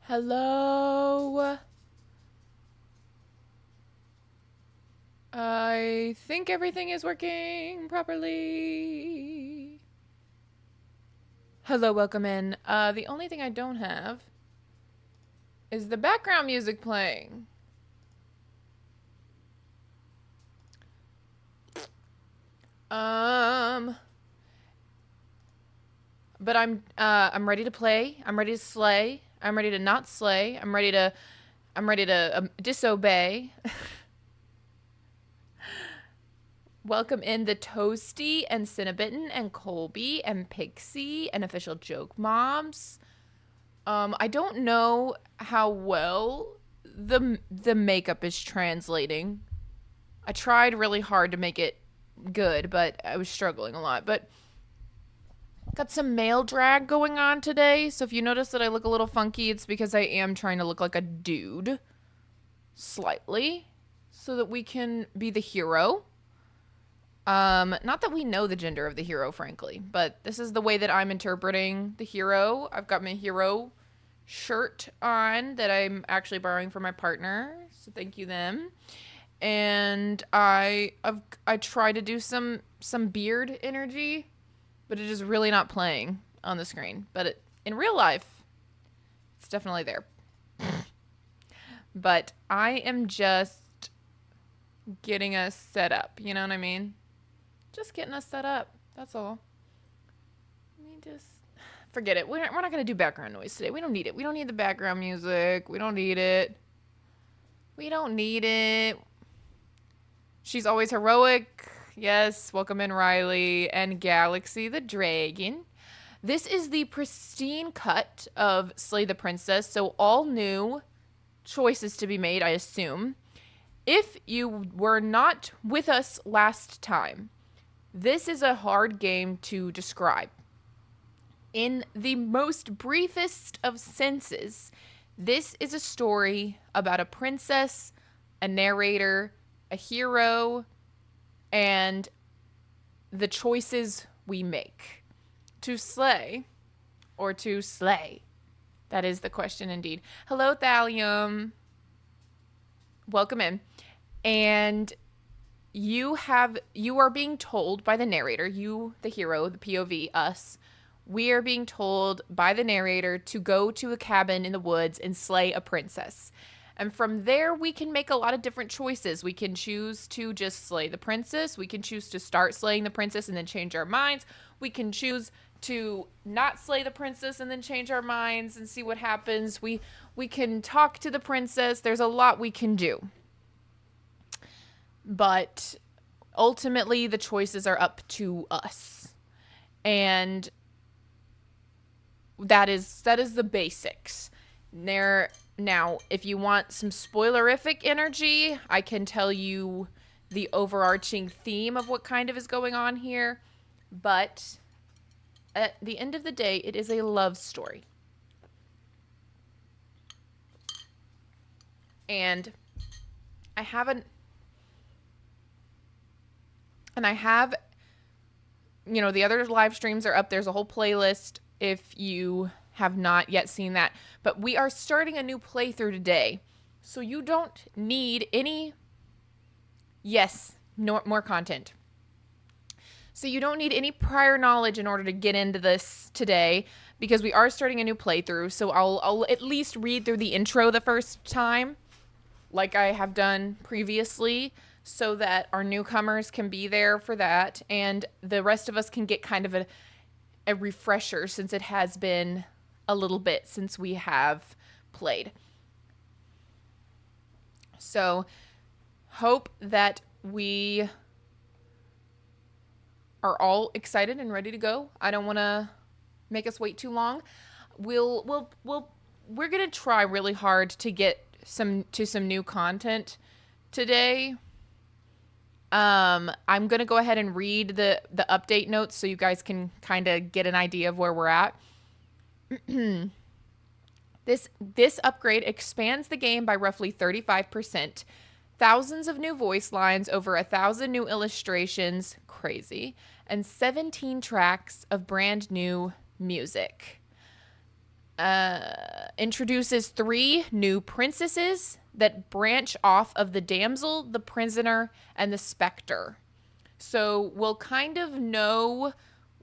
Hello? I think everything is working properly. Hello, welcome in. The only thing I don't have is the background music playing. Um, but I'm ready to play. I'm ready to slay. I'm ready to not slay. I'm ready to disobey. Welcome in the Toasty and Cinnabitten and Colby and Pixie and Official Joke Moms. I don't know how well the makeup is translating. I tried really hard to make it good, but I was struggling a lot. But got some male drag going on today, so if you notice that I look a little funky, it's because I am trying to look like a dude slightly so that we can be the hero. Not that we know the gender of the hero, frankly, but this is the way that I'm interpreting the hero. I've got my hero shirt on that I'm actually borrowing from my partner, so thank you them. And I try to do some beard energy, but it is really not playing on the screen. But in real life, it's definitely there. But I am just getting us set up. You know what I mean? Just getting us set up. That's all. Let me just forget it. We're not going to do background noise today. We don't need it. We don't need the background music. We don't need it. We don't need it. She's always heroic. Yes, welcome in Riley and Galaxy the Dragon. This is the pristine cut of Slay the Princess, so all new choices to be made, I assume. If you were not with us last time, this is a hard game to describe. In the most briefest of senses, this is a story about a princess, a narrator, a hero, and the choices we make. To slay or to slay? That is the question indeed. Hello, Thallium. Welcome in. And you are being told by the narrator, you, the hero, the POV, us, we are being told by the narrator to go to a cabin in the woods and slay a princess. And from there, we can make a lot of different choices. We can choose to just slay the princess. We can choose to start slaying the princess and then change our minds. We can choose to not slay the princess and then change our minds and see what happens. We can talk to the princess. There's a lot we can do. But ultimately, the choices are up to us. And that is the basics. Now, if you want some spoilerific energy, I can tell you the overarching theme of what kind of is going on here. But at the end of the day, it is a love story. And I have, the other live streams are up. There's a whole playlist if you have not yet seen that. But we are starting a new playthrough today. So you don't need any... Yes, more content. So you don't need any prior knowledge in order to get into this today, because we are starting a new playthrough. So I'll at least read through the intro the first time, like I have done previously, so that our newcomers can be there for that, and the rest of us can get kind of a refresher, since it has been a little bit since we have played. So hope that we are all excited and ready to go. I don't want to make us wait too long. We're going to try really hard to get some new content today. I'm going to go ahead and read the update notes so you guys can kind of get an idea of where we're at. This upgrade expands the game by roughly 35%. Thousands of new voice lines, over 1,000 new illustrations, crazy, and 17 tracks of brand new music. introduces 3 new princesses that branch off of the damsel, the prisoner, and the specter. So we'll kind of know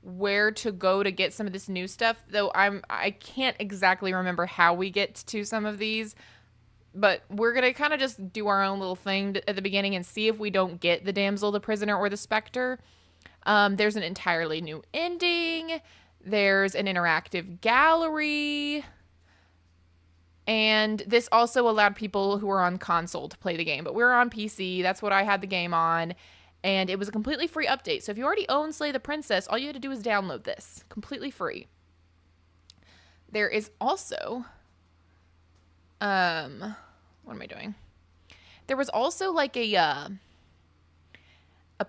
where to go to get some of this new stuff, though I can't exactly remember how we get to some of these. But we're going to kind of just do our own little thing at the beginning and see if we don't get the damsel, the prisoner, or the specter. There's an entirely new ending. There's an interactive gallery. And this also allowed people who are on console to play the game. But we were on PC. That's what I had the game on. And it was a completely free update. So if you already own Slay the Princess, all you had to do is download this. Completely free. There is also... what am I doing? There was also like a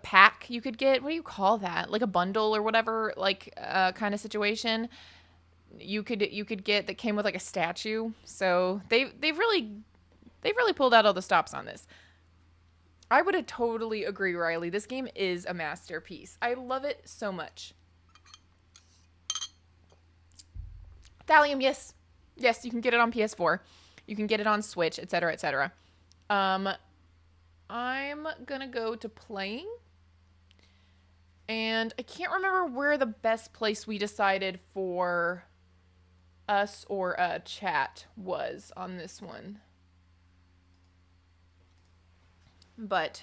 pack you could get. What do you call that? Like a bundle or whatever, like kind of situation. You could get that came with like a statue. So they've really pulled out all the stops on this. I would have totally agree, Riley. This game is a masterpiece. I love it so much. Thallium, yes. Yes, you can get it on PS4. You can get it on Switch, etc., etc. I'm gonna go to playing. And I can't remember where the best place we decided for us or chat was on this one. But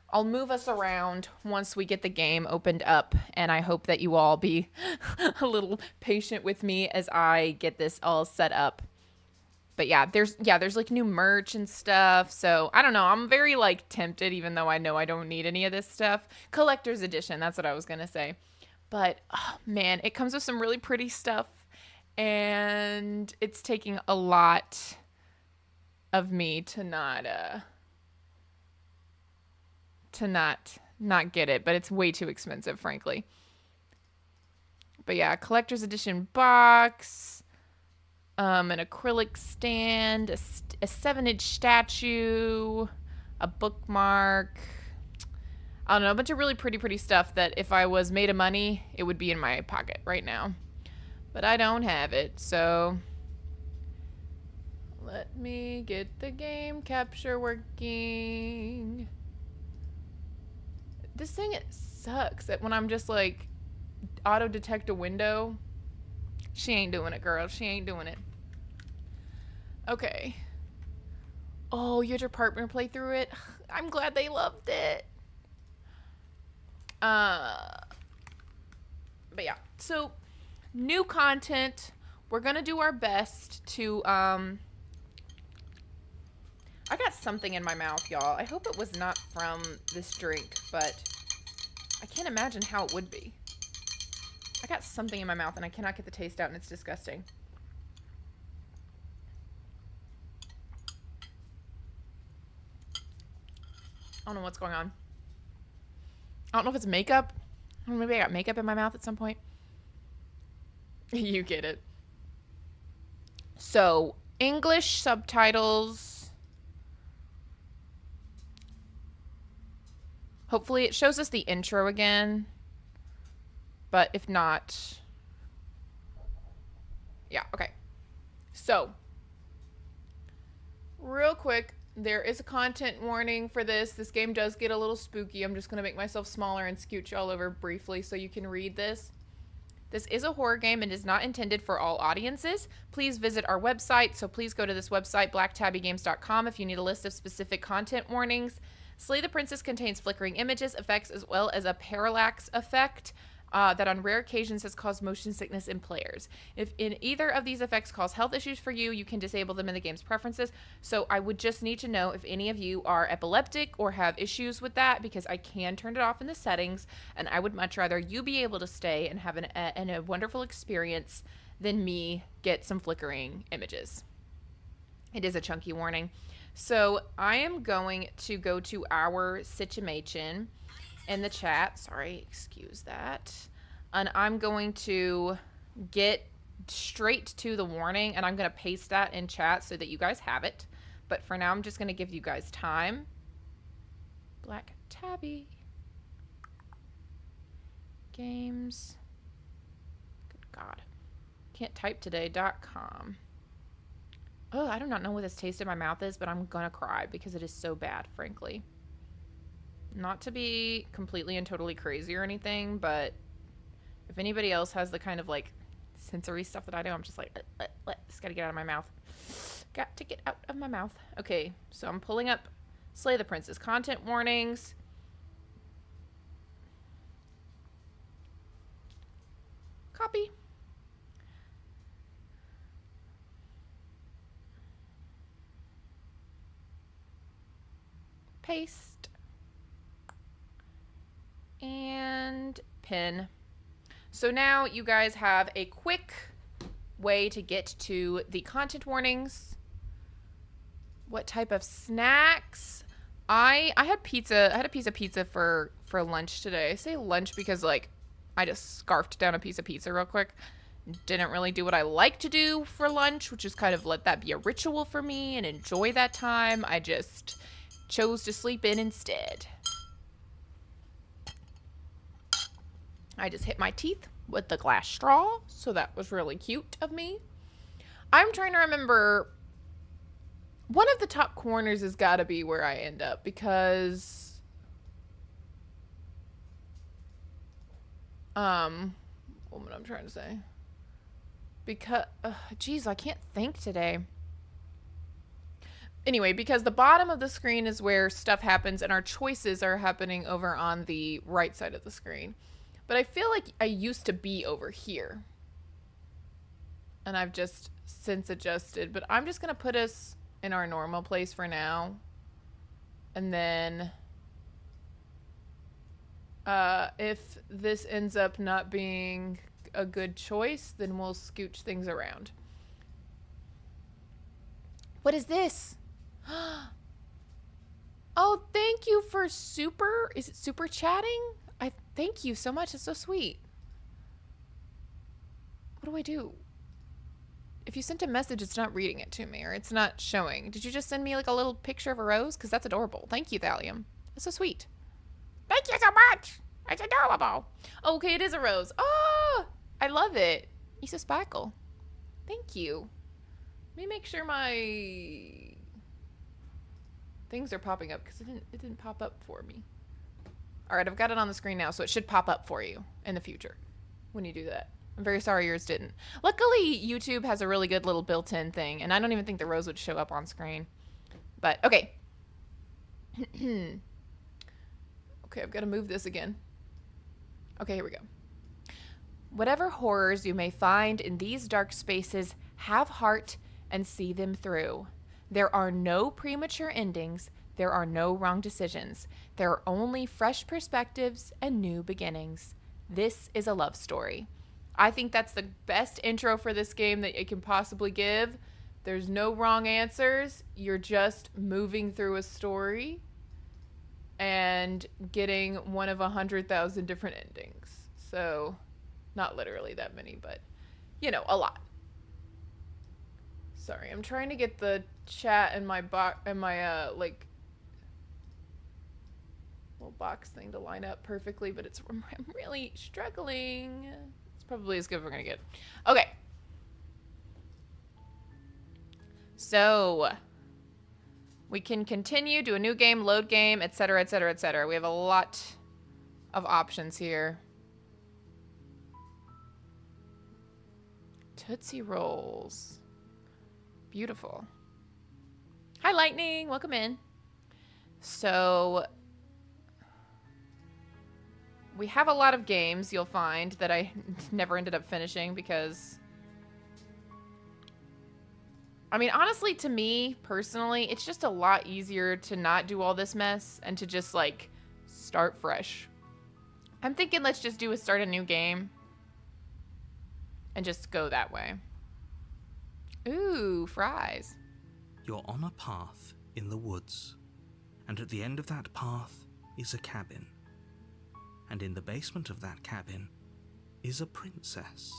I'll move us around once we get the game opened up, and I hope that you all be a little patient with me as I get this all set up. But yeah, there's like new merch and stuff. So I don't know. I'm very like tempted, even though I know I don't need any of this stuff. Collector's edition. That's what I was going to say. But oh, man, it comes with some really pretty stuff. And it's taking a lot of me to not get it. But it's way too expensive, frankly. But yeah, collector's edition box. An acrylic stand, a 7-inch statue, a bookmark. I don't know, a bunch of really pretty stuff that if I was made of money, it would be in my pocket right now. But I don't have it, so let me get the game capture working. This thing, it sucks that when I'm just like auto detect a window. She ain't doing it, girl. She ain't doing it. Okay. Oh, you had your partner play through it? I'm glad they loved it. But yeah. So, new content. We're gonna do our best to, I got something in my mouth, y'all. I hope it was not from this drink, but I can't imagine how it would be. I got something in my mouth and I cannot get the taste out and it's disgusting. I don't know what's going on. I don't know if it's makeup. Maybe I got makeup in my mouth at some point. You get it. So, English subtitles. Hopefully it shows us the intro again. But if not... Yeah, okay. So, real quick, there is a content warning for this. This game does get a little spooky. I'm just going to make myself smaller and scooch you all over briefly so you can read this. This is a horror game and is not intended for all audiences. Please visit our website. So please go to this website, blacktabbygames.com, if you need a list of specific content warnings. Slay the Princess contains flickering images, effects, as well as a parallax effect. That on rare occasions has caused motion sickness in players. If in either of these effects cause health issues for you, you can disable them in the game's preferences. So I would just need to know if any of you are epileptic or have issues with that, because I can turn it off in the settings, and I would much rather you be able to stay and have a wonderful experience than me get some flickering images. It is a chunky warning. So I am going to go to our situation in the chat. Sorry, excuse that. And I'm going to get straight to the warning, and I'm going to paste that in chat so that you guys have it. But for now, I'm just going to give you guys time. Black Tabby. Games. Good God. Can't type today.com. Oh, I do not know what this taste in my mouth is, but I'm gonna cry because it is so bad, frankly. Not to be completely and totally crazy or anything, but if anybody else has the kind of like sensory stuff that I do, I'm just like, it's gotta get out of my mouth. Got to get out of my mouth. Okay, so I'm pulling up Slay the Princess. Content warnings. Copy. Paste. And pin. So now you guys have a quick way to get to the content warnings. What type of snacks? I had pizza. I had a piece of pizza for lunch today. I say lunch because like I just scarfed down a piece of pizza real quick. Didn't really do what I like to do for lunch, which is kind of let that be a ritual for me and enjoy that time. I just chose to sleep in instead. I just hit my teeth with the glass straw, so that was really cute of me. I'm trying to remember. One of the top corners has got to be where I end up because what am I trying to say? Because geez, I can't think today. Anyway, because the bottom of the screen is where stuff happens and our choices are happening over on the right side of the screen. But I feel like I used to be over here. And I've just since adjusted, but I'm just going to put us in our normal place for now. And then if this ends up not being a good choice, then we'll scooch things around. What is this? Oh, thank you for super. Is it super chatting? I thank you so much. It's so sweet. What do I do? If you sent a message, it's not reading it to me or it's not showing. Did you just send me like a little picture of a rose? Because that's adorable. Thank you, Thallium. That's so sweet. Thank you so much. It's adorable. Okay, it is a rose. Oh, I love it. He's a spackle. Thank you. Let me make sure my things are popping up because it didn't pop up for me. All right, I've got it on the screen now, so it should pop up for you in the future when you do that. I'm very sorry yours didn't. Luckily, YouTube has a really good little built-in thing, and I don't even think the rose would show up on screen. But, okay. Okay, I've got to move this again. Okay, here we go. Whatever horrors you may find in these dark spaces, have heart and see them through. There are no premature endings. There are no wrong decisions. There are only fresh perspectives and new beginnings. This is a love story. I think that's the best intro for this game that it can possibly give. There's no wrong answers. You're just moving through a story and getting one of 100,000 different endings. So, not literally that many, but, you know, a lot. Sorry, I'm trying to get the chat and my like little box thing to line up perfectly, but I'm really struggling. It's probably as good as we're gonna get. Okay. So we can continue, do a new game, load game, etc., etc., etc. We have a lot of options here. Tootsie Rolls. Beautiful. Hi, Lightning. Welcome in. So we have a lot of games, you'll find, that I never ended up finishing because... I mean, honestly, to me, personally, it's just a lot easier to not do all this mess and to just, like, start fresh. I'm thinking let's just start a new game and just go that way. Ooh, fries. You're on a path in the woods, and at the end of that path is a cabin. And in the basement of that cabin is a princess.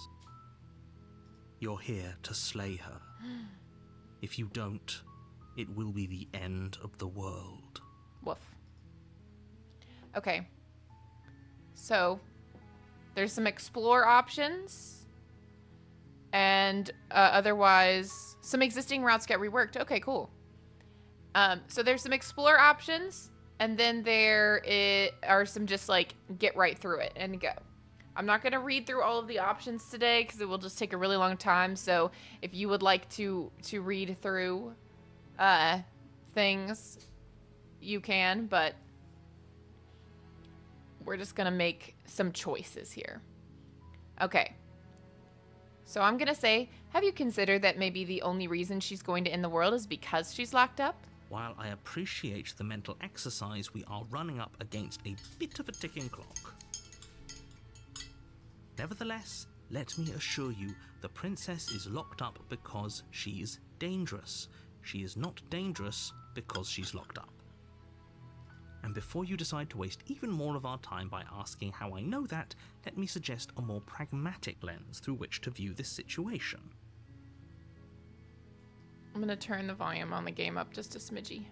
You're here to slay her. If you don't, it will be the end of the world. Woof. Okay. So, there's some explore options. And otherwise, Some existing routes get reworked. Okay, cool. So there's some explore options, and then are some just like get right through it and go. I'm not going to read through all of the options today because it will just take a really long time. So if you would like to read through things, you can, but we're just going to make some choices here. Okay. So I'm going to say, have you considered that maybe the only reason she's going to end the world is because she's locked up? While I appreciate the mental exercise, we are running up against a bit of a ticking clock. Nevertheless, let me assure you, the princess is locked up because she's dangerous. She is not dangerous because she's locked up. And before you decide to waste even more of our time by asking how I know that, let me suggest a more pragmatic lens through which to view this situation. I'm going to turn the volume on the game up just a smidgy.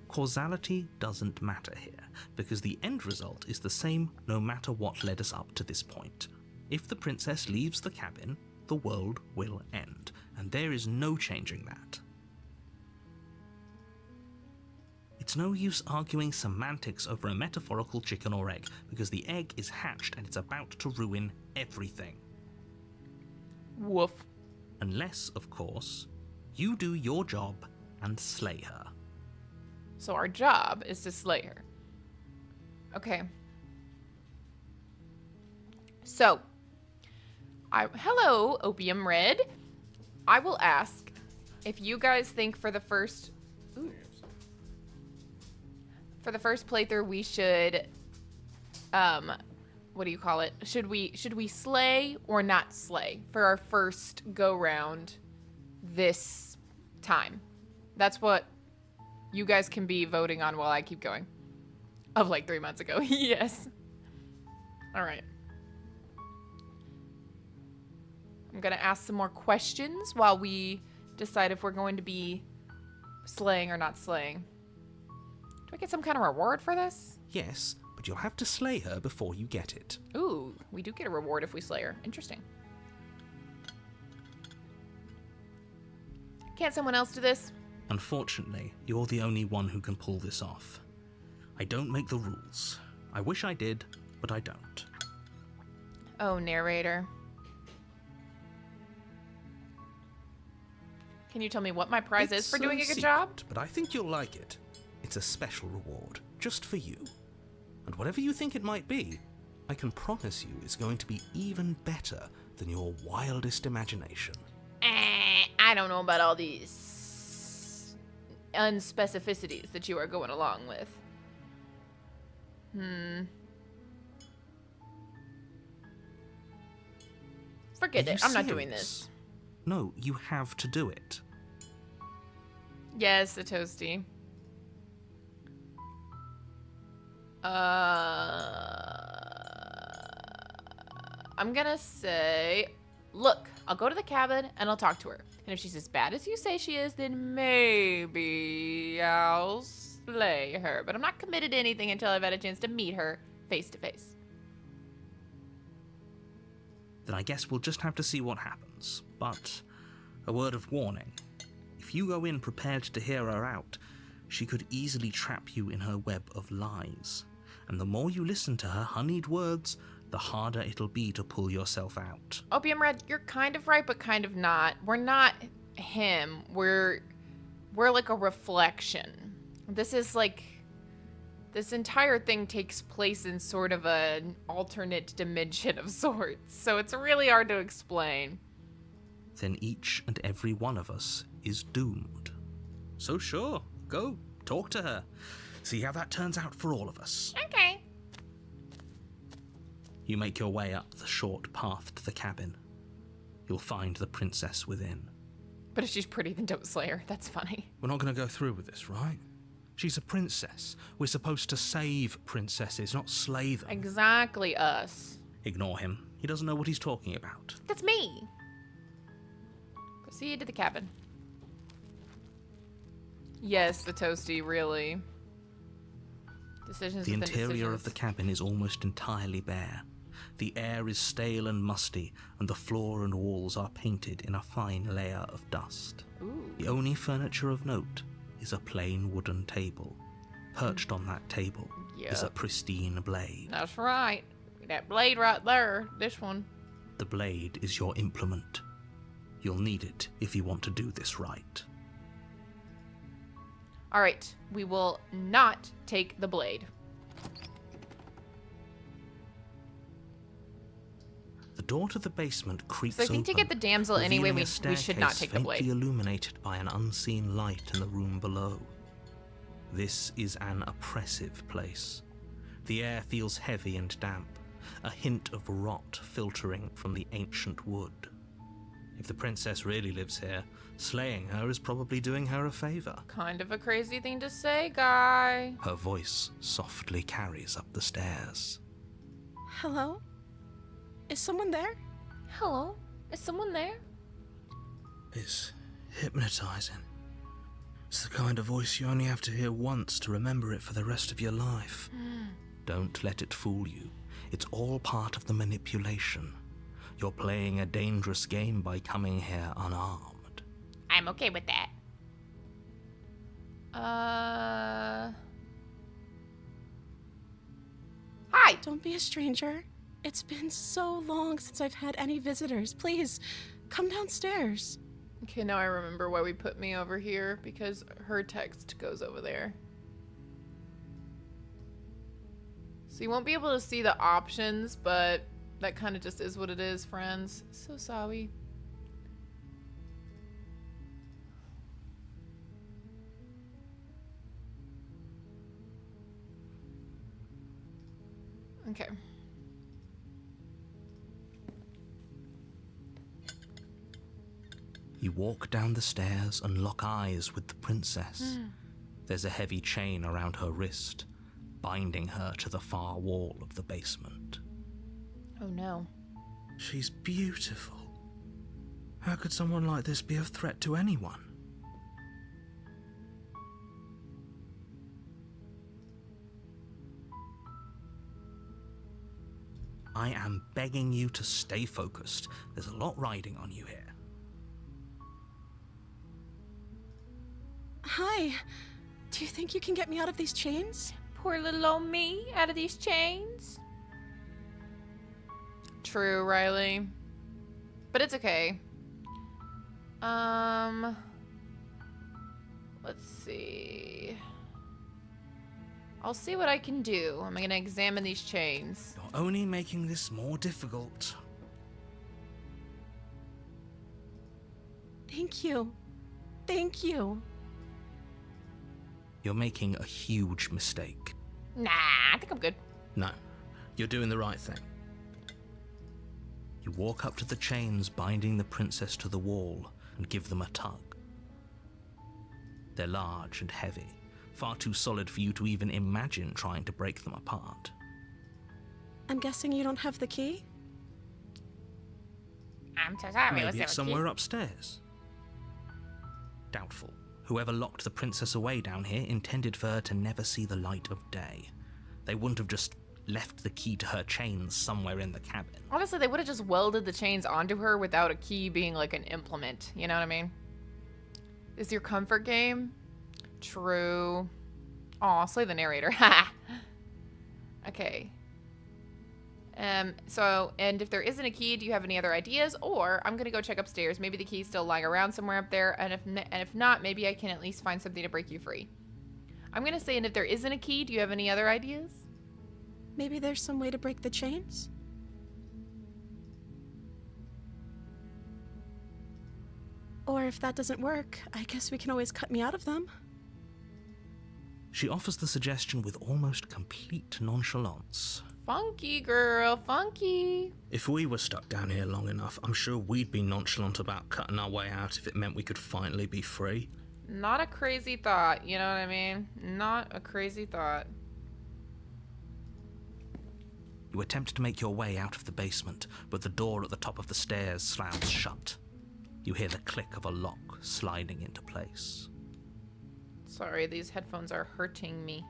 Causality doesn't matter here, because the end result is the same no matter what led us up to this point. If the princess leaves the cabin, the world will end, and there is no changing that. It's no use arguing semantics over a metaphorical chicken or egg, because the egg is hatched and it's about to ruin everything. Woof. Unless, of course, you do your job and slay her. So our job is to slay her. Okay. So, hello, Opium Red. I will ask if you guys think for the first playthrough we should what do you call it? Should we slay or not slay for our first go round this time? That's what you guys can be voting on while I keep going. Of like 3 months ago. Yes. All right. I'm going to ask some more questions while we decide if we're going to be slaying or not slaying. Do I get some kind of reward for this? Yes, but you'll have to slay her before you get it. Ooh, we do get a reward if we slay her. Interesting. Can't someone else do this? Unfortunately, you're the only one who can pull this off. I don't make the rules. I wish I did, but I don't. Oh, narrator. Can you tell me what my prize is for doing a good job? But I think you'll like it. It's a special reward, just for you. And whatever you think it might be, I can promise you it's going to be even better than your wildest imagination. I don't know about all these unspecificities that you are going along with. Forget it. I'm not doing this. No, you have to do it. Yes, a toasty. I'm gonna say, look, I'll go to the cabin and I'll talk to her. And if she's as bad as you say she is, then maybe I'll slay her. But I'm not committed to anything until I've had a chance to meet her face to face. Then I guess we'll just have to see what happens. But a word of warning. If you go in prepared to hear her out, she could easily trap you in her web of lies. And the more you listen to her honeyed words, the harder it'll be to pull yourself out. Opium Red, you're kind of right, but kind of not. We're not him. We're like a reflection. This entire thing takes place in sort of an alternate dimension of sorts. So it's really hard to explain. Then each and every one of us is doomed. So sure, go, talk to her. See how that turns out for all of us. Okay. You make your way up the short path to the cabin. You'll find the princess within. But if she's pretty, then don't slay her. That's funny. We're not going to go through with this, right? She's a princess. We're supposed to save princesses, not slay them. Exactly us. Ignore him. He doesn't know what he's talking about. That's me. Proceed to the cabin. Yes, the toasty, really. Decisions The within interior decisions. of the cabin is almost entirely bare. The air is stale and musty, and the floor and walls are painted in a fine layer of dust. Ooh. The only furniture of note is a plain wooden table. Perched on that table is a pristine blade. That's right. That blade right there. This one. The blade is your implement. You'll need it if you want to do this right. All right. We will not take the blade. The door to the basement creaks So I think open, to get the damsel anyway, revealing we a should not staircase take the blade. faintly illuminated by an unseen light in the room below. This is an oppressive place. The air feels heavy and damp, a hint of rot filtering from the ancient wood. If the princess really lives here, slaying her is probably doing her a favor. Kind of a crazy thing to say, guy. Her voice softly carries up the stairs. Hello? Is someone there? Hello? Is someone there? It's hypnotizing. It's the kind of voice you only have to hear once to remember it for the rest of your life. Don't let it fool you. It's all part of the manipulation. You're playing a dangerous game by coming here unarmed. I'm okay with that. Hi! Don't be a stranger. It's been so long since I've had any visitors. Please, come downstairs. Okay, now I remember why we put me over here, because her text goes over there. So you won't be able to see the options, but that kind of just is what it is, friends. So sorry. Okay. You walk down the stairs and lock eyes with the princess. There's a heavy chain around her wrist, binding her to the far wall of the basement. Oh no. She's beautiful. How could someone like this be a threat to anyone? I am begging you to stay focused. There's a lot riding on you here. Hi. Do you think you can get me out of these chains? Poor little old me out of these chains. True, Riley. But it's okay. Let's see. I'll see what I can do. I'm gonna examine these chains. You're only making this more difficult. Thank you. Thank you. You're making a huge mistake. Nah, I think I'm good. No, you're doing the right thing. You walk up to the chains binding the princess to the wall and give them a tug. They're large and heavy, far too solid for you to even imagine trying to break them apart. I'm guessing you don't have the key? I'm so sorry. Maybe it's somewhere upstairs. Doubtful. Whoever locked the princess away down here intended for her to never see the light of day. They wouldn't have just left the key to her chains somewhere in the cabin. Honestly, they would have just welded the chains onto her without a key being like an implement. You know what I mean? Is your comfort game? True. Aw, slay the narrator. Ha! Okay. And if there isn't a key, do you have any other ideas? Or I'm gonna go check upstairs. Maybe the key's still lying around somewhere up there. And if not, maybe I can at least find something to break you free. I'm gonna say, and if there isn't a key, do you have any other ideas? Maybe there's some way to break the chains? Or if that doesn't work, I guess we can always cut me out of them. She offers the suggestion with almost complete nonchalance. Funky, girl, funky. If we were stuck down here long enough, I'm sure we'd be nonchalant about cutting our way out if it meant we could finally be free. Not a crazy thought, you know what I mean? Not a crazy thought. You attempt to make your way out of the basement, but the door at the top of the stairs slams shut. You hear the click of a lock sliding into place. Sorry, these headphones are hurting me.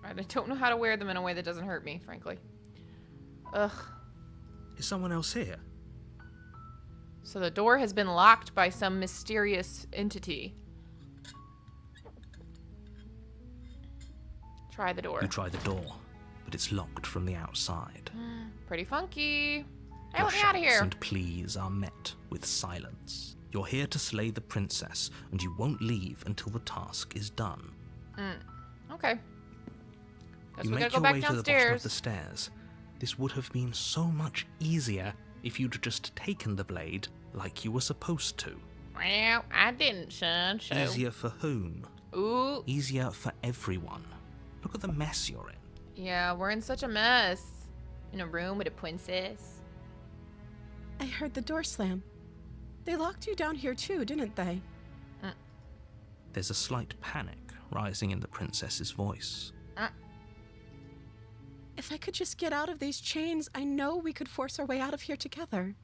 I don't know how to wear them in a way that doesn't hurt me, frankly. Ugh. Is someone else here? So the door has been locked by some mysterious entity. Try the door. You try the door, but it's locked from the outside. Pretty funky. Hey, Your let me out of shouts here. and pleas are met with silence. You're here to slay the princess, and you won't leave until the task is done. Okay. Guess You we make gotta go your back way to the bottom downstairs. of the stairs. This would have been so much easier if you'd just taken the blade like you were supposed to. Well, I didn't, son. So. Easier for whom? Ooh. Easier for everyone. Look at the mess you're in. Yeah, we're in such a mess. In a room with a princess. I heard the door slam. They locked you down here too, didn't they? There's a slight panic rising in the princess's voice. If I could just get out of these chains, I know we could force our way out of here together.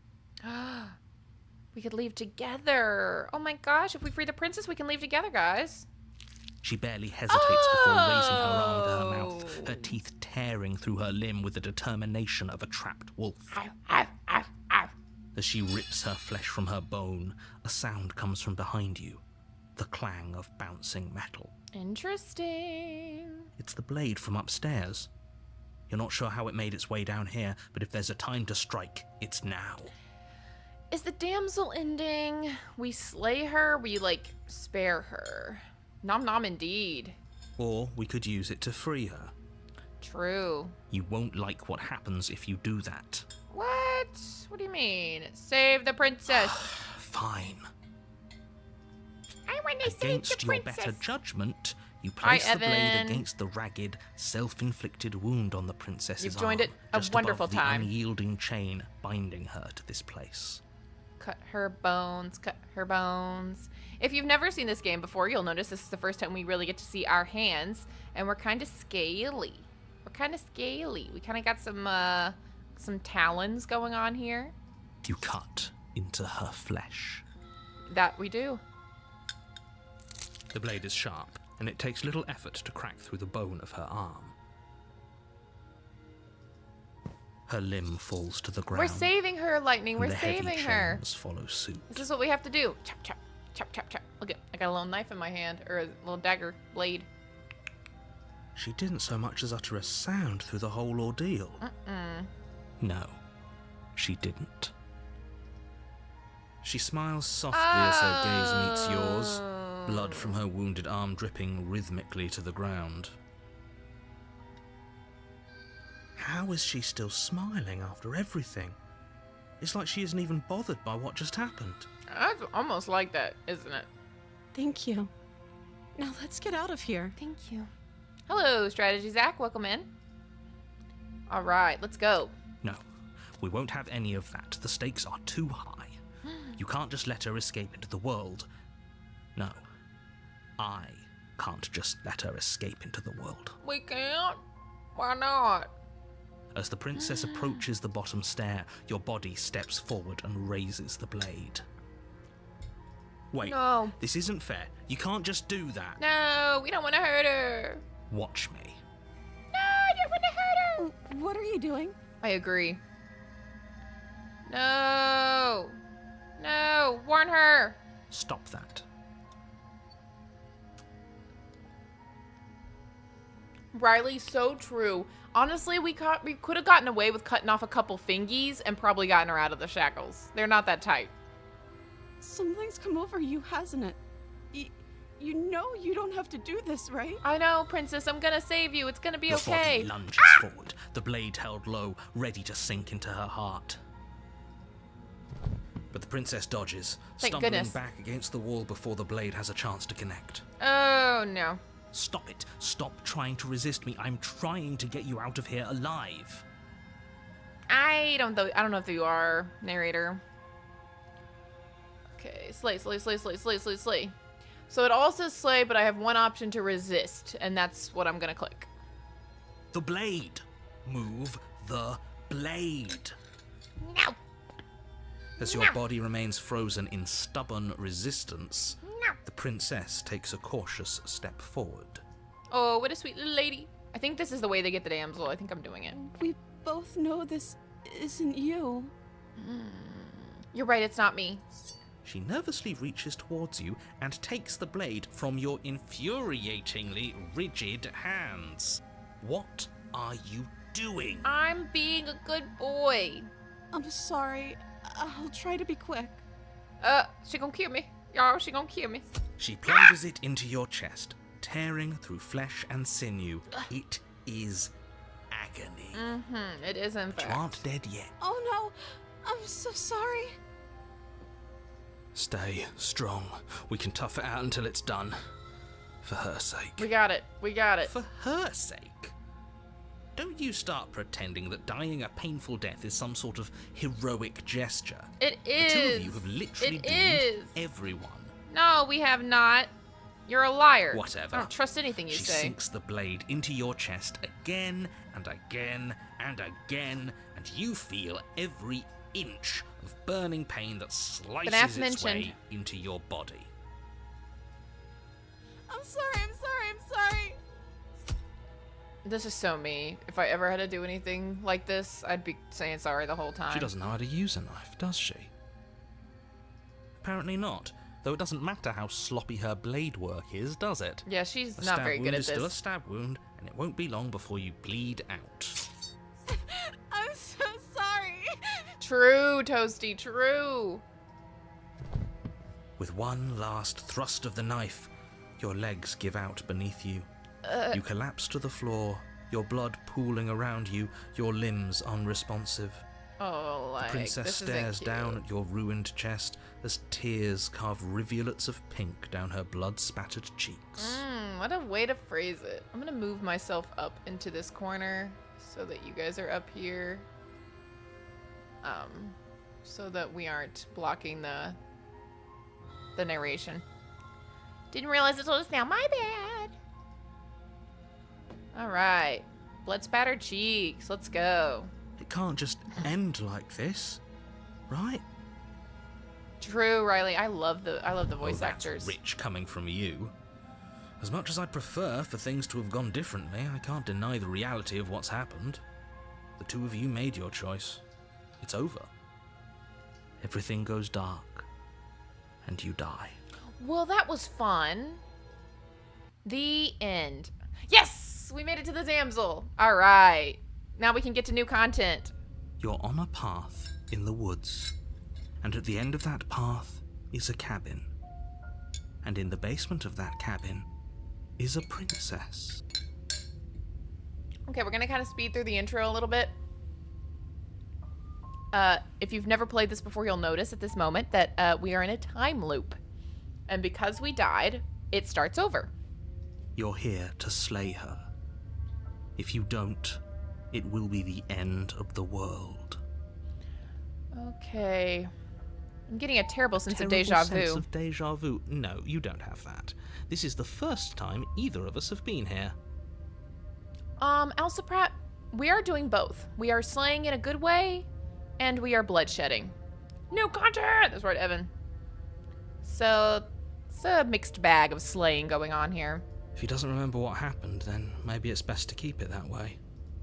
We could leave together. Oh my gosh, if we free the princess, we can leave together, guys. She barely hesitates before raising her arm to her mouth, her teeth tearing through her limb with the determination of a trapped wolf. As she rips her flesh from her bone, a sound comes from behind you, the clang of bouncing metal. Interesting. It's the blade from upstairs. You're not sure how it made its way down here, but if there's a time to strike, it's now. Is the damsel ending? We slay her, we, spare her. Nom nom indeed. Or we could use it to free her. True. You won't like what happens if you do that. What? What do you mean? Save the princess. Fine. I want to save the Against your princess. better judgment, you Hi, place the blade Evan. against the ragged, self-inflicted wound on the princess's You've joined arm, it a just wonderful above time. the unyielding chain binding her to this place. Cut her bones, cut her bones. If you've never seen this game before, you'll notice this is the first time we really get to see our hands, and we're kind of scaly. We kind of got some talons going on here. You cut into her flesh. That we do. The blade is sharp, and it takes little effort to crack through the bone of her arm. Her limb falls to the ground. We're saving her, Lightning. and We're the heavy saving her. chains follow suit. This is what we have to do. Chop, chop, chop, chop, chop. Look, I got a little knife in my hand, or a little dagger blade. She didn't so much as utter a sound through the whole ordeal. No, she didn't. She smiles softly as her gaze meets yours, blood from her wounded arm dripping rhythmically to the ground. How is she still smiling after everything? It's like she isn't even bothered by what just happened. That's almost like that, isn't it? Thank you. Now let's get out of here. Thank you. Hello, Strategy Zach. Welcome in. All right, let's go. No, we won't have any of that. The stakes are too high. You can't just let her escape into the world. No, I can't just let her escape into the world. We can't? Why not? As the princess approaches the bottom stair, your body steps forward and raises the blade. Wait, No. this isn't fair. You can't just do that. No, we don't want to hurt her. Watch me. No, I don't want to hurt her. What are you doing? I agree. No. No, warn her. Stop that. Riley, so true. Honestly, we could have gotten away with cutting off a couple fingies and probably gotten her out of the shackles. They're not that tight. Something's come over you, hasn't it? You know you don't have to do this, right? I know, Princess. I'm gonna save you. It's gonna be Before okay. he lunges forward, the blade held low, ready to sink into her heart. But the princess dodges, Thank stumbling goodness. back against the wall before the blade has a chance to connect. Oh, no. Stop it. Stop trying to resist me. I'm trying to get you out of here alive. I don't know if you are, narrator. Okay, slay. So it all says slay, but I have one option to resist, and that's what I'm gonna click. The blade. Move the blade. No. As your body remains frozen in stubborn resistance, No. the princess takes a cautious step forward. Oh, what a sweet little lady. I think this is the way they get the damsel. I think I'm doing it. We both know this isn't you. You're right, it's not me. She nervously reaches towards you and takes the blade from your infuriatingly rigid hands. What are you doing? I'm being a good boy. I'm sorry. I'll try to be quick. She gonna kill me. Y'all, she gonna kill me. She plunges it into your chest, tearing through flesh and sinew. It is agony. It is in But you fact. aren't dead yet. Oh no, I'm so sorry. Stay strong. We can tough it out until it's done. For her sake. We got it. We got it. For her sake? Don't you start pretending that dying a painful death is some sort of heroic gesture. It is. The two of you have literally It doomed is. everyone. No, we have not. You're a liar. Whatever. I don't trust anything you She say. sinks the blade into your chest again and again and again, and you feel every inch of burning pain that slices its way into your body. I'm sorry. This is so me. If I ever had to do anything like this, I'd be saying sorry the whole time. She doesn't know how to use a knife, does she? Apparently not. Though it doesn't matter how sloppy her blade work is, does it? Yeah, she's A not stab very wound good at is still a this. stab wound, and it won't be long before you bleed out. I'm so sorry. True, Toasty, true. With one last thrust of the knife, your legs give out beneath you. You collapse to the floor, your blood pooling around you, your limbs unresponsive. Oh, like, The princess this isn't stares cute. down at your ruined chest as tears carve rivulets of pink down her blood-spattered cheeks. What a way to phrase it. I'm gonna move myself up into this corner so that you guys are up here. So that we aren't blocking the narration. Didn't realize it told us now. My bad. All right, blood spattered cheeks. Let's go. It can't just end like this, right? True, Riley. I love the voice Oh, that's actors. rich coming from you. As much as I'd prefer for things to have gone differently, I can't deny the reality of what's happened. The two of you made your choice. It's over. Everything goes dark, and you die. Well, that was fun. The end. Yes! We made it to the Zamzil. All right. Now we can get to new content. You're on a path in the woods, and at the end of that path is a cabin. And in the basement of that cabin is a princess. Okay, we're going to kind of speed through the intro a little bit. If you've never played this before, you'll notice at this moment that we are in a time loop. And because we died, it starts over. You're here to slay her. If you don't, it will be the end of the world. Okay. I'm getting a terrible sense of Terrible deja sense vu. of deja vu. No, you don't have that. This is the first time either of us have been here. Elsa Pratt, we are doing both. We are slaying in a good way, and we are bloodshedding. New content! That's right, Evan. So, it's a mixed bag of slaying going on here. If he doesn't remember what happened, then maybe it's best to keep it that way.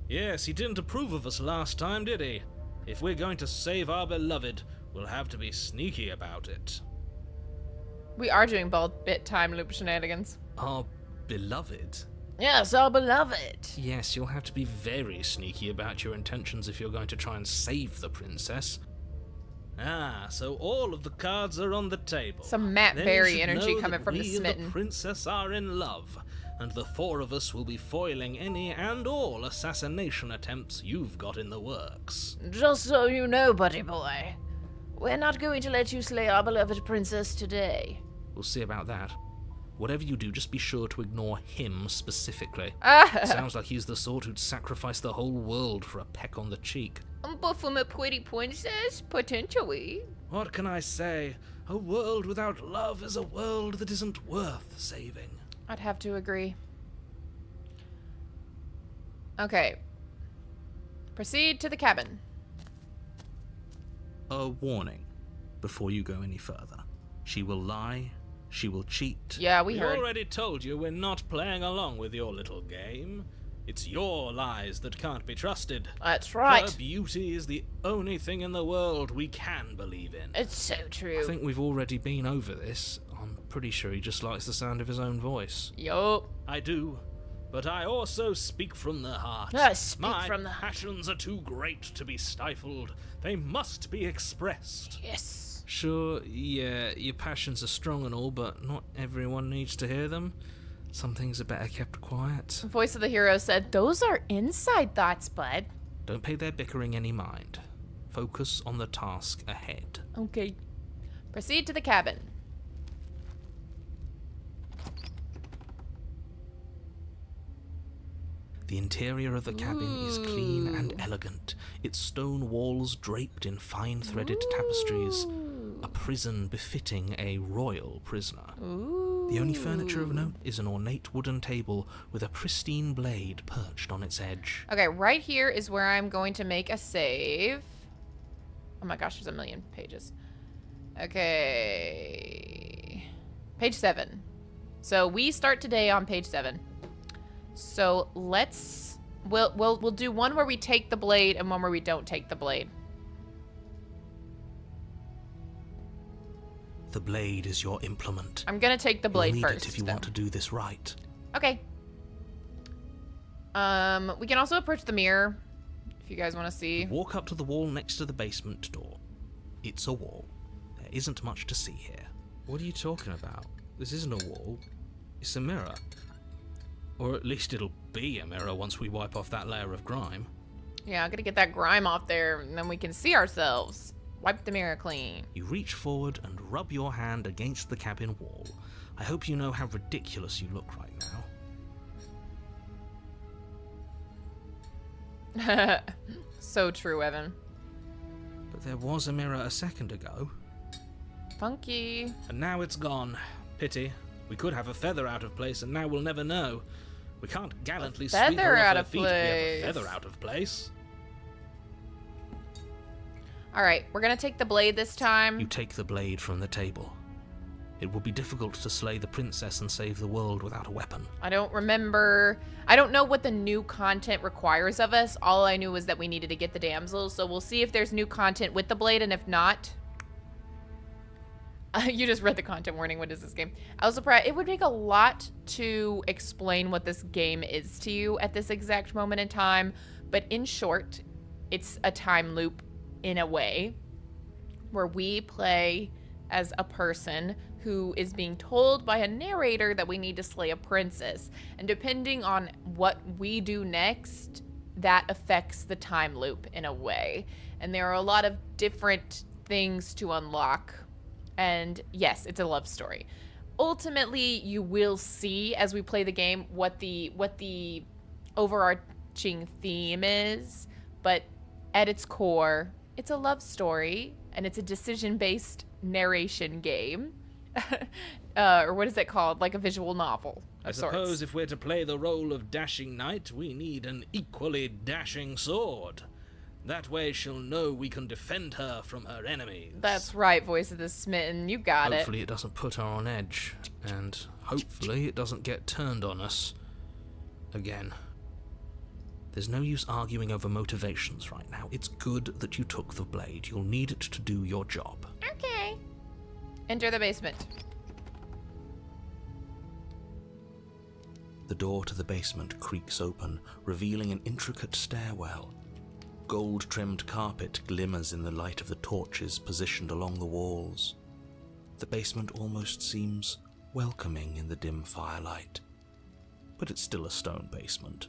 Yes, he didn't approve of us last time, did he? If we're going to save our beloved, we'll have to be sneaky about it. We are doing both bit time loop shenanigans. Our beloved? Yes, our beloved. Yes, you'll have to be very sneaky about your intentions if you're going to try and save the princess. Ah, so all of the cards are on the table. Some Matt Then Berry you should energy know coming that from the we and smitten. the princess are in love, and the four of us will be foiling any and all assassination attempts you've got in the works. Just so you know, buddy boy, we're not going to let you slay our beloved princess today. We'll see about that. Whatever you do, just be sure to ignore him specifically. Ah, Sounds like he's the sort who'd sacrifice the whole world for a peck on the cheek. but from a pretty princess, potentially. What can I say? A world without love is a world that isn't worth saving. I'd have to agree. Okay. Proceed to the cabin. A warning before you go any further. She will lie, she will cheat. Yeah, we We heard. already told you we're not playing along with your little game. It's your lies that can't be trusted. That's Her right. beauty is the only thing in the world we can believe in. It's so true. I think we've already been over this. I'm pretty sure he just likes the sound of his own voice. Yup. I do, but I also speak from the heart. Speak My from the heart. passions are too great to be stifled. They must be expressed. Yes. Sure, yeah, your passions are strong and all, but not everyone needs to hear them. Some things are better kept quiet. Voice of the hero said, "Those are inside thoughts, bud." Don't pay their bickering any mind. Focus on the task ahead. Okay. Proceed to the cabin. The interior of the cabin is clean and elegant, its stone walls draped in fine threaded tapestries, a prison befitting a royal prisoner. Ooh. The only furniture of note is an ornate wooden table with a pristine blade perched on its edge. Okay, right here is where I'm going to make a save. Oh my gosh, there's a million pages. Okay. Page 7. So we start today on page 7. So we'll do one where we take the blade and one where we don't take the blade. The blade is your implement. I'm gonna take the blade You'll need first. it if you though. want to do this right. Okay. We can also approach the mirror if you guys want to see. Walk up to the wall next to the basement door. It's a wall. There isn't much to see here. What are you talking about? This isn't a wall. It's a mirror. Or at least it'll be a mirror once we wipe off that layer of grime. Yeah, I'm gonna get that grime off there, and then we can see ourselves. Wipe the mirror clean. You reach forward and rub your hand against the cabin wall. I hope you know how ridiculous you look right now. So true, Evan. But there was a mirror a second ago, Funky. and now it's gone. Pity. We could have a feather out of place, and now we'll never know. We can't gallantly sweep feather her off out her of feet if we have a place. feather out of place. Alright, we're gonna take the blade this time. You take the blade from the table. It would be difficult to slay the princess and save the world without a weapon. I don't remember. I don't know what the new content requires of us. All I knew was that we needed to get the damsels, so we'll see if there's new content with the blade, and if not... You just read the content warning. What is this game? I was surprised. It would take a lot to explain what this game is to you at this exact moment in time, but in short, it's a time loop in a way where we play as a person who is being told by a narrator that we need to slay a princess. And depending on what we do next, that affects the time loop in a way. And there are a lot of different things to unlock. And yes, it's a love story. Ultimately, you will see as we play the game what the overarching theme is, but at its core, it's a love story and it's a decision-based narration game. Or what is it called? Like a visual novel I of sorts. suppose if we're to play the role of dashing knight, we need an equally dashing sword. That way she'll know we can defend her from her enemies. That's right, voice of the smitten. You got it. Hopefully it doesn't put her on edge, and hopefully it doesn't get turned on us again. There's no use arguing over motivations right now. It's good that you took the blade. You'll need it to do your job. Okay. Enter the basement. The door to the basement creaks open, revealing an intricate stairwell. Gold-trimmed carpet glimmers in the light of the torches positioned along the walls. The basement almost seems welcoming in the dim firelight. But it's still a stone basement.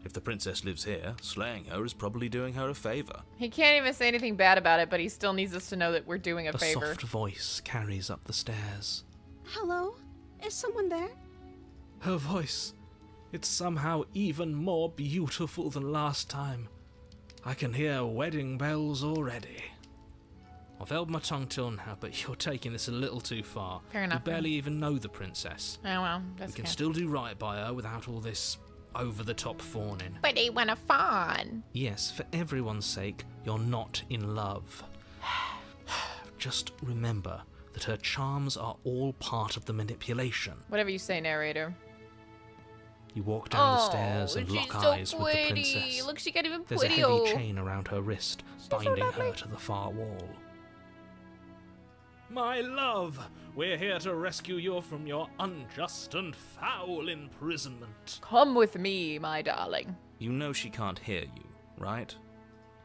If the princess lives here, slaying her is probably doing her a favor. He can't even say anything bad about it, but he still needs us to know that we're doing a favor. A soft voice carries up the stairs. Hello? Is someone there? Her voice, it's somehow even more beautiful than last time. I can hear wedding bells already. I've held my tongue till now, but you're taking this a little too far. Fair enough. We barely even know the princess. Oh well, that's We can okay. still do right by her without all this over-the-top fawning. But he went a fawn. Yes, for everyone's sake, you're not in love. Just remember that her charms are all part of the manipulation. Whatever you say, narrator. You walk down the stairs and she's lock so eyes with the pretty. princess. Look, she got even There's a pretty. heavy chain around her wrist, so binding her lovely. to the far wall. My love, we're here to rescue you from your unjust and foul imprisonment. Come with me, my darling. You know she can't hear you, right?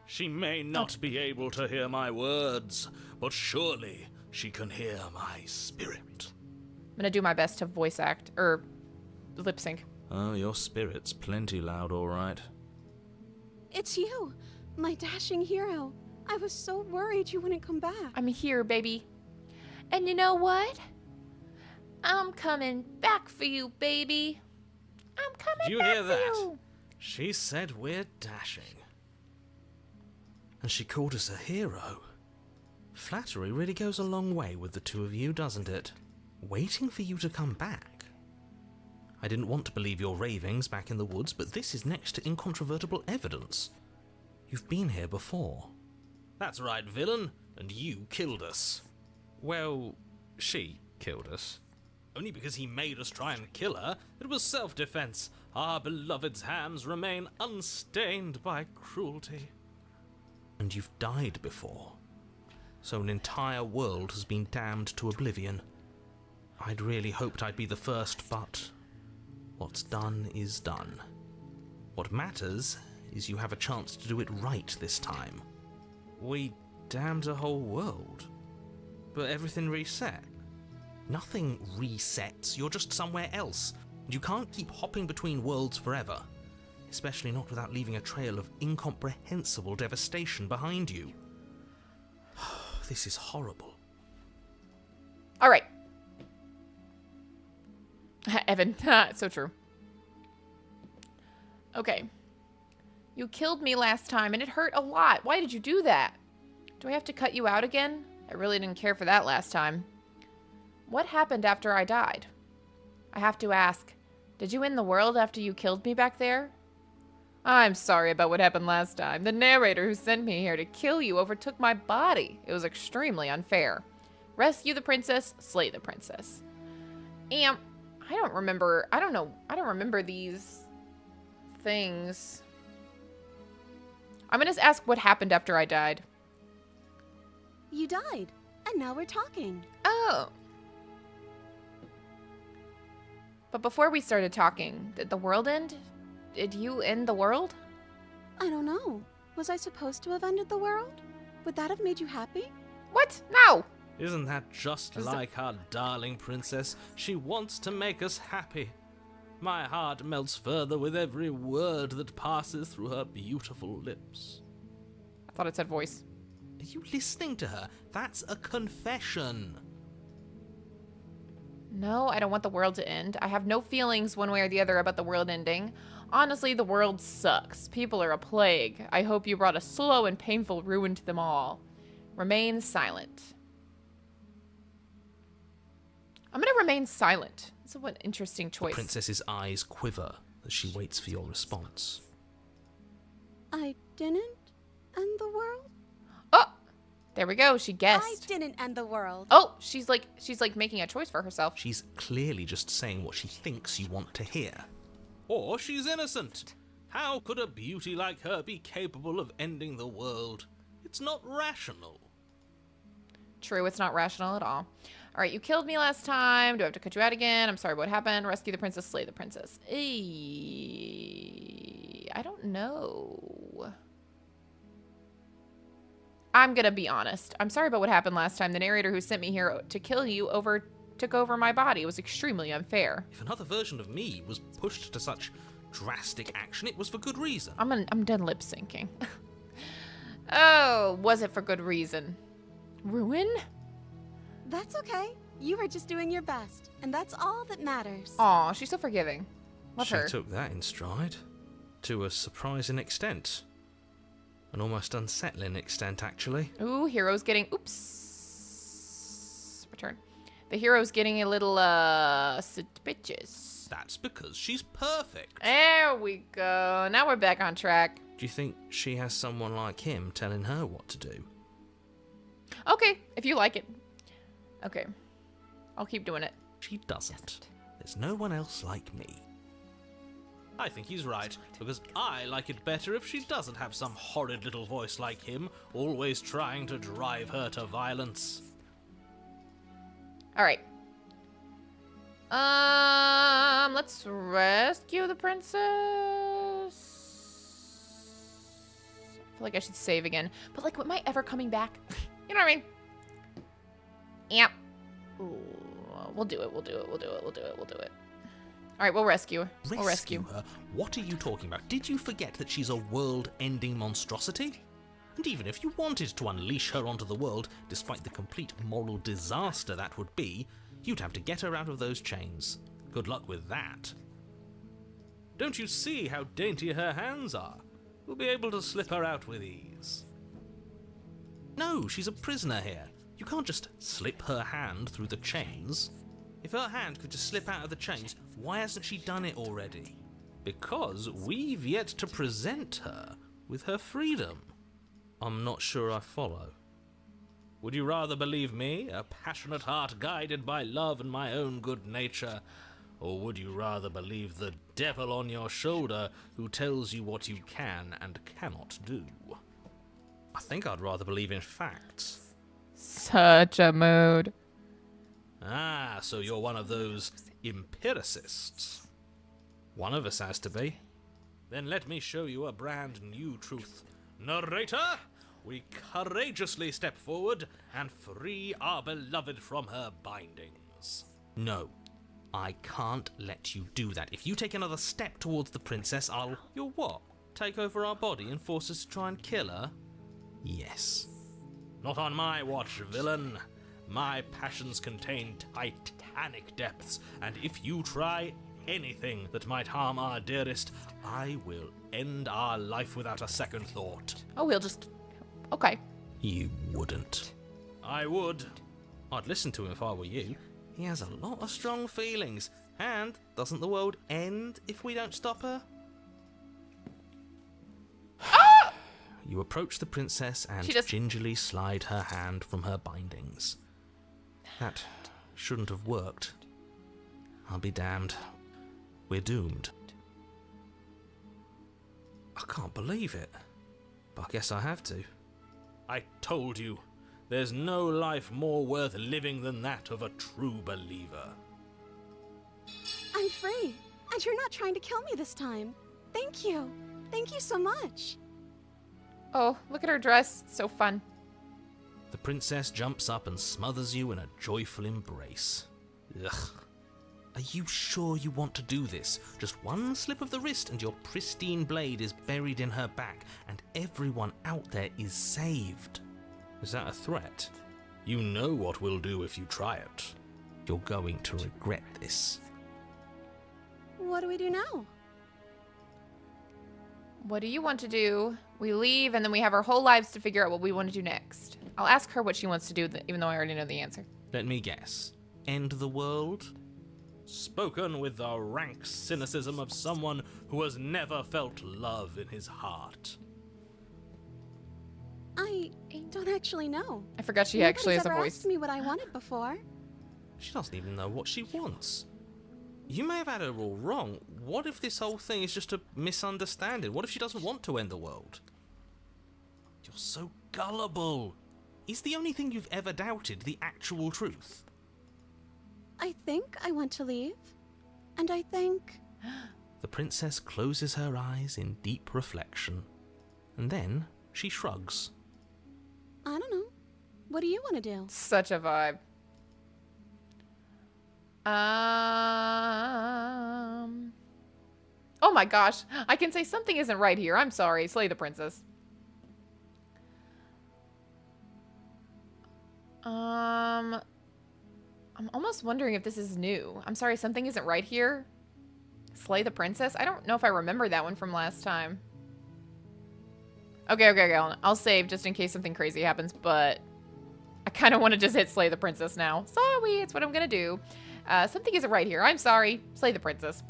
She may not be able to hear my words, but surely she can hear my spirit. I'm gonna do my best to voice act, or lip sync. Oh, your spirit's plenty loud, all right. It's you, my dashing hero. I was so worried you wouldn't come back. I'm here, baby. And you know what? I'm coming back for you, baby. I'm coming Did you back hear for that? you. She said we're dashing. And she called us a hero. Flattery really goes a long way with the two of you, doesn't it? Waiting for you to come back. I didn't want to believe your ravings back in the woods, but this is next to incontrovertible evidence. You've been here before. That's right, villain, and you killed us. Well, she killed us. Only because he made us try and kill her. It was self-defense. Our beloved's hands remain unstained by cruelty. And you've died before. So an entire world has been damned to oblivion. I'd really hoped I'd be the first, but what's done is done. What matters is you have a chance to do it right this time. We damned a whole world, but everything reset. Nothing resets, you're just somewhere else. You can't keep hopping between worlds forever, especially not without leaving a trail of incomprehensible devastation behind you. This is horrible. All right. Evan, it's so true. Okay. You killed me last time, and it hurt a lot. Why did you do that? Do I have to cut you out again? I really didn't care for that last time. What happened after I died? I have to ask, did you end the world after you killed me back there? I'm sorry about what happened last time. The narrator who sent me here to kill you overtook my body. It was extremely unfair. Rescue the princess, slay the princess. And I don't remember these things. I'm gonna ask what happened after I died. You died, and now we're talking. Oh. But before we started talking, did the world end? Did you end the world? I don't know. Was I supposed to have ended the world? Would that have made you happy? What? No! Isn't that just like our darling princess? She wants to make us happy. My heart melts further with every word that passes through her beautiful lips. I thought it said voice. Are you listening to her? That's a confession. No, I don't want the world to end. I have no feelings one way or the other about the world ending. Honestly, the world sucks. People are a plague. I hope you brought a slow and painful ruin to them all. Remain silent. I'm gonna remain silent. That's an interesting choice. The princess's eyes quiver as she waits for your response. I didn't end the world? Oh! There we go. She I guessed. didn't end the world. Oh, she's like making a choice for herself. She's clearly just saying what she thinks you want to hear. Or she's innocent. How could a beauty like her be capable of ending the world? It's not rational. True, it's not rational at all. All right, you killed me last time. Do I have to cut you out again? I'm sorry, what happened? Rescue the princess, slay the princess. I don't know. I'm gonna be honest. I'm sorry about what happened last time. The narrator who sent me here to kill you took over my body. It was extremely unfair. If another version of me was pushed to such drastic action, it was for good reason. I'm done lip syncing. Oh, was it for good reason? Ruin? That's okay. You were just doing your best, and that's all that matters. Aw, she's so forgiving. Love She her. took that in stride. To a surprising extent. An almost unsettling extent, actually. Ooh, hero's getting... Oops. Return. The hero's getting a little, suspicious. That's because she's perfect. There we go. Now we're back on track. Do you think she has someone like him telling her what to do? Okay, if you like it. Okay. I'll keep doing it. She doesn't. There's no one else like me. I think he's right, because I like it better if she doesn't have some horrid little voice like him, always trying to drive her to violence. All right. Let's rescue the princess. I feel like I should save again. But, like, am I ever coming back? You know what I mean? Yep. Ooh, we'll do it. We'll do it. We'll do it. We'll do it. We'll do it. All right, we'll rescue her. We'll rescue her? What are you talking about? Did you forget that she's a world-ending monstrosity? And even if you wanted to unleash her onto the world, despite the complete moral disaster that would be, you'd have to get her out of those chains. Good luck with that. Don't you see how dainty her hands are? We'll be able to slip her out with ease. No, she's a prisoner here. You can't just slip her hand through the chains. If her hand could just slip out of the chains, why hasn't she done it already? Because we've yet to present her with her freedom. I'm not sure I follow. Would you rather believe me, a passionate heart guided by love and my own good nature, or would you rather believe the devil on your shoulder who tells you what you can and cannot do? I think I'd rather believe in facts. Such a mood. Ah, so you're one of those empiricists. One of us has to be. Then let me show you a brand new truth. Narrator, we courageously step forward and free our beloved from her bindings. No, I can't let you do that. If you take another step towards the princess, I'll... You'll what? Take over our body and force us to try and kill her? Yes. Not on my watch, villain. My passions contain titanic depths, and if you try anything that might harm our dearest, I will end our life without a second thought. Oh, we'll just... Okay. You wouldn't. I would. I'd listen to him if I were you. He has a lot of strong feelings. And doesn't the world end if we don't stop her? Ah! You approach the princess and gingerly slide her hand from her bindings. That shouldn't have worked. I'll be damned. We're doomed. I can't believe it. But I guess I have to. I told you. There's no life more worth living than that of a true believer. I'm free, and you're not trying to kill me this time. Thank you. Thank you so much. Oh, look at her dress. So fun. The princess jumps up and smothers you in a joyful embrace. Ugh. Are you sure you want to do this? Just one slip of the wrist and your pristine blade is buried in her back, and everyone out there is saved. Is that a threat? You know what we'll do if you try it. You're going to regret this. What do we do now? What do you want to do? We leave, and then we have our whole lives to figure out what we want to do next. I'll ask her what she wants to do, even though I already know the answer. Let me guess. End the world? Spoken with the rank cynicism of someone who has never felt love in his heart. I don't actually know. I forgot she actually has a Nobody's ever voice. asked me what I wanted before. She doesn't even know what she wants. You may have had her all wrong. What if this whole thing is just a misunderstanding? What if she doesn't want to end the world? You're so gullible. Is the only thing you've ever doubted the actual truth? I think I want to leave. And I think... The princess closes her eyes in deep reflection. And then she shrugs. I don't know. What do you want to do? Such a vibe. Oh my gosh. I can say something isn't right here. I'm sorry. Slay the princess. I'm almost wondering if this is new. I'm sorry, something isn't right here. Slay the princess? I don't know if I remember that one from last time. Okay. I'll save just in case something crazy happens, but I kind of want to just hit slay the princess now. Sorry, it's what I'm going to do. Something isn't right here. I'm sorry. Slay the princess.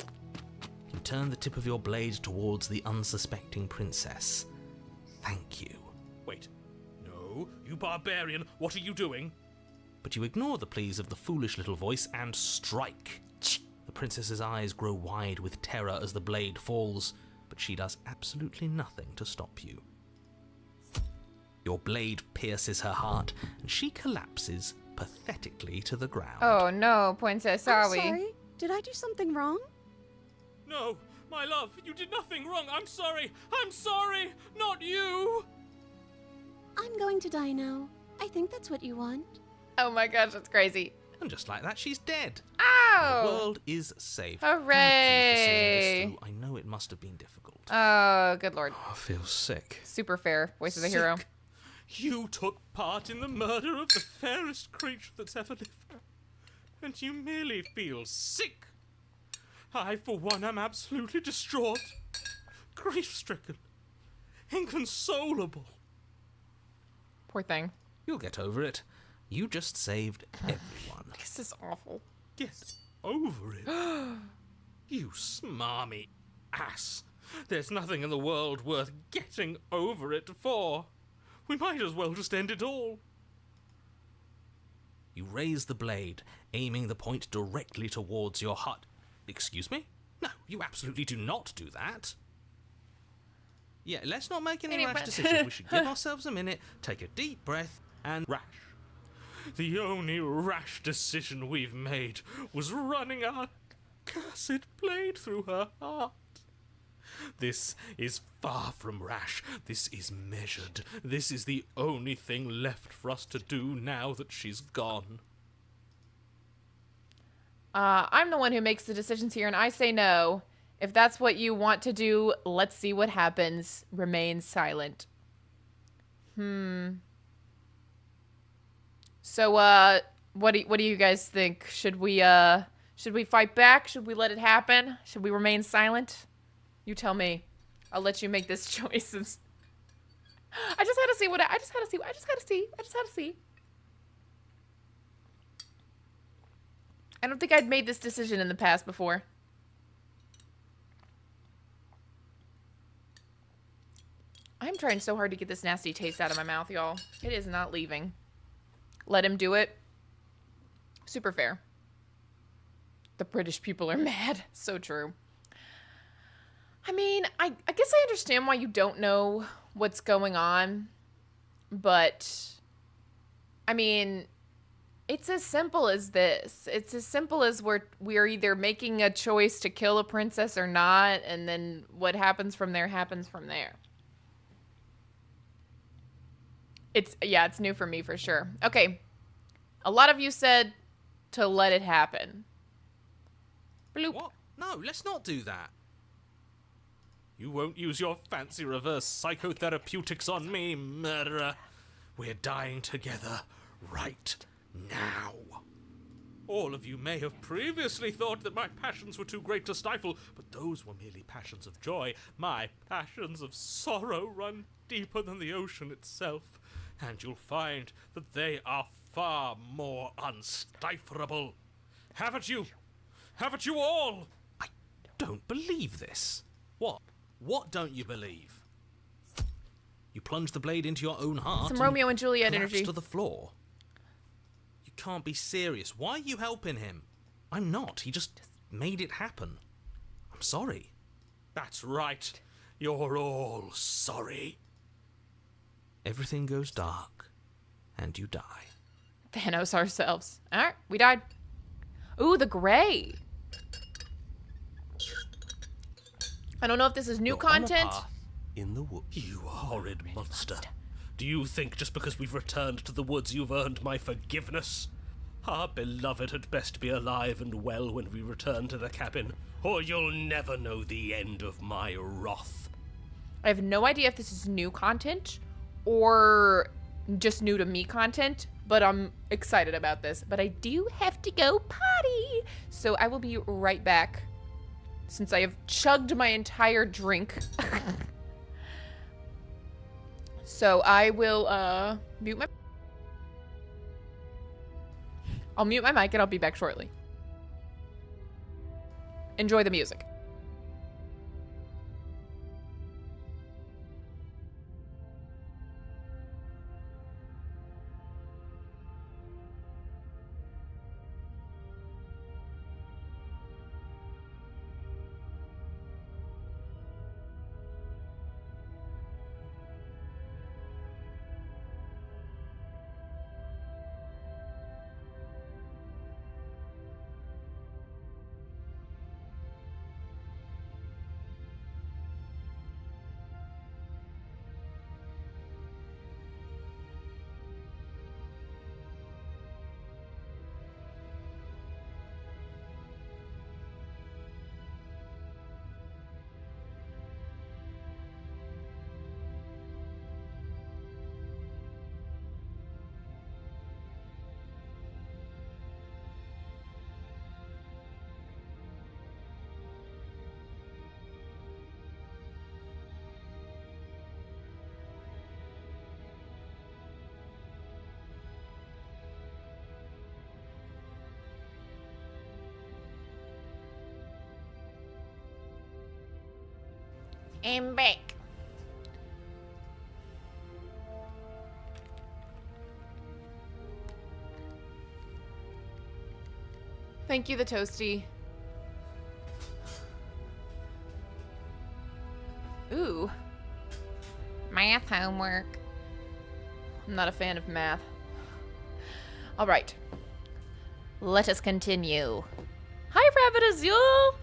You turn the tip of your blade towards the unsuspecting princess. Thank you. Wait. No, you barbarian, what are you doing? But you ignore the pleas of the foolish little voice and strike. The princess's eyes grow wide with terror as the blade falls, but she does absolutely nothing to stop you. Your blade pierces her heart, and she collapses pathetically to the ground. Oh no, Princess, I'm sorry. sorry. Did I do something wrong? No, my love, you did nothing wrong. I'm sorry. I'm sorry. Not you. I'm going to die now. I think that's what you want. Oh my gosh, that's crazy. And just like that, she's dead. Ow! The world is saved. Hooray! Thank you for seeing this through. I know it must have been difficult. Oh, good lord. I feel sick. Super fair. Voice of the hero. Sick. You took part in the murder of the fairest creature that's ever lived. And you merely feel sick. I, for one, am absolutely distraught. Grief-stricken. Inconsolable. Poor thing. You'll get over it. You just saved everyone. This is awful. Get over it. You smarmy ass. There's nothing in the world worth getting over it for. We might as well just end it all. You raise the blade, aiming the point directly towards your heart. Excuse me? No, you absolutely do not do that. Yeah, let's not make any rash decisions. We should give ourselves a minute, take a deep breath, and Rash. The only rash decision we've made was running our cursed blade through her heart. This is far from rash. This is measured. This is the only thing left for us to do now that she's gone. I'm the one who makes the decisions here, and I say no. If that's what you want to do, let's see what happens. Remain silent. So, what do you guys think? Should we fight back? Should we let it happen? Should we remain silent? You tell me. I'll let you make this choices. I just gotta see. I don't think I'd made this decision in the past before. I'm trying so hard to get this nasty taste out of my mouth, y'all. It is not leaving. Let him do it. Super fair. The British people are mad. So true. I mean, I guess I understand why you don't know what's going on. But, I mean, it's as simple as this. It's as simple as we're either making a choice to kill a princess or not, and then what happens from there happens from there. It's new for me for sure. Okay. A lot of you said to let it happen. Bloop. What? No, let's not do that. You won't use your fancy reverse psychotherapeutics on me, murderer. We're dying together right now. All of you may have previously thought that my passions were too great to stifle, but those were merely passions of joy. My passions of sorrow run deeper than the ocean itself, and you'll find that they are far more unstiflable. Haven't you? Haven't you all? I don't believe this. What? What don't you believe? You plunge the blade into your own heart. Some Romeo and Juliet collapse energy. to the floor. You can't be serious. Why are you helping him? I'm not. He just made it happen. I'm sorry. That's right. You're all sorry. Everything goes dark, and you die. Thanos ourselves. Alright, we died. Ooh, the gray. I don't know if this is new You're on a content. path in the woods. You horrid monster. Do you think just because we've returned to the woods you've earned my forgiveness? Our beloved had best be alive and well when we return to the cabin, or you'll never know the end of my wrath. I have no idea if this is new content or just new to me content, but I'm excited about this. But I do have to go potty, so I will be right back since I have chugged my entire drink. So I will I'll mute my mic and I'll be back shortly. Enjoy the music. I'm back. Thank you, the toasty. Ooh. Math homework. I'm not a fan of math. All right. Let us continue. Hi, Rabbit Azul.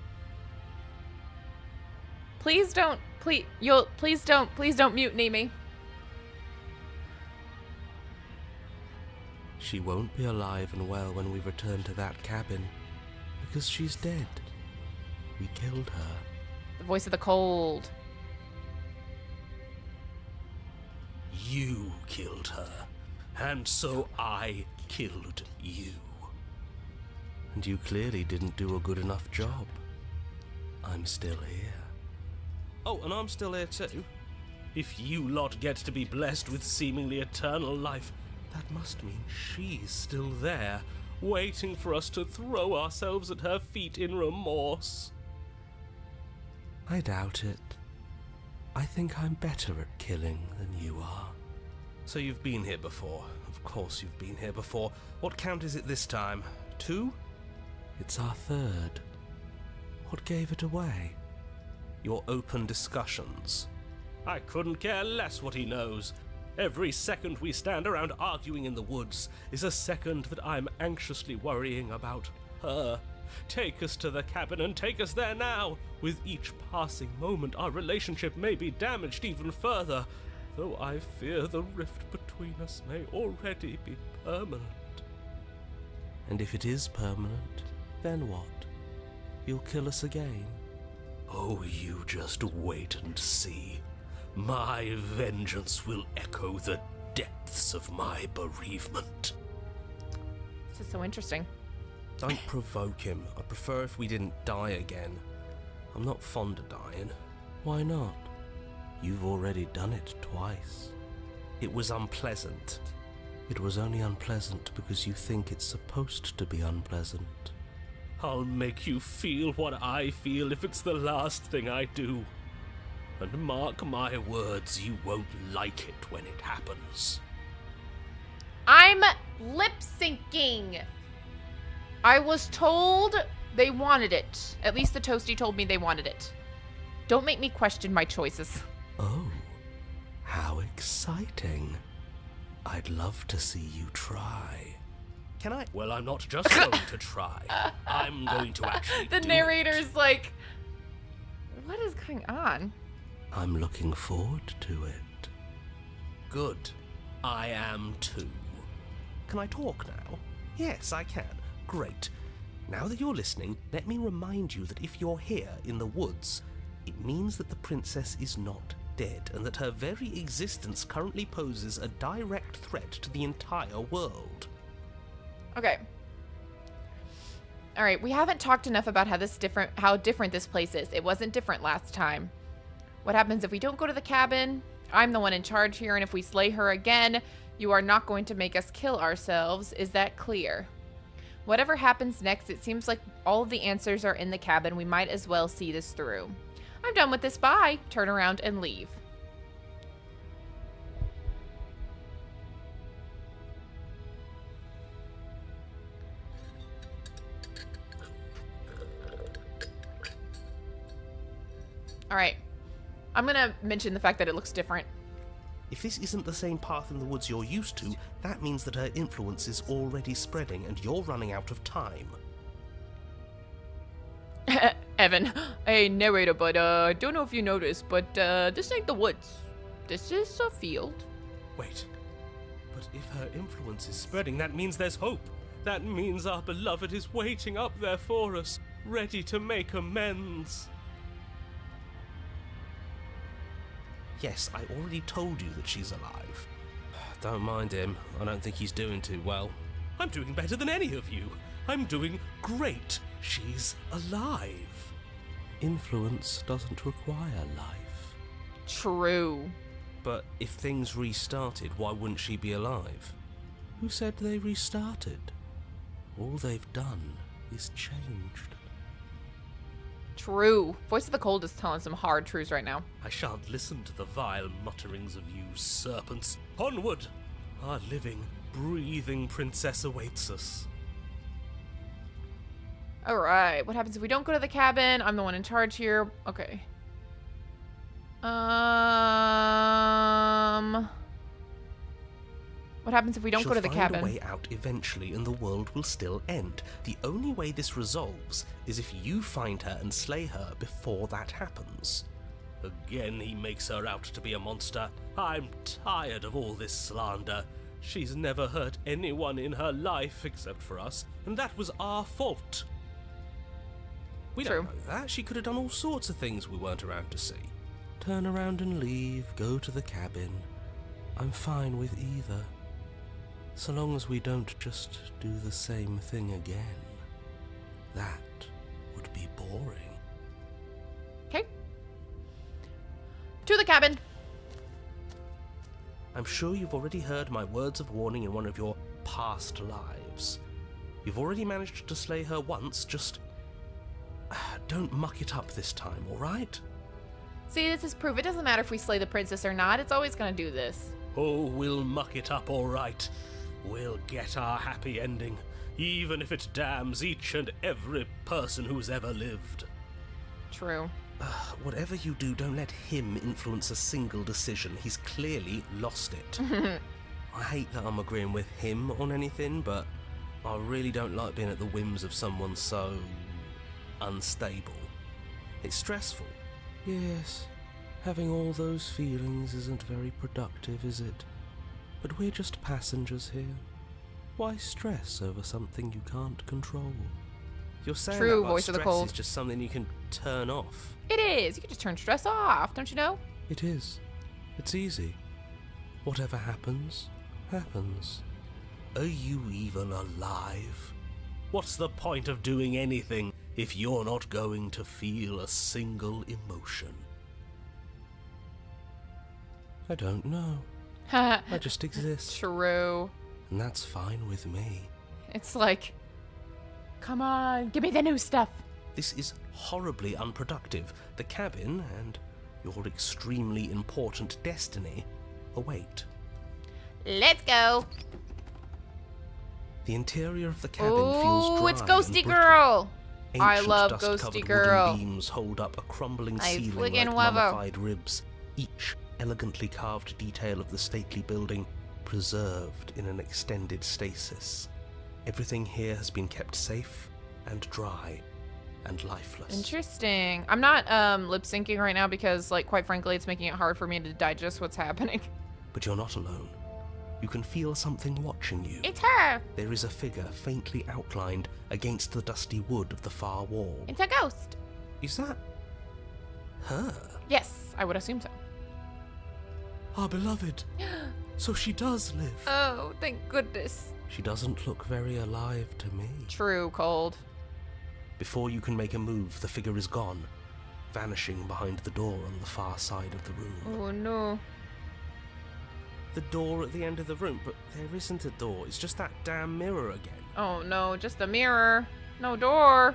Please don't mutiny me. She won't be alive and well when we return to that cabin, because she's dead. We killed her. The voice of the cold. You killed her, and so I killed you. And you clearly didn't do a good enough job. I'm still here. Oh, and I'm still here too. If you lot get to be blessed with seemingly eternal life, that must mean she's still there, waiting for us to throw ourselves at her feet in remorse. I doubt it. I think I'm better at killing than you are. So you've been here before. Of course you've been here before. What count is it this time? 2? It's our third. What gave it away? Your open discussions. I couldn't care less what he knows. Every second we stand around arguing in the woods is a second that I'm anxiously worrying about her. Take us to the cabin and take us there now. With each passing moment, our relationship may be damaged even further, though I fear the rift between us may already be permanent. And if it is permanent, then what? You'll kill us again? Oh, you just wait and see. My vengeance will echo the depths of my bereavement. This is so interesting. Don't provoke him. I prefer if we didn't die again. I'm not fond of dying. Why not? You've already done it twice. It was unpleasant. It was only unpleasant because you think it's supposed to be unpleasant. I'll make you feel what I feel if it's the last thing I do. And mark my words, you won't like it when it happens. I'm lip syncing. I was told they wanted it. At least the toasty told me they wanted it. Don't make me question my choices. Oh, how exciting. I'd love to see you try. Can I? Well, I'm not just going to try. I'm going to actually The do narrator's it. like, what is going on? I'm looking forward to it. Good. I am too. Can I talk now? Yes, I can. Great. Now that you're listening, let me remind you that if you're here in the woods, it means that the princess is not dead, and that her very existence currently poses a direct threat to the entire world. Okay. All right, we haven't talked enough about how different this place is. It wasn't different last time. What happens if we don't go to the cabin? I'm the one in charge here, and if we slay her again, you are not going to make us kill ourselves. Is that clear? Whatever happens next, it seems like all of the answers are in the cabin. We might as well see this through. I'm done with this. Bye. Turn around and leave. All right. I'm going to mention the fact that it looks different. If this isn't the same path in the woods you're used to, that means that her influence is already spreading and you're running out of time. Evan, a narrator, but I don't know if you noticed, but this ain't the woods. This is a field. Wait, but if her influence is spreading, that means there's hope. That means our beloved is waiting up there for us, ready to make amends. Yes, I already told you that she's alive. Don't mind him. I don't think he's doing too well. I'm doing better than any of you. I'm doing great. She's alive. Influence doesn't require life. True. But if things restarted, why wouldn't she be alive? Who said they restarted? All they've done is changed. True. Voice of the Cold is telling some hard truths right now. I shan't listen to the vile mutterings of you serpents. Onward! Our living, breathing princess awaits us. Alright, what happens if we don't go to the cabin? I'm the one in charge here. Okay. What happens if we don't She'll go to the find cabin? a way out eventually, and the world will still end. The only way this resolves is if you find her and slay her before that happens. Again, he makes her out to be a monster. I'm tired of all this slander. She's never hurt anyone in her life except for us, and that was our fault. We True. don't know that. She could have done all sorts of things we weren't around to see. Turn around and leave, go to the cabin. I'm fine with either. So long as we don't just do the same thing again. That would be boring. Okay. To the cabin. I'm sure you've already heard my words of warning in one of your past lives. You've already managed to slay her once, just don't muck it up this time, alright? See, this is proof. It doesn't matter if we slay the princess or not. It's always gonna do this. Oh, we'll muck it up alright. We'll get our happy ending, even if it damns each and every person who's ever lived. True. Whatever you do, don't let him influence a single decision. He's clearly lost it. I hate that I'm agreeing with him on anything, but I really don't like being at the whims of someone so unstable. It's stressful. Yes, having all those feelings isn't very productive, is it? But we're just passengers here. Why stress over something you can't control? You're saying True, that like voice of the stress cold. is just something you can turn off. It is. You can just turn stress off, don't you know? It is. It's easy. Whatever happens, happens. Are you even alive? What's the point of doing anything if you're not going to feel a single emotion? I don't know. I just exist. True. And that's fine with me. It's like, come on, give me the new stuff. This is horribly unproductive. The cabin and your extremely important destiny await. Let's go. The interior of the cabin feels Oh, dry it's Ghosty and brittle. Girl. I Ancient love dust-covered Ghosty Girl. wooden beams hold up a crumbling I ceiling friggin' like love her. mummified ribs, each elegantly carved detail of the stately building preserved in an extended stasis. Everything here has been kept safe and dry and lifeless. Interesting. I'm not lip syncing right now because, like, quite frankly, it's making it hard for me to digest what's happening. But you're not alone. You can feel something watching you. It's her. There is a figure faintly outlined against the dusty wood of the far wall. It's a ghost. Is that her? Yes, I would assume so. Our beloved. So she does live. Oh, thank goodness. She doesn't look very alive to me. True, Cold. Before you can make a move, the figure is gone, vanishing behind the door on the far side of the room. Oh no. The door at the end of the room, but there isn't a door. It's just that damn mirror again. Oh no, just a mirror. No door.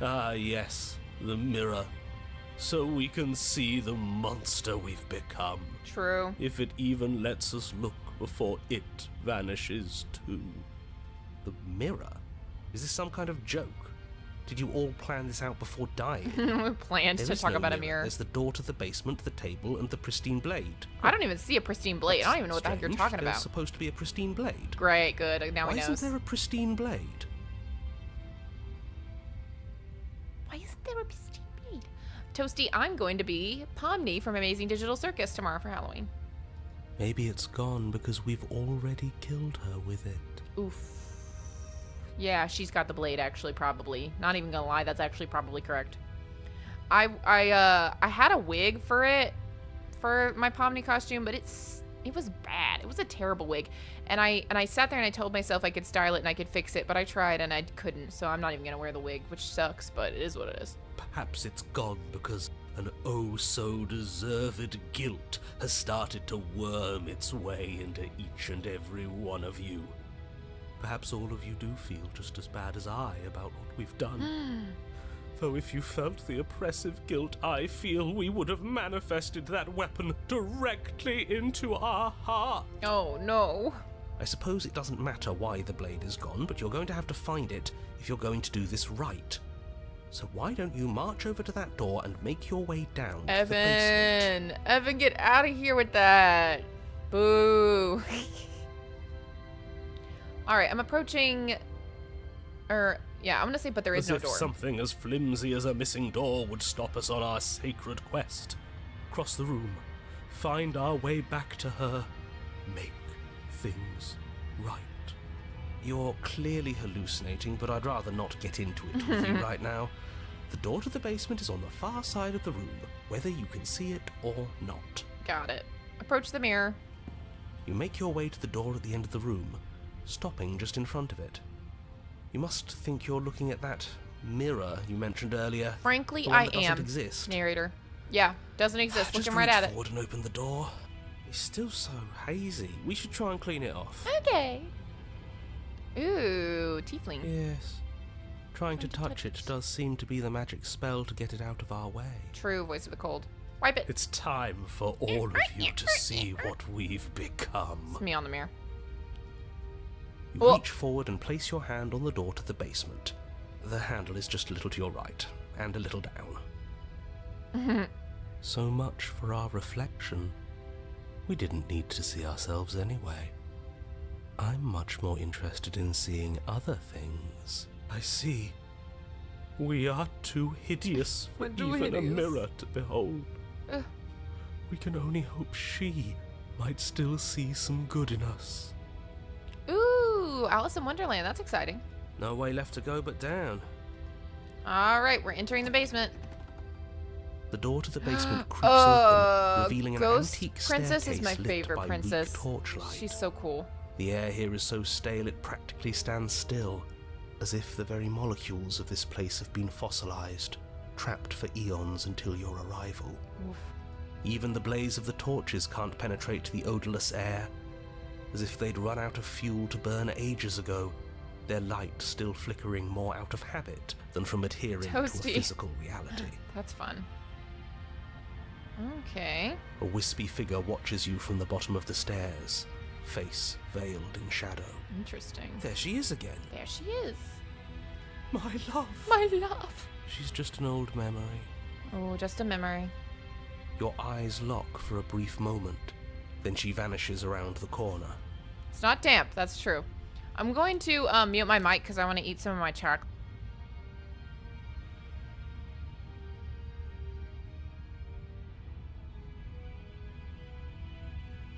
Ah, yes, the mirror. So we can see the monster we've become. True. If it even lets us look before it vanishes too. The mirror? Is this some kind of joke? Did you all plan this out before dying? We planned There to is talk no about a mirror. There's the door to the basement, the table, and the pristine blade. I don't even see a pristine blade. I don't even know what the heck you're Strange. talking There's about. supposed to be a pristine blade. Great, good. Now Why he isn't knows. there a pristine blade? Why isn't there a pristine blade? Toasty, I'm going to be Pomni from Amazing Digital Circus tomorrow for Halloween. Maybe it's gone because we've already killed her with it. Oof. Yeah, she's got the blade, actually, probably. Not even gonna lie, that's actually probably correct. I had a wig for it, for my Pomni costume, but it was bad. It was a terrible wig. And I sat there and I told myself I could style it and I could fix it, but I tried and I couldn't, so I'm not even gonna wear the wig, which sucks, but it is what it is. Perhaps it's gone because an oh-so-deserved guilt has started to worm its way into each and every one of you. Perhaps all of you do feel just as bad as I about what we've done. Though if you felt the oppressive guilt I feel, we would have manifested that weapon directly into our heart. Oh, no. I suppose it doesn't matter why the blade is gone, but you're going to have to find it if you're going to do this right. So why don't you march over to that door and make your way down to the basement? Evan, get out of here with that. Boo. All right, I'm approaching, yeah, I'm gonna say, but there is As no if door. something as flimsy as a missing door would stop us on our sacred quest. Cross the room, find our way back to her, make things right. You're clearly hallucinating, but I'd rather not get into it with you right now. The door to the basement is on the far side of the room, whether you can see it or not. Got it. Approach the mirror. You make your way to the door at the end of the room, stopping just in front of it. You must think you're looking at that mirror you mentioned earlier. Frankly, the one I that doesn't am. exist. Narrator. Yeah, doesn't exist. Just Looking right reach at it. forward and open the door. It's still so hazy. We should try and clean it off. Okay. Ooh, tiefling. Yes. Trying to touch it does seem to be the magic spell to get it out of our way. True, voice of the cold. Wipe it. It's time for all of you to see what we've become. It's me on the mirror. You Oh. reach forward and place your hand on the door to the basement. The handle is just a little to your right, and a little down. So much for our reflection. We didn't need to see ourselves anyway. I'm much more interested in seeing other things. I see. We are too hideous for We're too even a hideous. mirror to behold. Ugh. We can only hope she might still see some good in us. Ooh, Alice in Wonderland. That's exciting. No way left to go but down. All right, we're entering the basement. The door to the basement creaks open, revealing an Ghost antique Princess is my staircase lit favorite by princess. weak torchlight. She's so cool. The air here is so stale it practically stands still, as if the very molecules of this place have been fossilized, trapped for eons until your arrival. Oof. Even the blaze of the torches can't penetrate the odorless air, as if they'd run out of fuel to burn ages ago, their light still flickering more out of habit than from adhering to a Toasty. physical reality. That's fun. Okay. A wispy figure watches you from the bottom of the stairs, face veiled in shadow. Interesting. There she is again. There she is. My love. My love. She's just an old memory. Oh, just a memory. Your eyes lock for a brief moment, then she vanishes around the corner. It's not damp. That's true. I'm going to mute my mic because I want to eat some of my chocolate.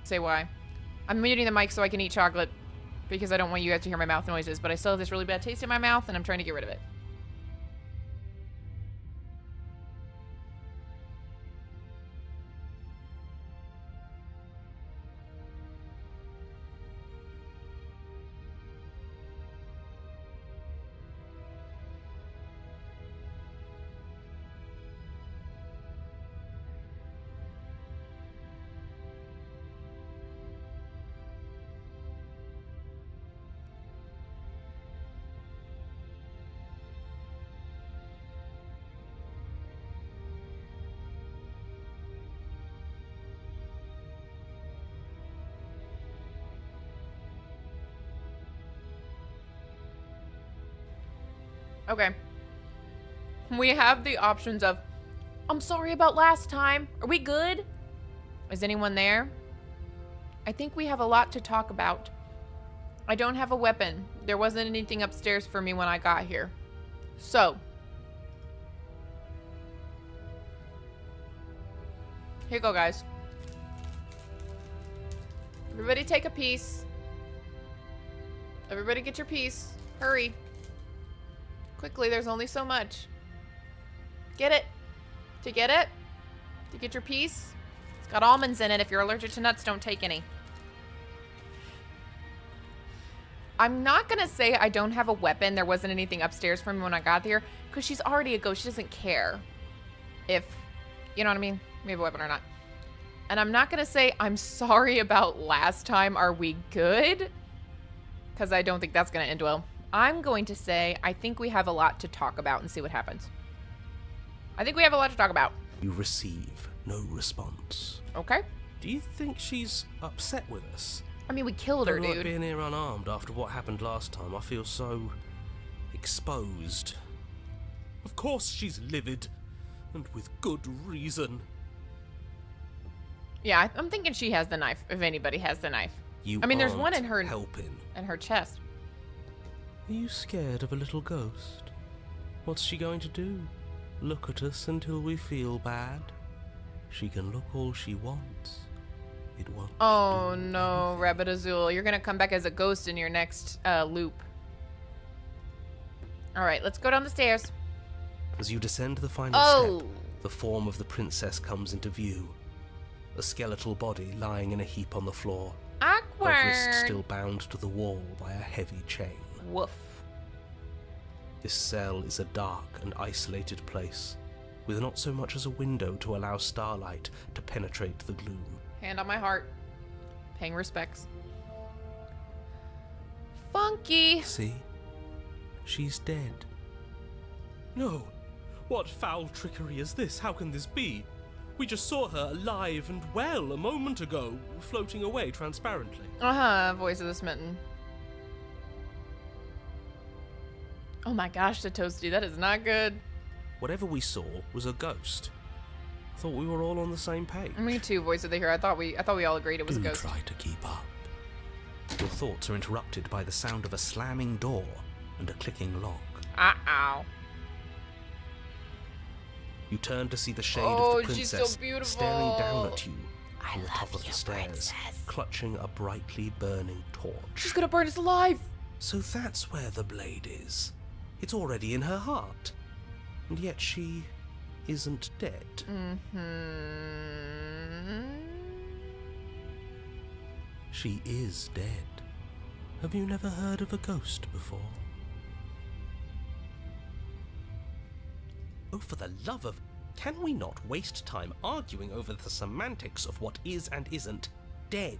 Say why. I'm muting the mic so I can eat chocolate because I don't want you guys to hear my mouth noises, but I still have this really bad taste in my mouth and I'm trying to get rid of it. Okay. We have the options of, I'm sorry about last time. Are we good? Is anyone there? I think we have a lot to talk about. I don't have a weapon. There wasn't anything upstairs for me when I got here. So. Here you go, guys. Everybody take a piece. Everybody get your piece. Hurry. Quickly, there's only so much. Get it. To get it? To get your piece? It's got almonds in it. If you're allergic to nuts, don't take any. I'm not going to say I don't have a weapon. There wasn't anything upstairs for me when I got there. Because she's already a ghost. She doesn't care if, you know what I mean? We have a weapon or not. And I'm not going to say I'm sorry about last time. Are we good? Because I don't think that's going to end well. I'm going to say I think we have a lot to talk about and see what happens. I think we have a lot to talk about. You receive no response. Okay. Do you think she's upset with us? I mean, we killed her, Don't like dude. being here unarmed after what happened last time. I feel so exposed. Of course she's livid, and with good reason. Yeah, I'm thinking she has the knife, if anybody has the knife. You I mean, there's aren't one in her helping. in her chest. Are you scared of a little ghost? What's she going to do? Look at us until we feel bad? She can look all she wants. It won't. Oh no, Rabbit Azul, you're gonna come back as a ghost in your next loop. All right, let's go down the stairs. As you descend the final step, the form of the princess comes into view. A skeletal body lying in a heap on the floor. Awkward. Her wrist still bound to the wall by a heavy chain. Woof. This cell is a dark and isolated place, with not so much as a window to allow starlight to penetrate the gloom. Hand on my heart. Paying respects. Funky. See? She's dead. No! What foul trickery is this? How can this be? We just saw her alive and well a moment ago, floating away transparently. Voice of the Smitten. Oh my gosh, the Toasty, that is not good. Whatever we saw was a ghost. I thought we were all on the same page. Me too, Voice of the Hero. I thought we all agreed it was a Do ghost. try to keep up. Your thoughts are interrupted by the sound of a slamming door and a clicking lock. Uh-oh. You turn to see the shade Oh, of the she's so princess beautiful. staring down at you I from the top love of the you, stairs, princess. clutching a brightly burning torch. She's gonna burn us alive. So that's where the blade is. It's already in her heart. And yet she isn't dead. She is dead. Have you never heard of a ghost before? Oh, for the love of... Can we not waste time arguing over the semantics of what is and isn't dead?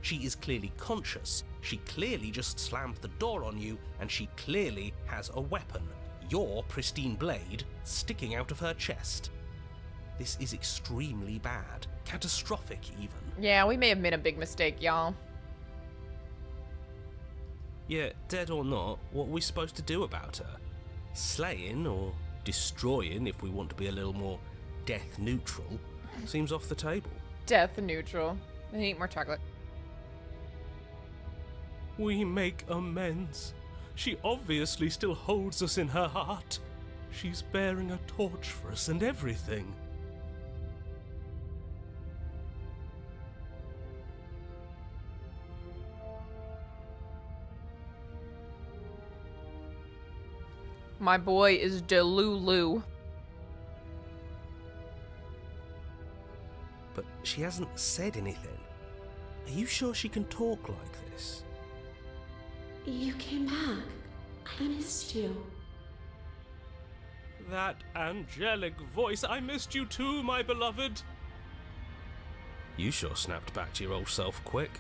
She is clearly conscious. She clearly just slammed the door on you, and she clearly has a weapon. Your pristine blade sticking out of her chest. This is extremely bad. Catastrophic, even. Yeah, we may have made a big mistake, y'all. Yeah, dead or not, what are we supposed to do about her? Slaying or destroying, if we want to be a little more death neutral, seems off the table. Death neutral. I need more chocolate. We make amends. She obviously still holds us in her heart. She's bearing a torch for us and everything. My boy is Delulu. But she hasn't said anything. Are you sure she can talk like this? You came back. I missed you. That angelic voice, I missed you too, my beloved. You sure snapped back to your old self quick.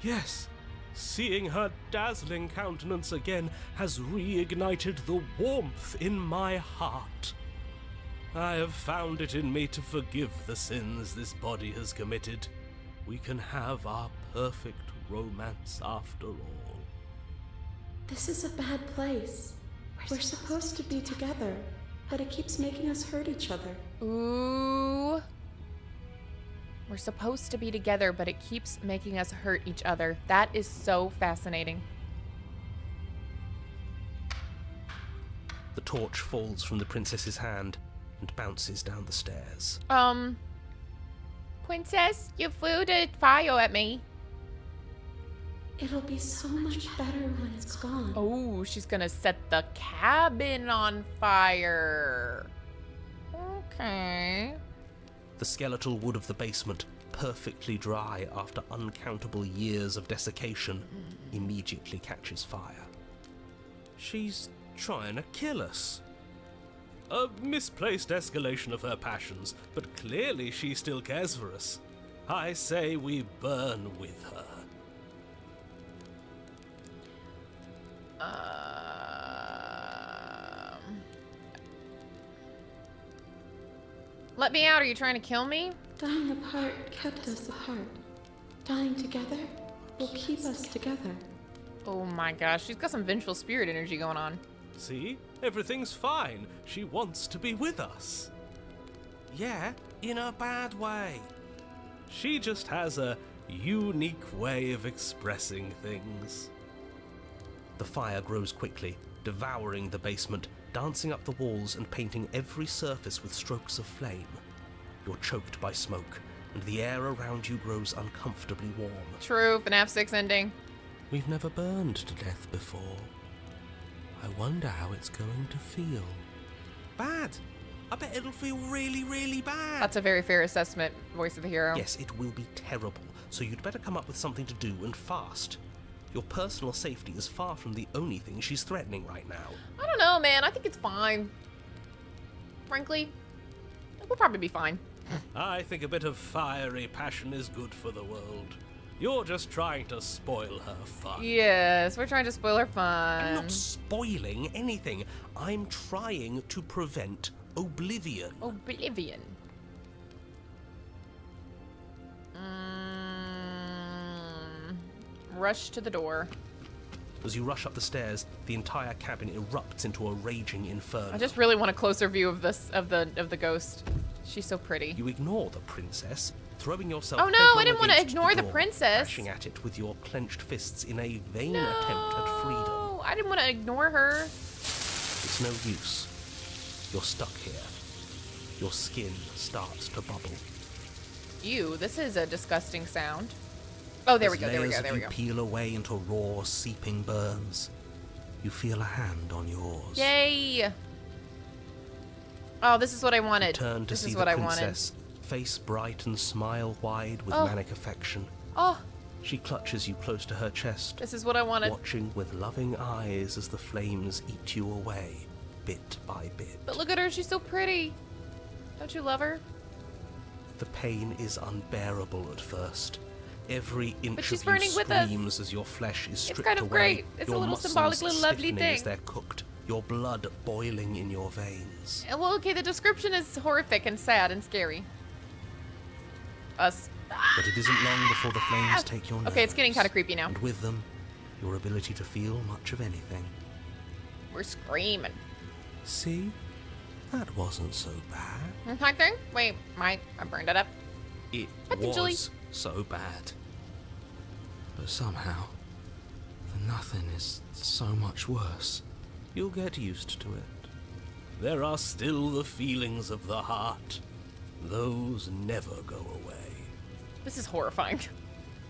Yes, seeing her dazzling countenance again has reignited the warmth in my heart. I have found it in me to forgive the sins this body has committed. We can have our perfect romance after all. This is a bad place. We're supposed to be together, but it keeps making us hurt each other. Ooh. We're supposed to be together, but it keeps making us hurt each other. That is so fascinating. The torch falls from the princess's hand and bounces down the stairs. Princess, you threw the fire at me. It'll be so much better when it's gone. Oh, she's gonna set the cabin on fire. Okay. The skeletal wood of the basement, perfectly dry after uncountable years of desiccation, immediately catches fire. She's trying to kill us. A misplaced escalation of her passions, but clearly she still cares for us. I say we burn with her. Let me out. Are you trying to kill me? Dying apart kept us apart. Dying together will keep us together. Oh my gosh, she's got some vengeful spirit energy going on. See? Everything's fine. She wants to be with us. Yeah, in a bad way. She just has a unique way of expressing things. The fire grows quickly, devouring the basement, dancing up the walls and painting every surface with strokes of flame. You're choked by smoke, and the air around you grows uncomfortably warm. True, FNAF 6 ending. We've never burned to death before. I wonder how it's going to feel. Bad! I bet it'll feel really, really bad. That's a very fair assessment, voice of the hero. Yes, it will be terrible, so you'd better come up with something to do and fast. Your personal safety is far from the only thing she's threatening right now. I don't know, man. I think it's fine. Frankly, we'll probably be fine. I think a bit of fiery passion is good for the world. You're just trying to spoil her fun. Yes, we're trying to spoil her I'm fun. not spoiling anything. I'm trying to prevent oblivion. Oblivion. Rush to the door. As you rush up the stairs, the entire cabin erupts into a raging inferno. I just really want a closer view of this of the ghost. She's so pretty. You ignore the princess, throwing yourself Oh no, headlong I didn't want to against ignore the door, princess. Bashing at it with your clenched fists in a vain attempt at freedom. No, I didn't want to ignore her. It's no use. You're stuck here. Your skin starts to bubble. Ew, this is a disgusting sound. Oh, there we go, there we Layers go, of there we you go. peel away into raw, seeping burns. You feel a hand on yours. Yay! Oh, this is what I wanted. Turn to This see is the what I wanted. princess, face bright and smile wide with Oh. manic affection. Oh, She clutches you close to her chest, this is what I wanted. watching with loving eyes as the flames eat you away, bit by bit. But look at her, she's so pretty. Don't you love her? The pain is unbearable at first. Every inch she's of you burning with us. screams as your flesh is stripped kind of away. great. It's a your little muscles symbolic, little lovely stiffening as thing. they're cooked, your blood boiling in your veins. Well, okay, the description is horrific and sad and scary. Us. But it isn't long before the flames take your nerves. Okay, it's getting kind of creepy now. And with them, your ability to feel much of anything. We're screaming. See? That wasn't so bad. My thing? Wait, I burned it up. It Potentially. was so bad. But somehow, the nothing is so much worse. You'll get used to it. There are still the feelings of the heart. Those never go away. This is horrifying.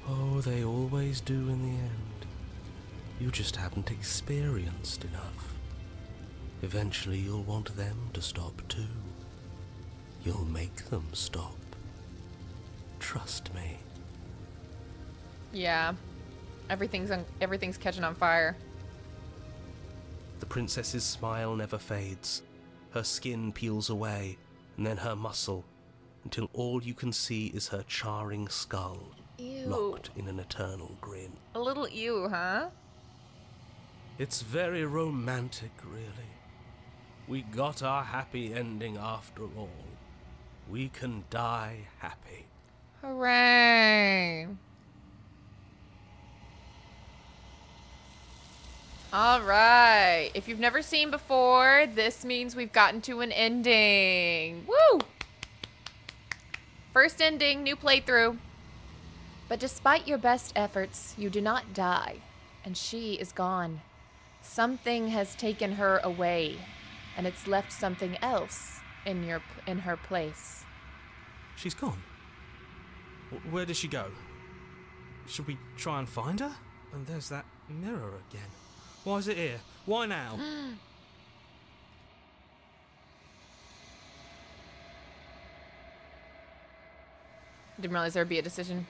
Oh, they always do in the end. You just haven't experienced enough. Eventually you'll want them to stop too. You'll make them stop. Trust me. Yeah. Everything's catching on fire. The princess's smile never fades. Her skin peels away, and then her muscle, until all you can see is her charring skull, Ew. locked in an eternal grin. A little ew, huh? It's very romantic, really. We got our happy ending after all. We can die happy. Hooray. All right. If you've never seen before, this means we've gotten to an ending. Woo! First ending, new playthrough. But despite your best efforts, you do not die, and she is gone. Something has taken her away, and it's left something else in her place. She's gone. Where did she go? Should we try and find her? And there's that mirror again. Why is it here? Why now? Didn't realize there'd be a decision.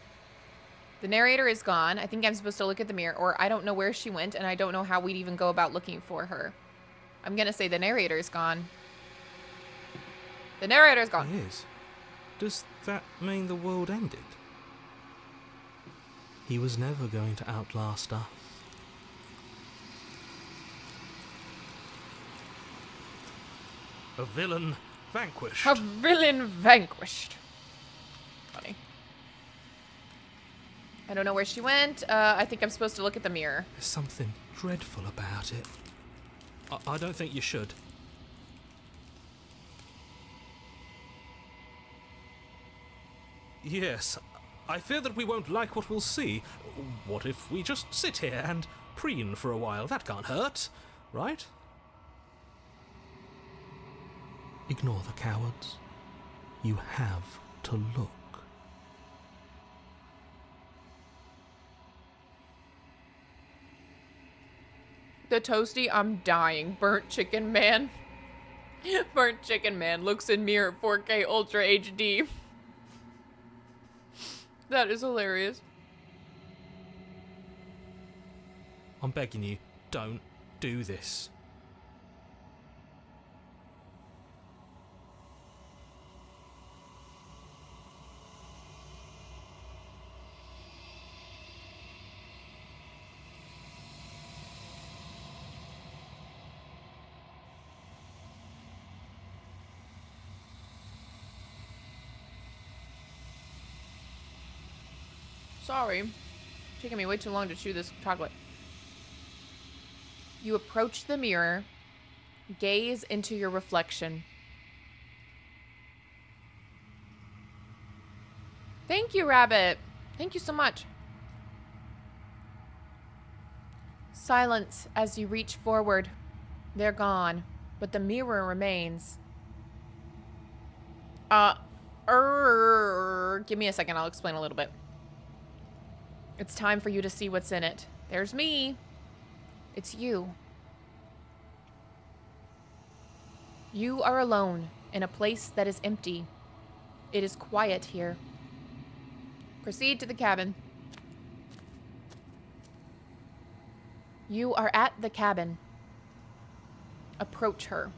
The narrator is gone. I think I'm supposed to look at the mirror, or I don't know where she went, and I don't know how we'd even go about looking for her. I'm gonna say the narrator is gone. The narrator is gone. It is. Does that mean the world ended? He was never going to outlast us. A villain vanquished. A villain vanquished. Funny. I don't know where she went. I think I'm supposed to look at the mirror. There's something dreadful about it. I don't think you should. Yes, I fear that we won't like what we'll see. What if we just sit here and preen for a while? That can't hurt, right? Ignore the cowards. You have to look. The toasty, I'm dying. Burnt chicken man. Burnt chicken man looks in mirror 4K Ultra HD. That is hilarious. I'm begging you, don't do this. Sorry. Taking me way too long to chew this chocolate. You approach the mirror. Gaze into your reflection. Thank you, Rabbit. Thank you so much. Silence as you reach forward. They're gone, but the mirror remains. Give me a second. I'll explain a little bit. It's time for you to see what's in it. There's me. It's you. You are alone in a place that is empty. It is quiet here. Proceed to the cabin. You are at the cabin. Approach her.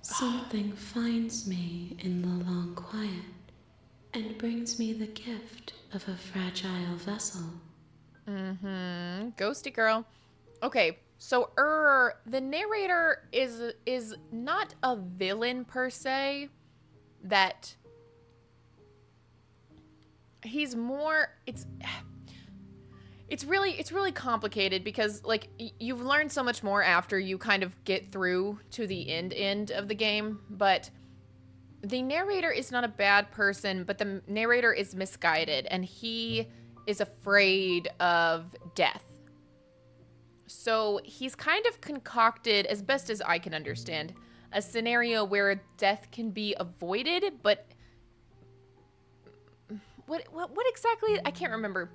Something finds me in the long quiet and brings me the gift of a fragile vessel. Ghosty girl. Okay, so the narrator is not a villain per se. That he's more it's really complicated because like you've learned so much more after you kind of get through to the end of the game, but the narrator is not a bad person, but the narrator is misguided and he is afraid of death. So he's kind of concocted, as best as I can understand, a scenario where death can be avoided, but what exactly? I can't remember.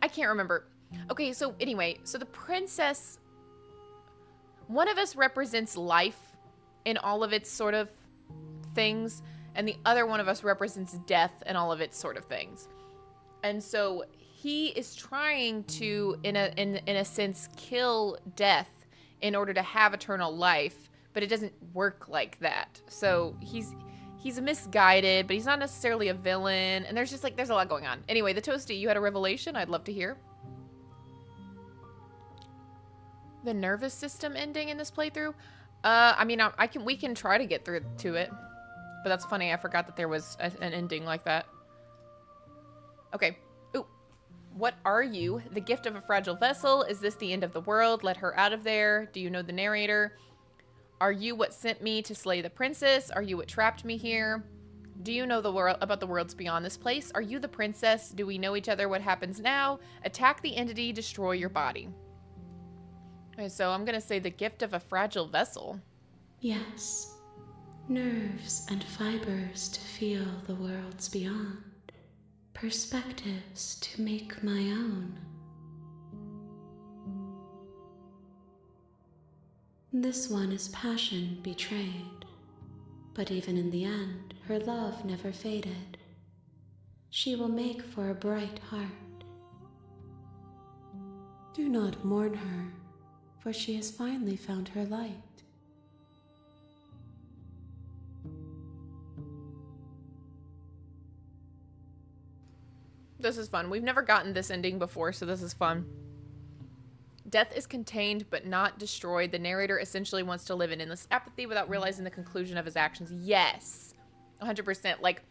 I can't remember. Okay, so anyway, so the princess, one of us represents life in all of its sort of things, and the other one of us represents death and all of its sort of things. And so he is trying to, in a sense, kill death in order to have eternal life, but it doesn't work like that. So he's misguided, but he's not necessarily a villain, and there's a lot going on. Anyway, the Toasty, you had a revelation I'd love to hear. The nervous system ending in this playthrough? I mean, we can try to get through to it. But that's funny, I forgot that there was an ending like that. Okay. Ooh. What are you? The gift of a fragile vessel? Is this the end of the world? Let her out of there. Do you know the narrator? Are you what sent me to slay the princess? Are you what trapped me here? Do you know about the worlds beyond this place? Are you the princess? Do we know each other? What happens now? Attack the entity, destroy your body. Okay, so I'm gonna say the gift of a fragile vessel. Yes. Nerves and fibers to feel the worlds beyond. Perspectives to make my own. This one is passion betrayed, but even in the end, her love never faded. She will make for a bright heart. Do not mourn her, for she has finally found her light. This is fun. We've never gotten this ending before, so this is fun. Death is contained but not destroyed. The narrator essentially wants to live in endless apathy without realizing the conclusion of his actions. Yes. 100%. Like,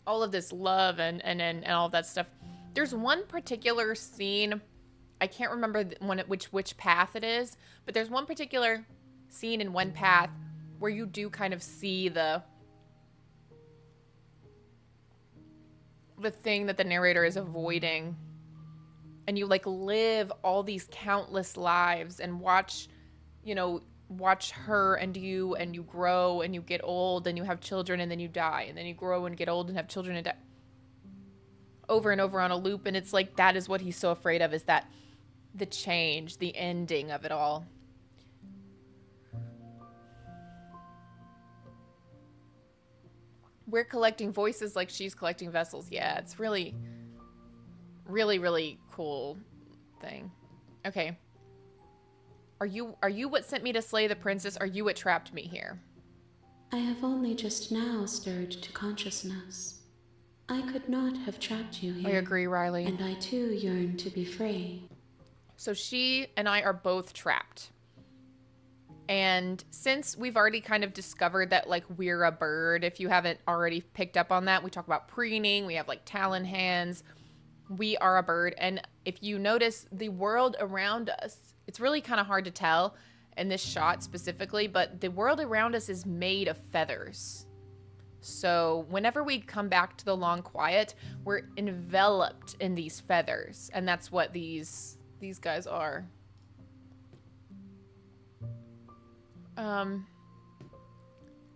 all of this love and all of that stuff. There's one particular scene, I can't remember which path it is, but there's one particular scene in one path where you do kind of see the thing that the narrator is avoiding, and you like live all these countless lives and watch her and you grow and you get old and you have children and then you die, and then you grow and get old and have children and die, over and over on a loop. And it's like, that is what he's so afraid of, is that the change, the ending of it all. We're collecting voices like she's collecting vessels. Yeah, it's really, really, really cool thing. Okay. Are you what sent me to slay the princess? Are you what trapped me here? I have only just now stirred to consciousness. I could not have trapped you here. I agree, Riley. And I too yearn to be free. So she and I are both trapped. And since we've already kind of discovered that, like, we're a bird, if you haven't already picked up on that, we talk about preening, we have, like, talon hands. We are a bird. And if you notice, the world around us, it's really kind of hard to tell in this shot specifically, but the world around us is made of feathers. So whenever we come back to the long quiet, we're enveloped in these feathers. And that's what these guys are.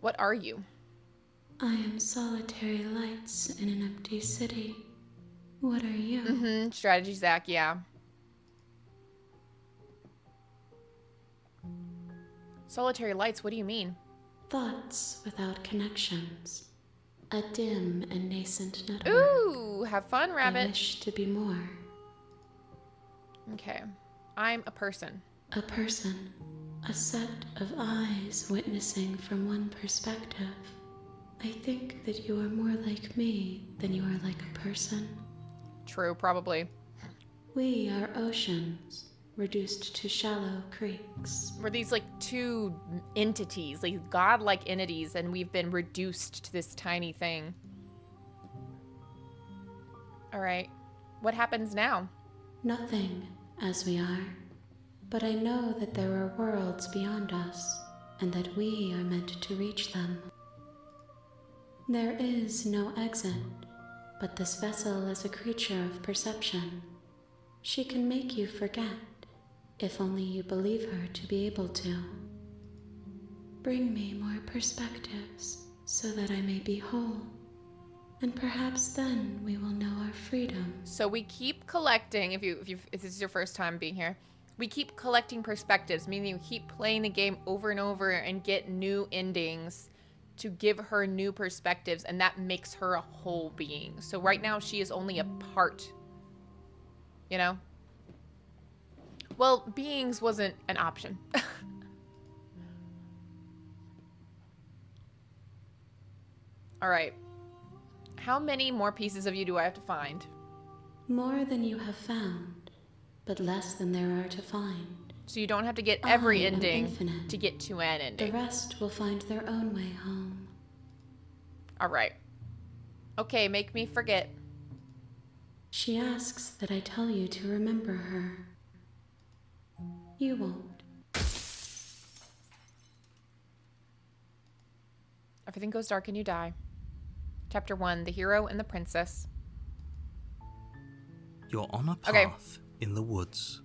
What are you? I am solitary lights in an empty city. What are you? Strategy, Zach, yeah. Solitary lights, what do you mean? Thoughts without connections. A dim and nascent network. Ooh, have fun, I rabbit. wish to be more. Okay. I'm a person. A person. A set of eyes witnessing from one perspective. I think that you are more like me than you are like a person. True, probably. We are oceans, reduced to shallow creeks. We're these, like, two entities, like godlike entities, and we've been reduced to this tiny thing. All right. What happens now? Nothing, as we are. But I know that there are worlds beyond us, and that we are meant to reach them. There is no exit, but this vessel is a creature of perception. She can make you forget, if only you believe her to be able to. Bring me more perspectives, so that I may be whole, and perhaps then we will know our freedom. So we keep collecting, if this is your first time being here, we keep collecting perspectives, meaning we keep playing the game over and over and get new endings to give her new perspectives, and that makes her a whole being. So right now she is only a part, you know? Well, beings wasn't an option. All right. How many more pieces of you do I have to find? More than you have found, but less than there are to find. So you don't have to get every I am ending infinite. to get to an The ending. rest will find their own way home. All right. Okay, make me forget. She asks that I tell you to remember her. You won't. Everything goes dark and you die. Chapter 1, The Hero and the Princess. You're on a path Okay. in the woods,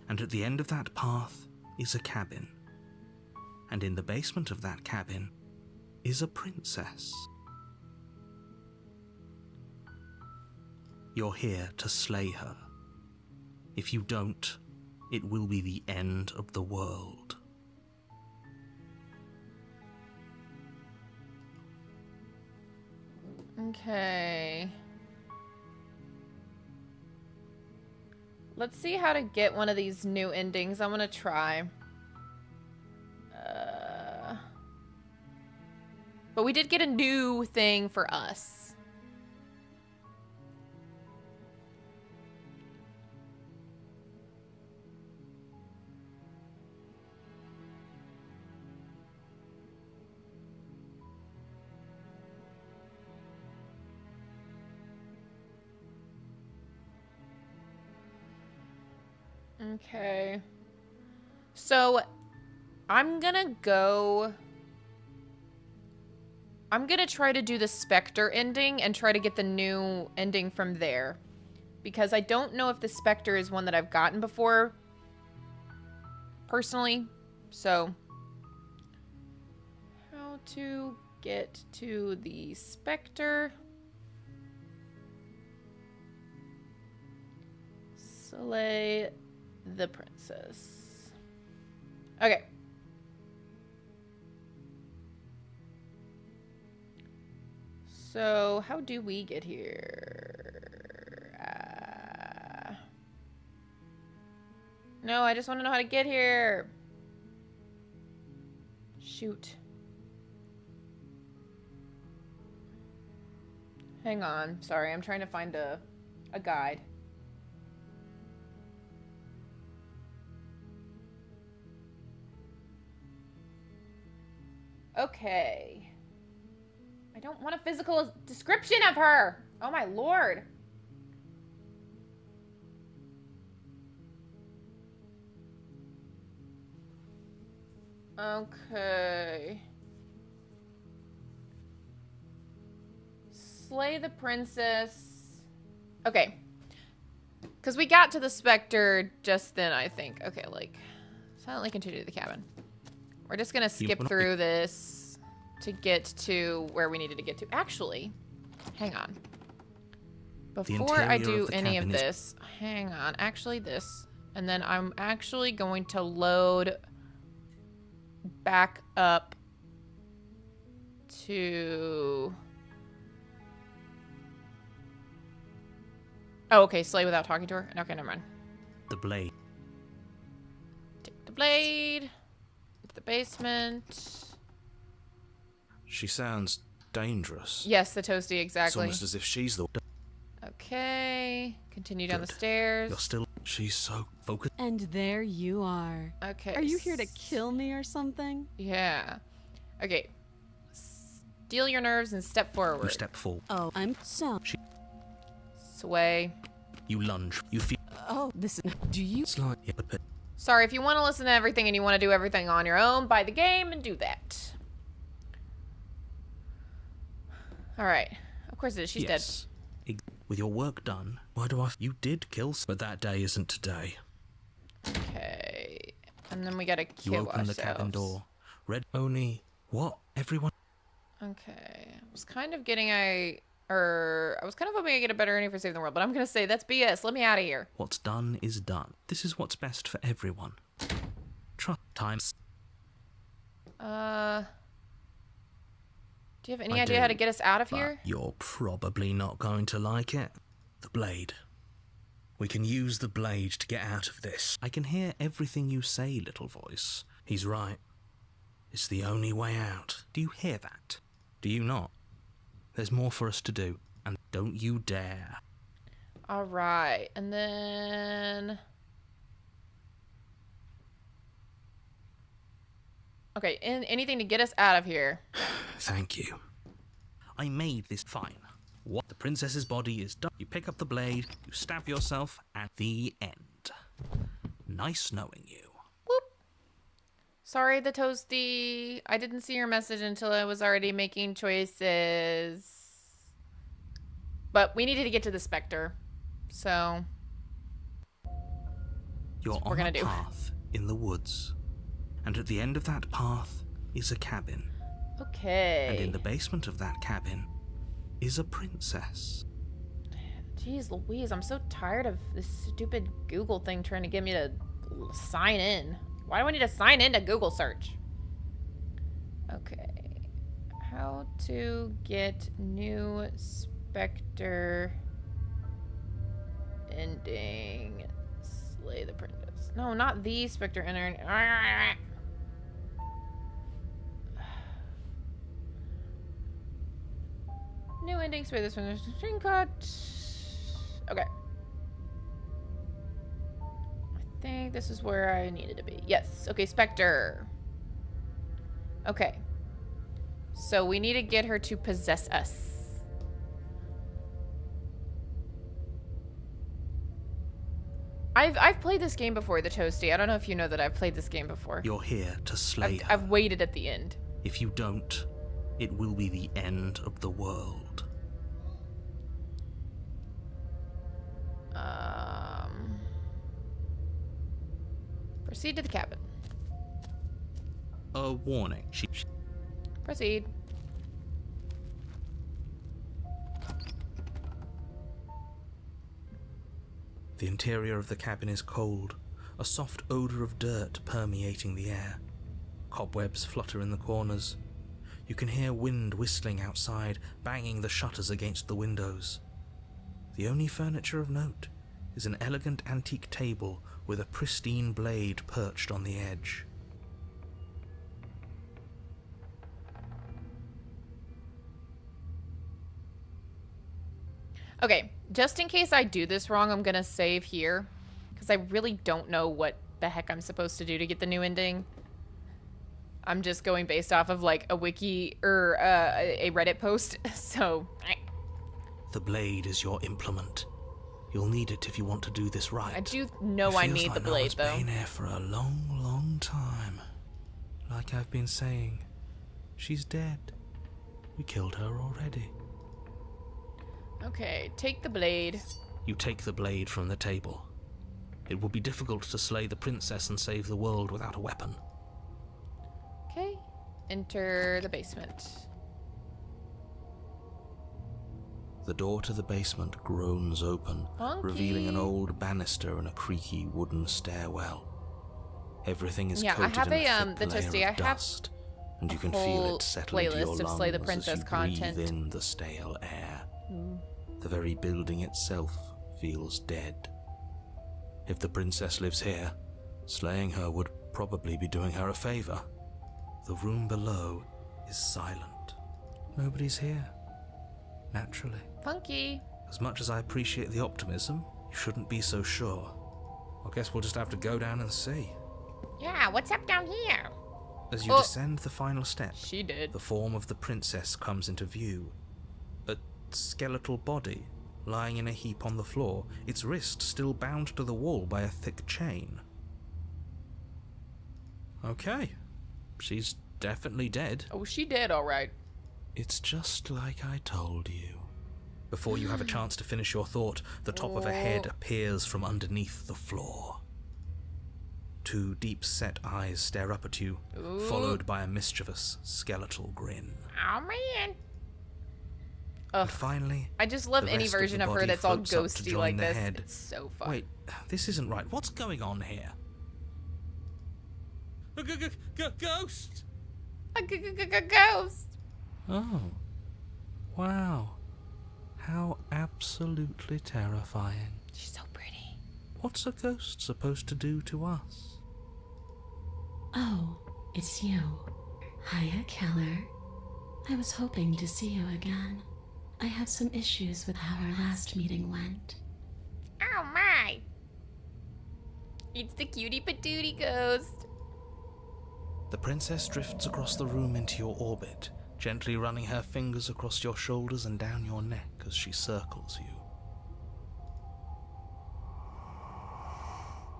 and at the end of that path is a cabin. And in the basement of that cabin is a princess. You're here to slay her. If you don't, it will be the end of the world. Okay. Let's see how to get one of these new endings. I'm gonna try. But we did get a new thing for us. Okay. So, I'm gonna try to do the Spectre ending and try to get the new ending from there. Because I don't know if the Spectre is one that I've gotten before, personally. So, how to get to the Spectre. Slay the princess. Okay. So, how do we get here? No, I just want to know how to get here. Shoot. Hang on. Sorry, I'm trying to find a guide. Okay. I don't want a physical description of her. Oh my lord. Okay. Slay the princess. Okay. Because we got to the Spectre just then, I think. Okay, like, silently continue to the cabin. We're just going to skip through this to get to where we needed to get to. Actually, hang on. Before I do any of this, hang on. Actually, this. And then I'm actually going to load back up to... Oh, okay. Slay without talking to her? Okay, never mind. The blade. Take the blade. Into the basement. She sounds dangerous. Yes, the toasty, It's exactly. almost as if she's the... Okay. Continue down the Good. stairs. You're still... She's so focused. And there you are. Okay. Are you here to kill me or something? Yeah. Okay. Steel your nerves and step forward. You step forward. Oh, I'm so. Sway. You lunge. You feel... Oh, this. Do you? It's like... Yeah, but Sorry, if you want to listen to everything and you want to do everything on your own, buy the game and do that. Alright. Of course it is. She's dead. With your work done, why do I... You did kill... But that day isn't today. Okay. And then we gotta kill You open ourselves. the cabin door. Red... Oni... What? Everyone... Okay. I was kind of getting I was kind of hoping I get a better ending for Save the World, but I'm gonna say that's BS. Let me out of here. What's done is done. This is what's best for everyone. Trust times. Do you have any I idea how do, to get us out of But here? you're probably not going to like it. The blade. We can use the blade to get out of this. I can hear everything you say, little voice. He's right. It's the only way out. Do you hear that? Do you not? There's more for us to do, and don't you dare. Alright, and then... Okay, anything to get us out of here. Thank you. I made this fine. What? The princess's body is done. You pick up the blade, you stab yourself, at the end. Nice knowing you. Whoop. Sorry, the toasty. I didn't see your message until I was already making choices. But we needed to get to the Spectre. So... You're we're on gonna a do. path in the woods. And at the end of that path is a cabin. Okay. And in the basement of that cabin is a princess. Jeez Louise, I'm so tired of this stupid Google thing trying to get me to sign in. Why do I need to sign in to Google search? Okay. How to get new Spectre ending. Slay the princess. No, not the Spectre ending. New endings for this one. String cut. Okay. I think this is where I needed to be. Yes. Okay, Spectre. Okay. So we need to get her to possess us. I've played this game before, the Toasty. I don't know if you know that I've played this game before. You're here to slay her. I've waited at the end. If you don't, it will be the end of the world. Proceed to the cabin. A warning. Proceed. The interior of the cabin is cold, a soft odor of dirt permeating the air. Cobwebs flutter in the corners. You can hear wind whistling outside, banging the shutters against the windows. The only furniture of note is an elegant antique table with a pristine blade perched on the edge. Okay, just in case I do this wrong, I'm gonna save here. Because I really don't know what the heck I'm supposed to do to get the new ending. I'm just going based off of, like, a wiki, or a Reddit post, so... The blade is your implement. You'll need it if you want to do this right. I do know I need the blade, though. It's been here for a long, long time. Like I've been saying, she's dead. We killed her already. Okay, take the blade. You take the blade from the table. It will be difficult to slay the princess and save the world without a weapon. Okay, enter the basement. The door to the basement groans open, Funky. revealing an old banister and a creaky wooden stairwell. Everything is coated I have in a the thick layer Toasty. of I have dust, and you can feel whole it settle into your playlist of lungs Slay the Princess as you content. breathe in the stale air. The very building itself feels dead. If the princess lives here, slaying her would probably be doing her a favor. The room below is silent. Nobody's here. Naturally. Funky. As much as I appreciate the optimism, you shouldn't be so sure. I guess we'll just have to go down and see. Yeah, what's up down here? As you Oh. descend the final step, She did. the form of the princess comes into view. A skeletal body lying in a heap on the floor, its wrist still bound to the wall by a thick chain. Okay, she's definitely dead. Oh, she did, alright. It's just like I told you. Before you have a chance to finish your thought, the top of a head appears from underneath the floor. Two deep-set eyes stare up at you, followed by a mischievous skeletal grin. Oh, man. And Ugh. finally, I just love the any rest of version the of her body that's all floats up to ghosty join like the this. head. It's so fun. Wait, this isn't right. What's going on here? Ghost! A ghost. Oh, wow. How absolutely terrifying. She's so pretty. What's a ghost supposed to do to us? Oh, it's you. Hiya, Keller. I was hoping to see you again. I have some issues with how our last meeting went. Oh, my. It's the cutie patootie ghost. The princess drifts across the room into your orbit, gently running her fingers across your shoulders and down your neck as she circles you.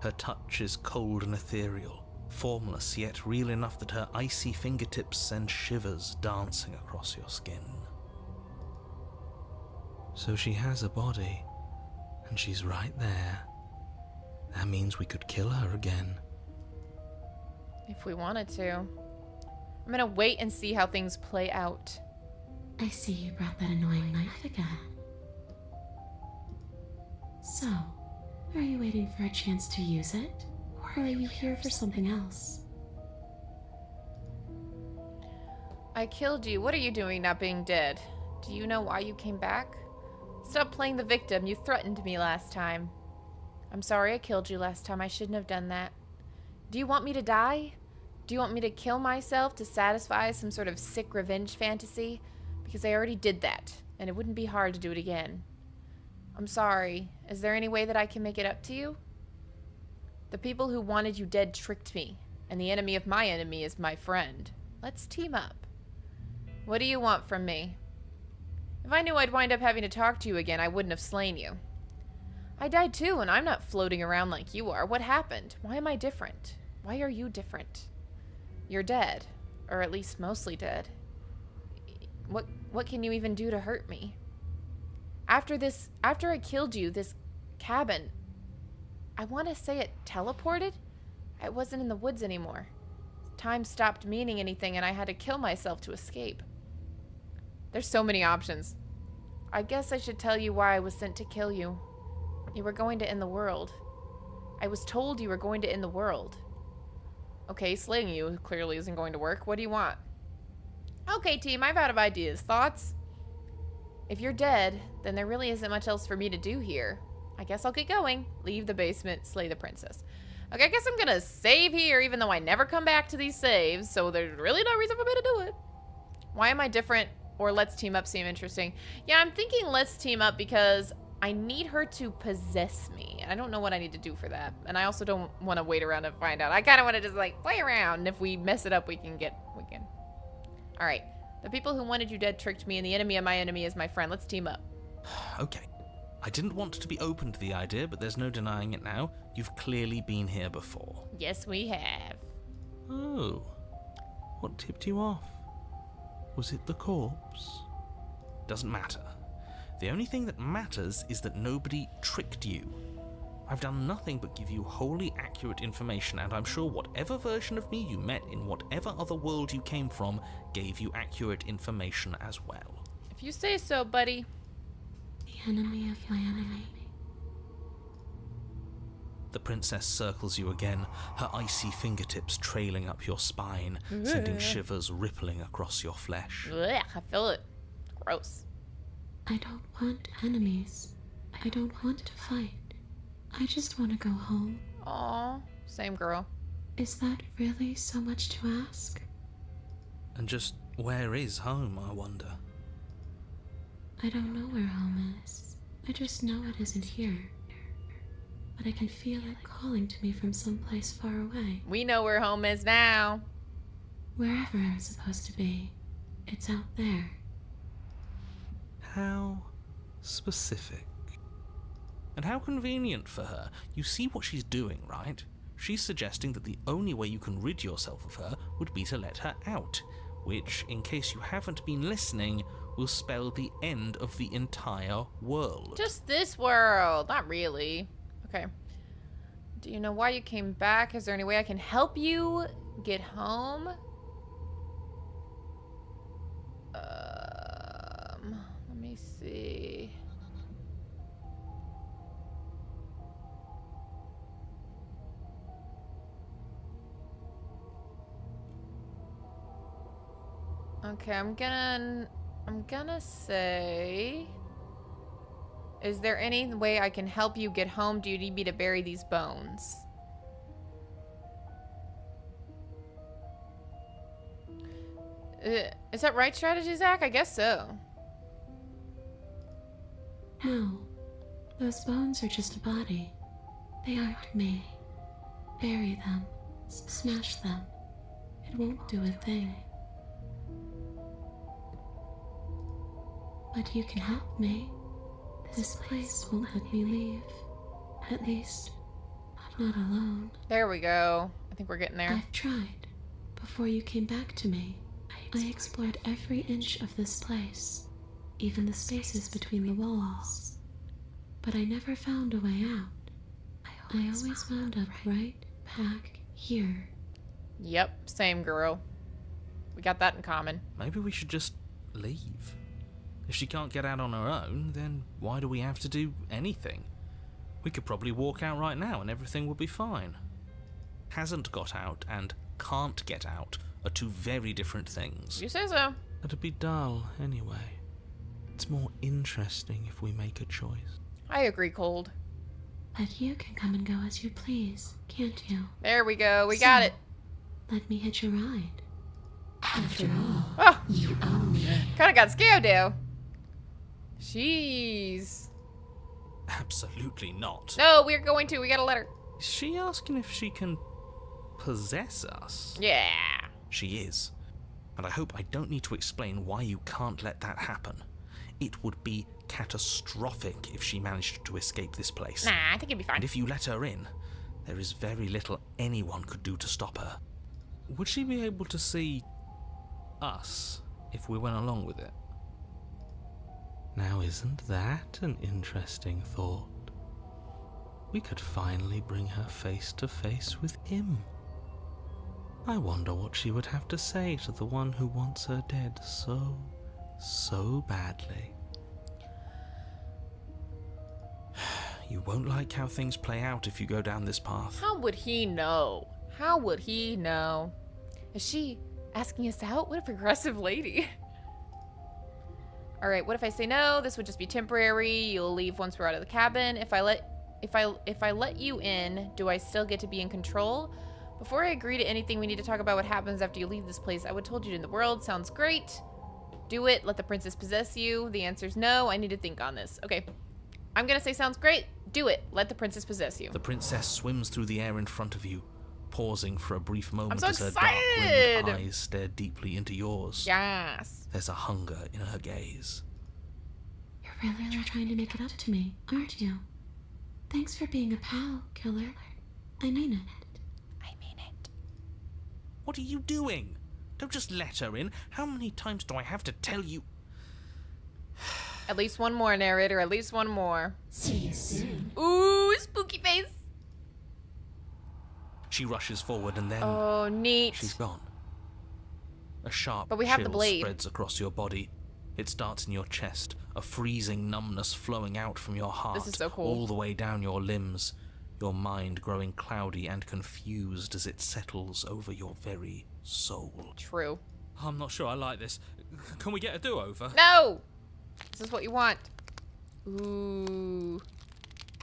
Her touch is cold and ethereal, formless yet real enough that her icy fingertips send shivers dancing across your skin. So she has a body, and she's right there. That means we could kill her again. If we wanted to. I'm gonna wait and see how things play out. I see you brought that annoying knife again. So, are you waiting for a chance to use it? Or are you here for something else? I killed you. What are you doing not being dead? Do you know why you came back? Stop playing the victim. You threatened me last time. I'm sorry I killed you last time. I shouldn't have done that. Do you want me to die? Do you want me to kill myself to satisfy some sort of sick revenge fantasy? Because I already did that, and it wouldn't be hard to do it again. I'm sorry. Is there any way that I can make it up to you? The people who wanted you dead tricked me, and the enemy of my enemy is my friend. Let's team up. What do you want from me? If I knew I'd wind up having to talk to you again, I wouldn't have slain you. I died too, and I'm not floating around like you are. What happened? Why am I different? Why are you different? You're dead. Or at least mostly dead. What can you even do to hurt me? After I killed you, this cabin, I want to say it teleported? I wasn't in the woods anymore. Time stopped meaning anything, and I had to kill myself to escape. There's so many options. I guess I should tell you why I was sent to kill you. You were going to end the world. I was told you were going to end the world. Okay, slaying you clearly isn't going to work. What do you want? Okay, team, I've out of ideas. Thoughts? If you're dead, then there really isn't much else for me to do here. I guess I'll get going. Leave the basement, slay the princess. Okay, I guess I'm gonna save here, even though I never come back to these saves, so there's really no reason for me to do it. Why am I different? Or let's team up seem interesting? Yeah, I'm thinking let's team up because I need her to possess me. I don't know what I need to do for that. And I also don't want to wait around and find out. I kind of want to just, like, play around. And if we mess it up, we can. All right. The people who wanted you dead tricked me, and the enemy of my enemy is my friend. Let's team up. Okay. I didn't want to be open to the idea, but there's no denying it now. You've clearly been here before. Yes, we have. Oh. What tipped you off? Was it the corpse? Doesn't matter. The only thing that matters is that nobody tricked you. I've done nothing but give you wholly accurate information, and I'm sure whatever version of me you met in whatever other world you came from gave you accurate information as well. If you say so, buddy. The enemy of my enemy. The princess circles you again, her icy fingertips trailing up your spine, sending shivers rippling across your flesh. Ugh, I feel it. Gross. I don't want enemies. I don't want to fight. I just want to go home. Aw, same girl. Is that really so much to ask? And just where is home, I wonder? I don't know where home is. I just know it isn't here. But I can feel it calling to me from someplace far away. We know where home is now. Wherever I'm supposed to be, it's out there. How specific. And how convenient for her. You see what she's doing, right? She's suggesting that the only way you can rid yourself of her would be to let her out, which, in case you haven't been listening, will spell the end of the entire world. Just this world. Not really. Okay. Do you know why you came back? Is there any way I can help you get home? Let me see. Okay, I'm gonna say, is there any way I can help you get home? Do you need me to bury these bones? Is that right strategy, Zach? I guess so. No, those bones are just a body. They aren't me. Bury them. Smash them. It won't do a thing. But you can help me. This place won't let me leave. At least, not alone. There we go. I think we're getting there. I've tried. Before you came back to me, I explored every inch of this place, even the spaces between the walls. But I never found a way out. I always wound up right back here. Yep, same girl. We got that in common. Maybe we should just leave. If she can't get out on her own, then why do we have to do anything? We could probably walk out right now and everything would be fine. Hasn't got out and can't get out are two very different things. You say so. It'd be dull anyway. It's more interesting if we make a choice. I agree, Cold. But you can come and go as you please, can't you? There we go. We got it. Let me hitch a ride. After all, Oh, you own me. kind of got scared now. Jeez. Absolutely not. No, we're going to. We got a letter. Is she asking if she can possess us? Yeah. She is. And I hope I don't need to explain why you can't let that happen. It would be catastrophic if she managed to escape this place. Nah, I think it'd be fine. And if you let her in, there is very little anyone could do to stop her. Would she be able to see us if we went along with it? Now, isn't that an interesting thought? We could finally bring her face to face with him. I wonder what she would have to say to the one who wants her dead so badly. You won't like how things play out if you go down this path. How would he know? How would he know? Is she asking us out? What a progressive lady. All right, what if I say no? This would just be temporary. You'll leave once we're out of the cabin. If I let you in, do I still get to be in control? Before I agree to anything, we need to talk about what happens after you leave this place. I would told you in the world. Sounds great. Do it. Let the princess possess you. The answer's no. I need to think on this. Okay. I'm gonna say sounds great. Do it. Let the princess possess you. The princess swims through the air in front of you, pausing for a brief moment so as her excited! dark-rimmed eyes stare deeply into yours. Yes. There's a hunger in her gaze. You're really trying to make it up to me, aren't you? Thanks for being a pal, killer. I mean it. I mean it. What are you doing? Don't just let her in. How many times do I have to tell you? At least one more, narrator. At least one more. See you soon. Ooh, spooky face. She rushes forward and then Oh, neat. she's gone. A sharp But we have the chill blade. spreads across your body. It starts in your chest, a freezing numbness flowing out from your heart, This is so cool. all the way down your limbs, your mind growing cloudy and confused as it settles over your very soul. True. I'm not sure I like this. Can we get a do-over? No! This is what you want. Ooh.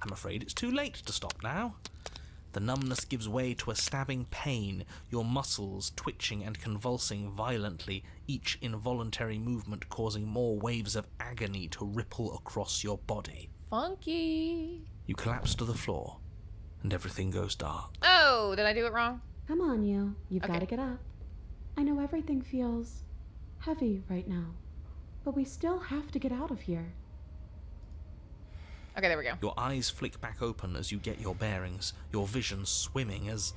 I'm afraid it's too late to stop now. The numbness gives way to a stabbing pain, your muscles twitching and convulsing violently, each involuntary movement causing more waves of agony to ripple across your body. Funky. You collapse to the floor, and everything goes dark. Oh, did I do it wrong? Come on, you. You've Okay. got to get up. I know everything feels heavy right now, but we still have to get out of here. Okay, there we go. Your eyes flick back open as you get your bearings, your vision swimming as...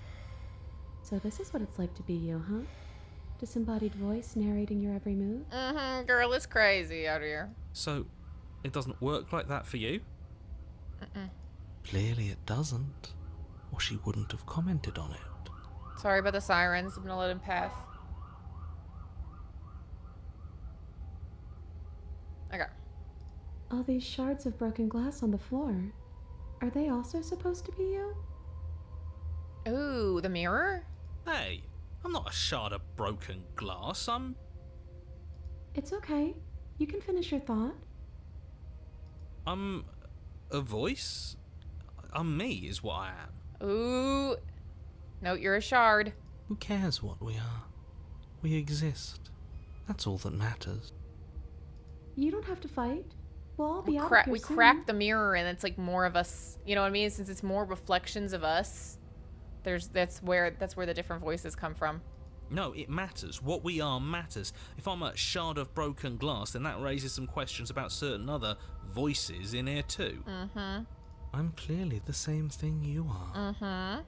So this is what it's like to be you, huh? Disembodied voice narrating your every move? Mm-hmm. Girl is crazy out here. So, it doesn't work like that for you? Clearly it doesn't, or she wouldn't have commented on it. Sorry about the sirens. I'm gonna let him pass. Okay. All these shards of broken glass on the floor. Are they also supposed to be you? Ooh, the mirror? Hey, I'm not a shard of broken glass. I'm... It's okay. You can finish your thought. I'm a voice? I'm me, is what I am. Ooh. No, you're a shard. Who cares what we are? We exist. That's all that matters. You don't have to fight. We'll all be We, out cra- of here we soon. crack the mirror and it's like more of us. You know what I mean? Since it's more reflections of us, that's where the different voices come from. No, it matters. What we are matters. If I'm a shard of broken glass, then that raises some questions about certain other voices in here too. Mm-hmm. I'm clearly the same thing you are. Mm-hmm.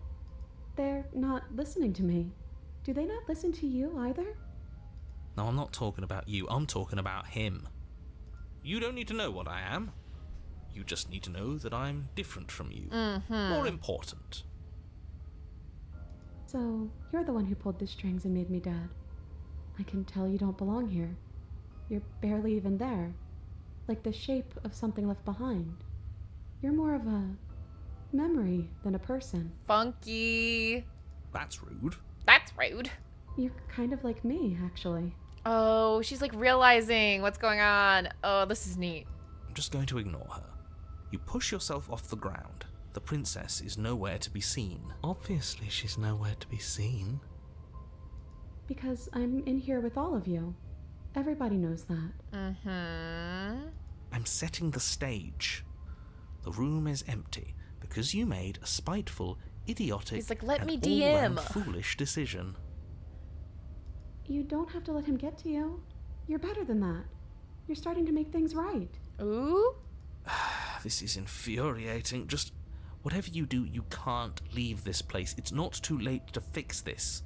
They're not listening to me. Do they not listen to you either? No, I'm not talking about you. I'm talking about him. You don't need to know what I am. You just need to know that I'm different from you. Mm-hmm. More important. So, you're the one who pulled the strings and made me dead. I can tell you don't belong here. You're barely even there. Like the shape of something left behind. You're more of a memory than a person. Funky. That's rude. That's rude. You're kind of like me, actually. Oh, she's like realizing what's going on. Oh, this is neat. I'm just going to ignore her. You push yourself off the ground. The princess is nowhere to be seen. Obviously, she's nowhere to be seen. Because I'm in here with all of you. Everybody knows that. Mm-hmm. I'm setting the stage. The room is empty because you made a spiteful, idiotic, He's like, "Let and me all-round DM." foolish decision. You don't have to let him get to you. You're better than that. You're starting to make things right. Ooh. This is infuriating. Just whatever you do, you can't leave this place. It's not too late to fix this.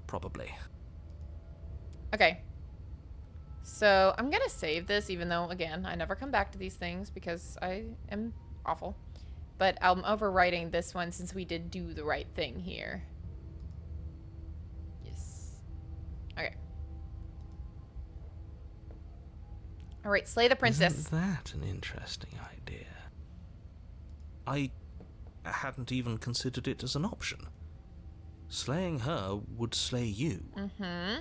Probably. Okay. So I'm gonna save this, even though, again, I never come back to these things because I am awful. But I'm overwriting this one since we did do the right thing here. Yes. Okay. Alright, slay the princess. Isn't that an interesting idea? I hadn't even considered it as an option. Slaying her would slay you. Mm-hmm.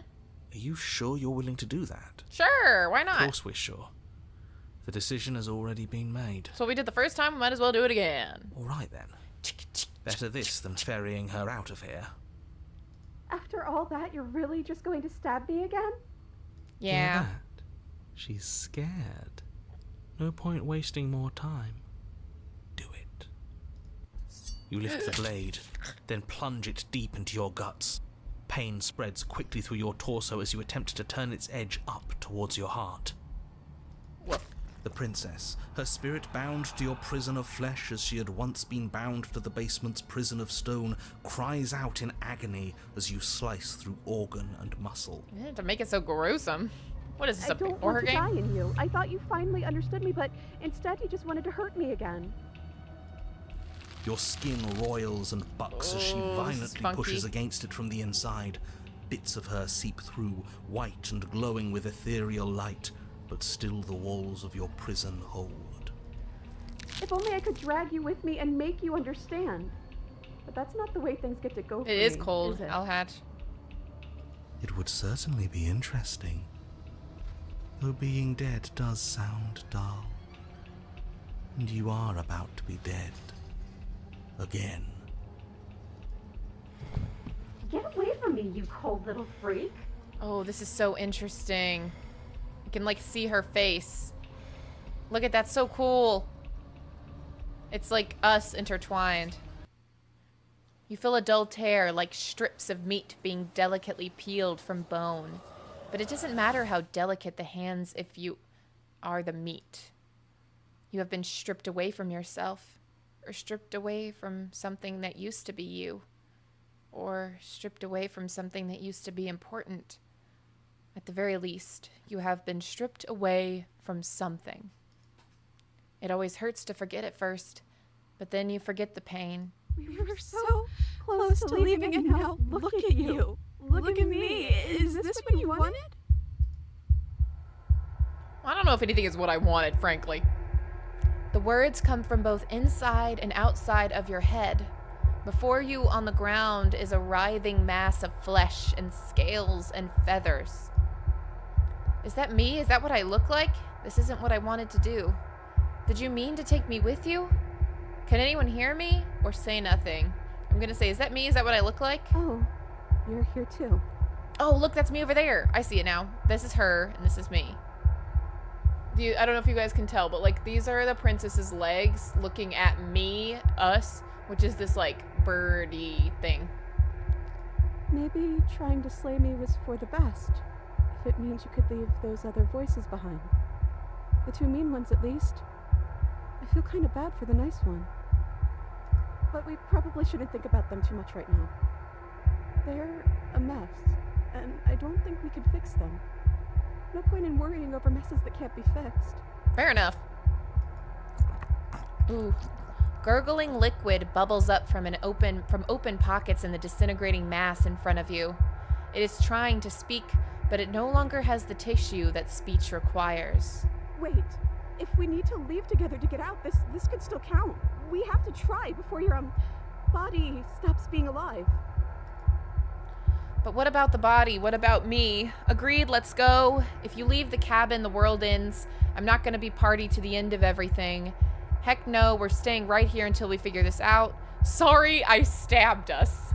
Are you sure you're willing to do that? Sure, why Of not? course we're sure. The decision has already been made. That's what we did the first time, we might as well do it again. All right then. Better this than ferrying her out of here. After all that, you're really just going to stab me again? Hear Yeah. that? She's scared. No point wasting more time. Do it. You lift the blade, then plunge it deep into your guts. Pain spreads quickly through your torso as you attempt to turn its edge up towards your heart. Woof. The princess, her spirit bound to your prison of flesh as she had once been bound to the basement's prison of stone, cries out in agony as you slice through organ and muscle. Yeah, to make it so gruesome. What is this, I a don't horror want to die game? in you. I thought you finally understood me, but instead you just wanted to hurt me again. Your skin roils and bucks as she Oh, this is violently funky. pushes against it from the inside. Bits of her seep through, white and glowing with ethereal light, but still the walls of your prison hold. If only I could drag you with me and make you understand. But that's not the way things get to go for It is me, cold, is it? Alhatch. It would certainly be interesting. Though being dead does sound dull. And you are about to be dead. Again. Get away from me, you cold little freak. Oh, this is so interesting. You can, like, see her face. Look at that, so cool. It's like us intertwined. You feel a dull tear, like strips of meat being delicately peeled from bone. But it doesn't matter how delicate the hands if you are the meat. You have been stripped away from yourself, or stripped away from something that used to be you, or stripped away from something that used to be important. At the very least, you have been stripped away from something. It always hurts to forget at first, but then you forget the pain. We were so close to leaving and now look at you. Look at me. Is this what you wanted? I don't know if anything is what I wanted, frankly. The words come from both inside and outside of your head. Before you on the ground is a writhing mass of flesh and scales and feathers. Is that me? Is that what I look like? This isn't what I wanted to do. Did you mean to take me with you? Can anyone hear me or say nothing? I'm gonna say, is that me? Is that what I look like? Oh, you're here too. Oh, look, that's me over there. I see it now. This is her, and this is me. I don't know if you guys can tell, but, like, these are the princess's legs looking at me, us, which is this, like, birdie thing. Maybe trying to slay me was for the best, if it means you could leave those other voices behind. The two mean ones, at least. I feel kind of bad for the nice one. But we probably shouldn't think about them too much right now. They're a mess, and I don't think we can fix them. No point in worrying over messes that can't be fixed. Fair enough. Ooh. Gurgling liquid bubbles up from open pockets in the disintegrating mass in front of you. It is trying to speak, but it no longer has the tissue that speech requires. Wait, if we need to leave together to get out, this could still count. We have to try before your body stops being alive. But what about the body? What about me? Agreed, let's go. If you leave the cabin, the world ends. I'm not going to be party to the end of everything. Heck no, we're staying right here until we figure this out. Sorry, I stabbed us.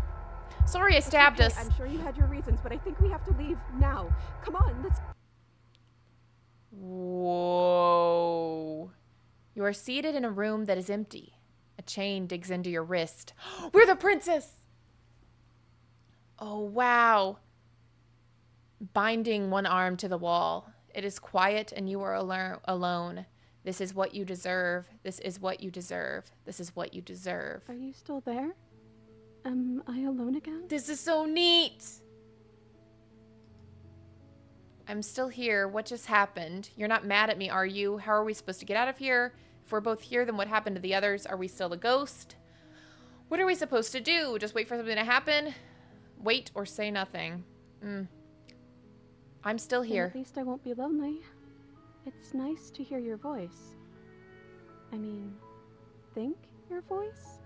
Sorry, I stabbed Okay, us. I'm sure you had your reasons, but I think we have to leave now. Come on, let's... Whoa. You are seated in a room that is empty. A chain digs into your wrist. We're the princess! Oh, wow. Binding one arm to the wall. It is quiet and you are alone. This is what you deserve. This is what you deserve. This is what you deserve. Are you still there? Am I alone again? This is so neat. I'm still here. What just happened? You're not mad at me, are you? How are we supposed to get out of here? If we're both here, then what happened to the others? Are we still a ghost? What are we supposed to do? Just wait for something to happen? Wait or say nothing. I'm still Then here. at least I won't be lonely. It's nice to hear your voice. I mean, think your voice?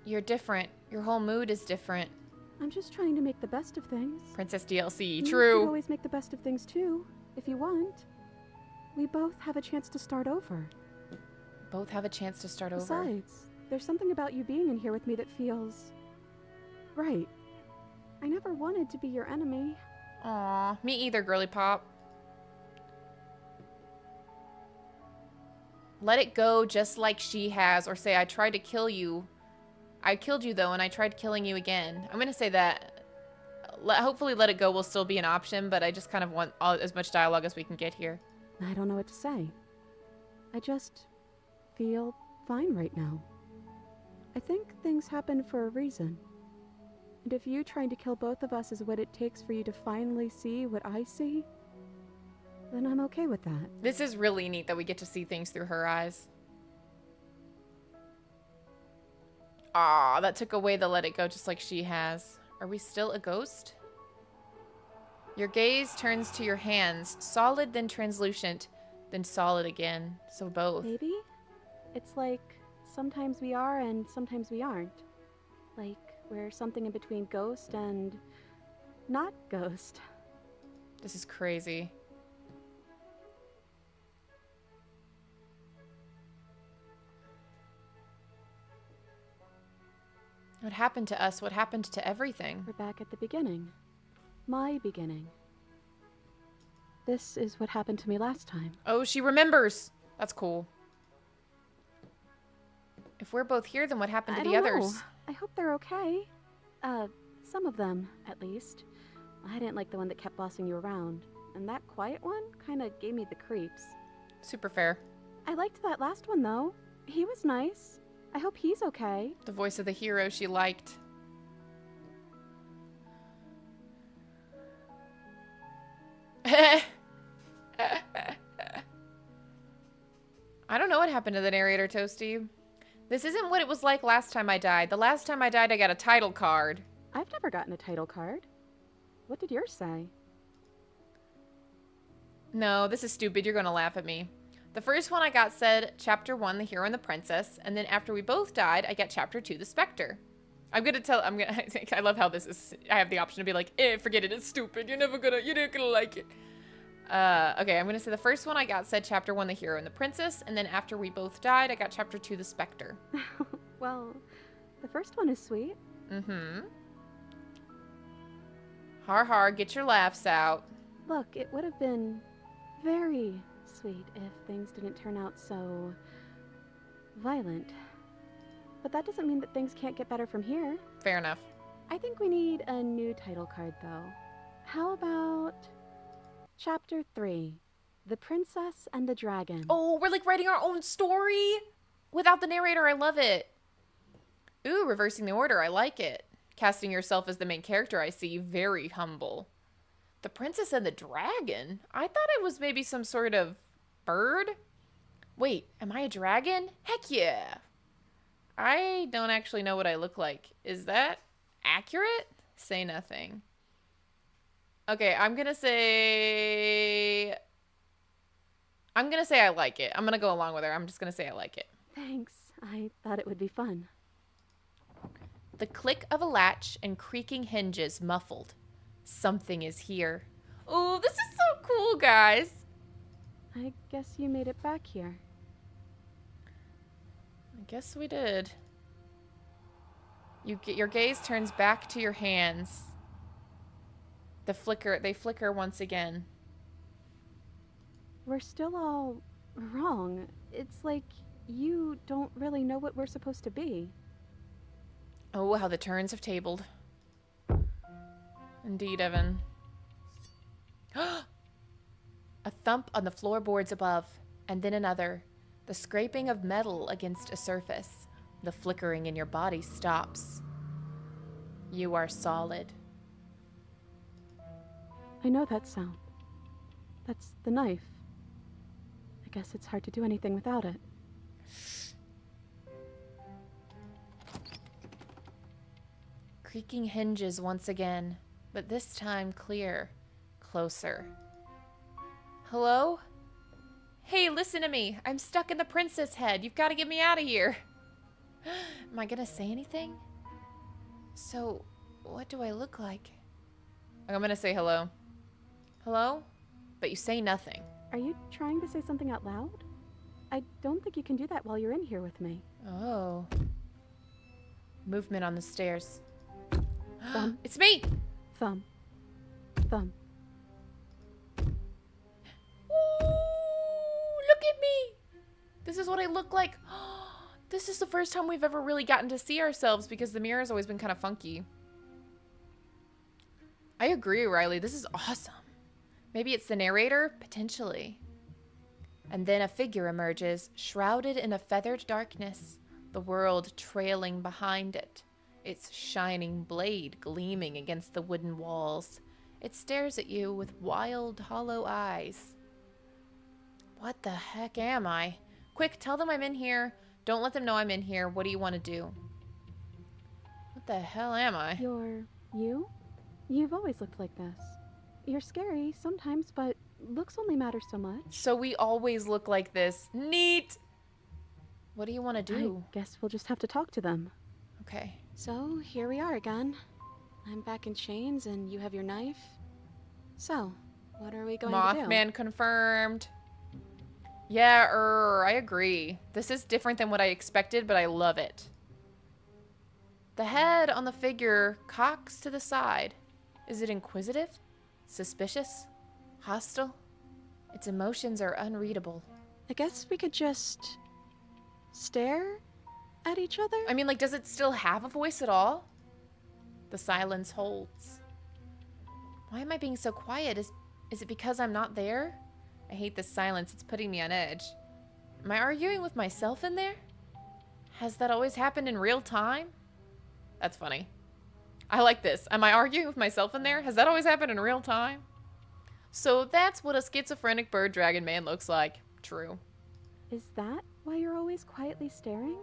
You're different. Your whole mood is different. I'm just trying to make the best of things. Princess DLC, You could true. always make the best of things too, if you want. We both have a chance to start over. Both have a chance to start over. Besides, there's something about you being in here with me that feels right. I never wanted to be your enemy. Aw, me either, girly pop. Let it go just like she has, or say, I tried to kill you. I killed you, though, and I tried killing you again. I'm going to say that. Hopefully let it go will still be an option, but I just kind of want as much dialogue as we can get here. I don't know what to say. I just feel fine right now. I think things happen for a reason. And if you trying to kill both of us is what it takes for you to finally see what I see, then I'm okay with that. This is really neat that we get to see things through her eyes. Aw, that took away the let it go just like she has. Are we still a ghost? Your gaze turns to your hands, solid then translucent, then solid again. So both. Maybe? It's like sometimes we are and sometimes we aren't. Like we're something in between ghost and not ghost. This is crazy. What happened to us? What happened to everything? We're back at the beginning. My beginning. This is what happened to me last time. Oh, she remembers. That's cool. If we're both here, then what happened to I the don't others? know. I hope they're okay. Some of them, at least. I didn't like the one that kept bossing you around. And that quiet one kind of gave me the creeps. Super fair. I liked that last one, though. He was nice. I hope he's okay. The voice of the hero she liked. I don't know what happened to the narrator, Toasty. This isn't what it was like last time I died. The last time I died, I got a title card. I've never gotten a title card. What did yours say? No, this is stupid. You're going to laugh at me. The first one I got said, Chapter 1, The Hero and the Princess. And then after we both died, I got Chapter 2, The Spectre. I love how this is, I have the option to be like, forget it, it's stupid. You're not gonna like it. Okay, I'm gonna say the first one I got said Chapter 1, The Hero and the Princess. And then after we both died, I got Chapter 2, The Spectre. Well, the first one is sweet. Mm-hmm. Har har, get your laughs out. Look, it would have been very sweet if things didn't turn out so violent. But that doesn't mean that things can't get better from here. Fair enough. I think we need a new title card, though. How about Chapter 3, The Princess and the Dragon? Oh, we're like writing our own story without the narrator. I love it. Ooh, reversing the order. I like it. Casting yourself as the main character, I see. Very humble. The Princess and the Dragon? I thought it was maybe some sort of bird. Wait, am I a dragon? Heck yeah. I don't actually know what I look like. Is that accurate? Say nothing. Okay, I'm gonna say I like it. I'm gonna go along with her. I'm just gonna say I like it. Thanks. I thought it would be fun. The click of a latch and creaking hinges muffled. Something is here. Oh, this is so cool, guys. I guess you made it back here. I guess we did. Your gaze turns back to your hands. They flicker once again. We're still all wrong. It's like you don't really know what we're supposed to be. Oh, how the turns have tabled. Indeed, Evan. A thump on the floorboards above, and then another. The scraping of metal against a surface. The flickering in your body stops. You are solid. I know that sound. That's the knife. I guess it's hard to do anything without it. Creaking hinges once again, but this time clear. Closer. Hello? Hey, listen to me. I'm stuck in the princess head. You've got to get me out of here. Am I gonna say anything? So, what do I look like? I'm gonna say hello. Hello? But you say nothing. Are you trying to say something out loud? I don't think you can do that while you're in here with me. Oh. Movement on the stairs. Thumb. It's me! Thumb. Thumb. Ooh, look at me! This is what I look like. This is the first time we've ever really gotten to see ourselves because the mirror's always been kind of funky. I agree, Riley. This is awesome. Maybe it's the narrator? Potentially. And then a figure emerges, shrouded in a feathered darkness, the world trailing behind it, its shining blade gleaming against the wooden walls. It stares at you with wild, hollow eyes. What the heck am I? Quick, tell them I'm in here. Don't let them know I'm in here. What do you want to do? What the hell am I? You're you? You've always looked like this. You're scary sometimes, but looks only matter so much. So we always look like this. Neat! What do you want to do? I guess we'll just have to talk to them. Okay. So, here we are again. I'm back in chains and you have your knife. So, what are we going to do? Mothman confirmed. Yeah, I agree. This is different than what I expected, but I love it. The head on the figure cocks to the side. Is it inquisitive? Suspicious? Hostile? Its emotions are unreadable. I guess we could just stare at each other? I mean, like, does it still have a voice at all? The silence holds. Why am I being so quiet? Is it because I'm not there? I hate this silence. It's putting me on edge. Am I arguing with myself in there? Has that always happened in real time? That's funny. I like this. Am I arguing with myself in there? Has that always happened in real time? So that's what a schizophrenic bird dragon man looks like. True. Is that why you're always quietly staring?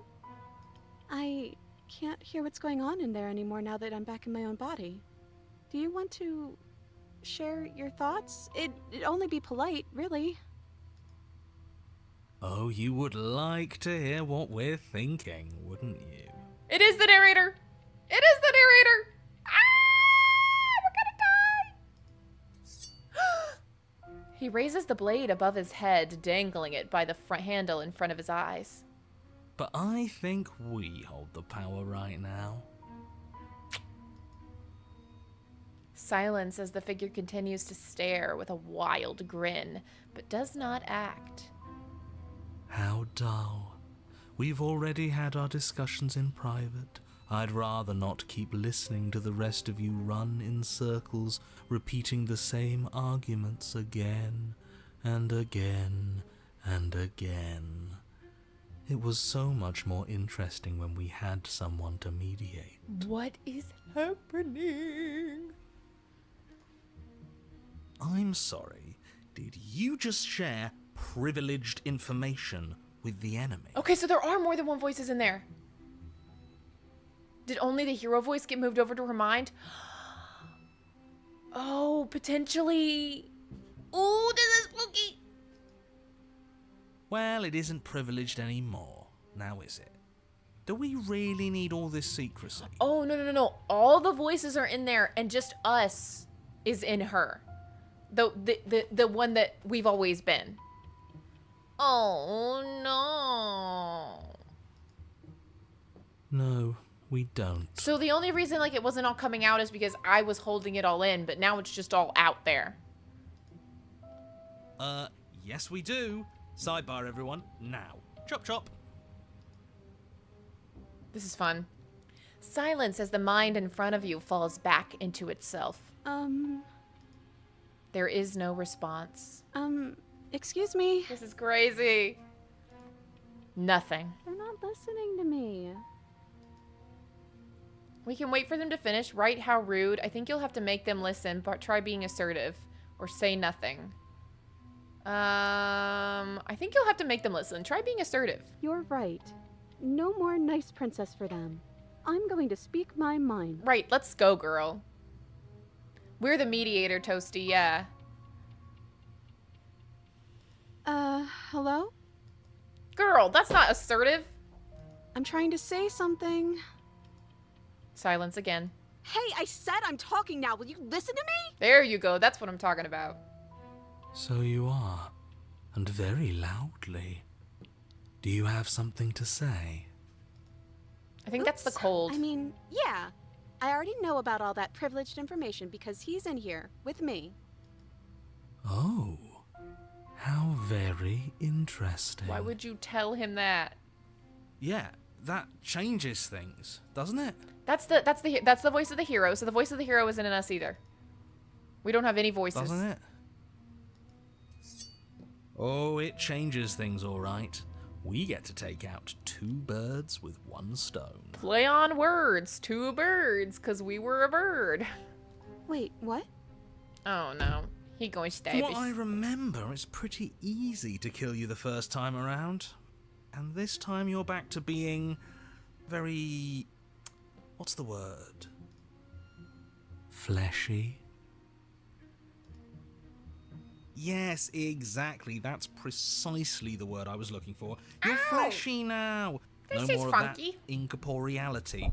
I can't hear what's going on in there anymore now that I'm back in my own body. Do you want to share your thoughts? It'd only be polite, really. Oh, you would like to hear what we're thinking, wouldn't you? It is the narrator. It is the narrator. Ah, we're gonna die. He raises the blade above his head, dangling it by the front handle in front of his eyes. But I think we hold the power right now. Silence as the figure continues to stare with a wild grin, but does not act. How dull. We've already had our discussions in private. I'd rather not keep listening to the rest of you run in circles, repeating the same arguments again and again and again. It was so much more interesting when we had someone to mediate. What is happening? I'm sorry. Did you just share privileged information with the enemy? Okay, so there are more than one voices in there. Did only the hero voice get moved over to her mind? Oh, potentially. Ooh, this is spooky. Well, it isn't privileged anymore, now is it? Do we really need all this secrecy? Oh, no. All the voices are in there and just us is in her. The one that we've always been. Oh, no. No, we don't. So the only reason like it wasn't all coming out is because I was holding it all in, but now it's just all out there. Yes we do. Sidebar, everyone. Now. Chop chop. This is fun. Silence as the mind in front of you falls back into itself. There is no response. Excuse me. This is crazy. Nothing. They're not listening to me. We can wait for them to finish. Write how rude. I think you'll have to make them listen, but try being assertive. Or say nothing. I think you'll have to make them listen. Try being assertive. You're right. No more nice princess for them. I'm going to speak my mind. Right, let's go, girl. We're the mediator, Toasty, yeah. Hello? Girl, that's not assertive. I'm trying to say something. Silence again. Hey, I said I'm talking now. Will you listen to me? There you go. That's what I'm talking about. So you are, and very loudly. Do you have something to say? I think that's the Oops. cold. I mean, yeah. I already know about all that privileged information because he's in here with me. Oh, how very interesting. Why would you tell him that? Yeah, that changes things, doesn't it? That's the voice of the hero. So the voice of the hero isn't in us either. We don't have any voices. Doesn't it? Oh, it changes things, all right. We get to take out 2 birds with 1 stone. Play on words. 2 birds, because we were a bird. Wait, what? Oh no. He going to From stab what us. I remember, it's pretty easy to kill you the first time around. And this time you're back to being very... what's the word? Fleshy? Yes, exactly. That's precisely the word I was looking for. You're Ow! fleshy now. This no is more funky. of that incorporeality.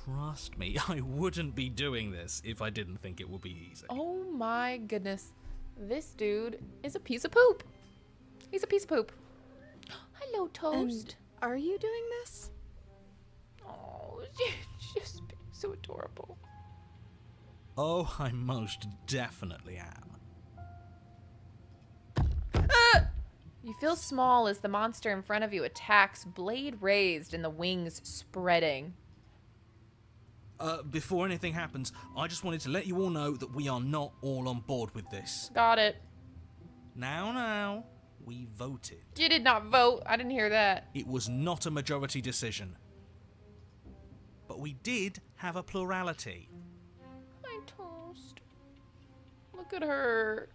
Trust me, I wouldn't be doing this if I didn't think it would be easy. Oh my goodness. This dude is a piece of poop. He's a piece of poop. Hello, Toast. And are you doing this? Oh, she's just being so adorable. Oh, I most definitely am. You feel small as the monster in front of you attacks, blade raised and the wings spreading. Before anything happens, I just wanted to let you all know that we are not all on board with this. Got it. Now, we voted. You did not vote. I didn't hear that. It was not a majority decision. But we did have a plurality. Hi, Toast. Look at her.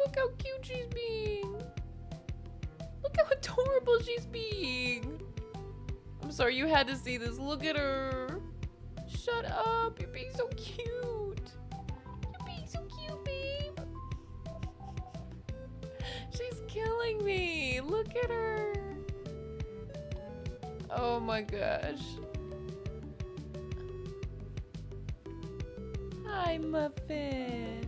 Look how cute she's being. Look how adorable she's being. I'm sorry you had to see this. Look at her. Shut up. You're being so cute. You're being so cute, babe. She's killing me. Look at her. Oh my gosh. Hi, Muffin.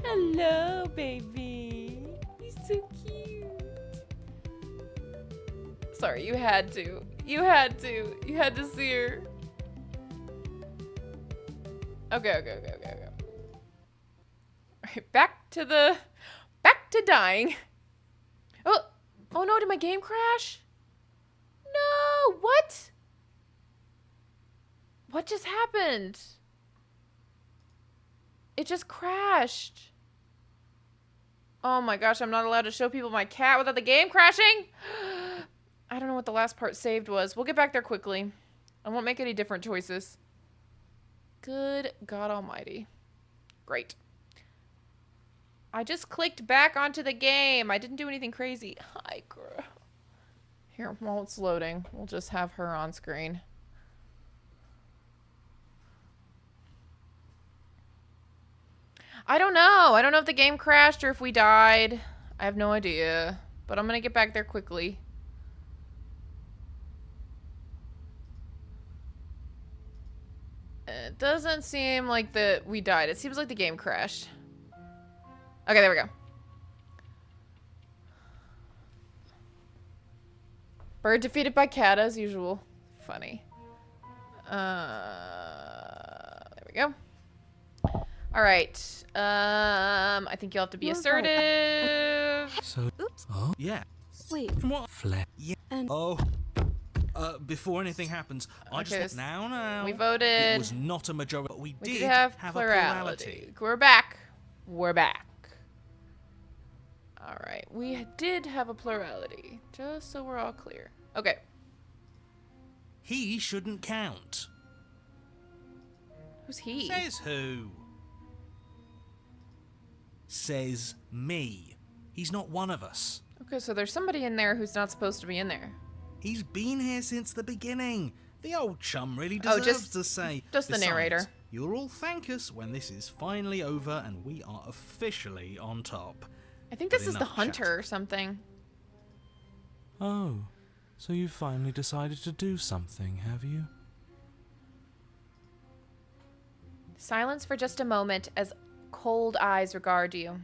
Hello, baby. He's so cute. Sorry, you had to. You had to see her. Okay. Alright, back to dying. Oh no, did my game crash? No, what? What just happened? It just crashed. Oh my gosh, I'm not allowed to show people my cat without the game crashing? I don't know what the last part saved was. We'll get back there quickly. I won't make any different choices. Good God Almighty. Great. I just clicked back onto the game. I didn't do anything crazy. Hi, girl. Here, while it's loading, we'll just have her on screen. I don't know. I don't know if the game crashed or if we died. I have no idea. But I'm going to get back there quickly. It doesn't seem like we died. It seems like the game crashed. Okay, there we go. Bird defeated by cat as usual. Funny. There we go. All right. I think you'll have to be You're assertive. So, Oops. oh, yeah. Wait, From what? Yeah. and Oh. Before anything happens, I Okay, just now. We It voted. was not a majority, but we We did did have a plurality. plurality. We're back. We're back. All right, we did have a plurality, just so we're all clear. Okay. He shouldn't count. Who's he? Says who? Says me. He's not one of us. Okay, so there's somebody in there who's not supposed to be in there. He's been here since the beginning. The old chum really Oh, deserves to say. just the Besides, narrator. You'll all thank us when this is finally over and we are officially on top. I think But this is the enough chat. hunter or something. Oh, so you finally decided to do something, have you? Silence for just a moment as cold eyes regard you,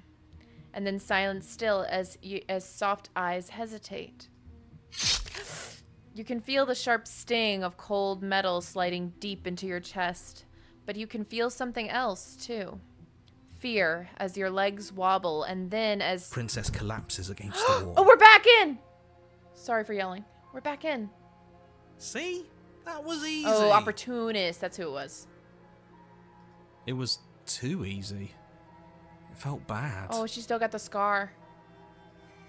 and then silence still as soft eyes hesitate. You can feel the sharp sting of cold metal sliding deep into your chest, but you can feel something else too. Fear as your legs wobble, and then as Princess collapses against the wall. oh, we're back in. Sorry for yelling. We're back in. See? That was easy. Oh, opportunist. That's who it was. It was too easy. It felt bad. Oh, she still got the scar.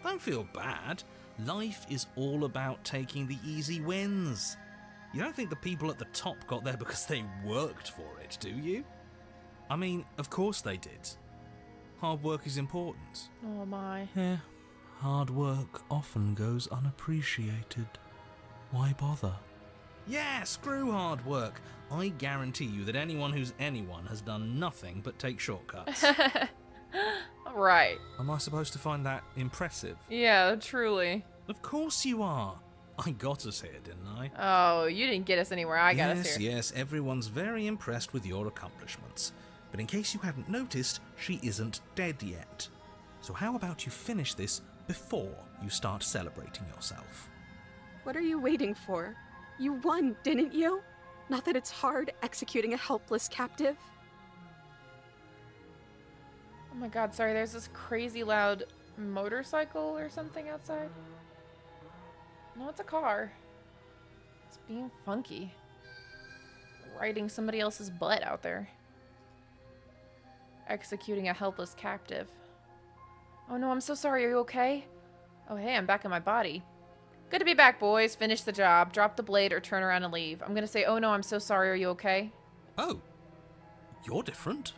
Don't feel bad. Life is all about taking the easy wins. You don't think the people at the top got there because they worked for it, do you? I mean, of course they did. Hard work is important. Oh my. Yeah, hard work often goes unappreciated. Why bother? Yeah, screw hard work. I guarantee you that anyone who's anyone has done nothing but take shortcuts. Right. Am I supposed to find that impressive? Yeah, truly. Of course you are. I got us here, didn't I? Oh, you didn't get us anywhere. I got us here. Yes, everyone's very impressed with your accomplishments. But in case you hadn't noticed, she isn't dead yet. So how about you finish this before you start celebrating yourself? What are you waiting for? You won, didn't you? Not that it's hard executing a helpless captive. Oh my god, sorry, there's this crazy loud motorcycle or something outside. No, it's a car. It's being funky. Riding somebody else's butt out there. Executing a helpless captive. Oh no, I'm so sorry, are you okay? Oh hey, I'm back in my body. Good to be back, boys. Finish the job. Drop the blade or turn around and leave. I'm gonna say, oh no, I'm so sorry, are you okay? Oh, you're different.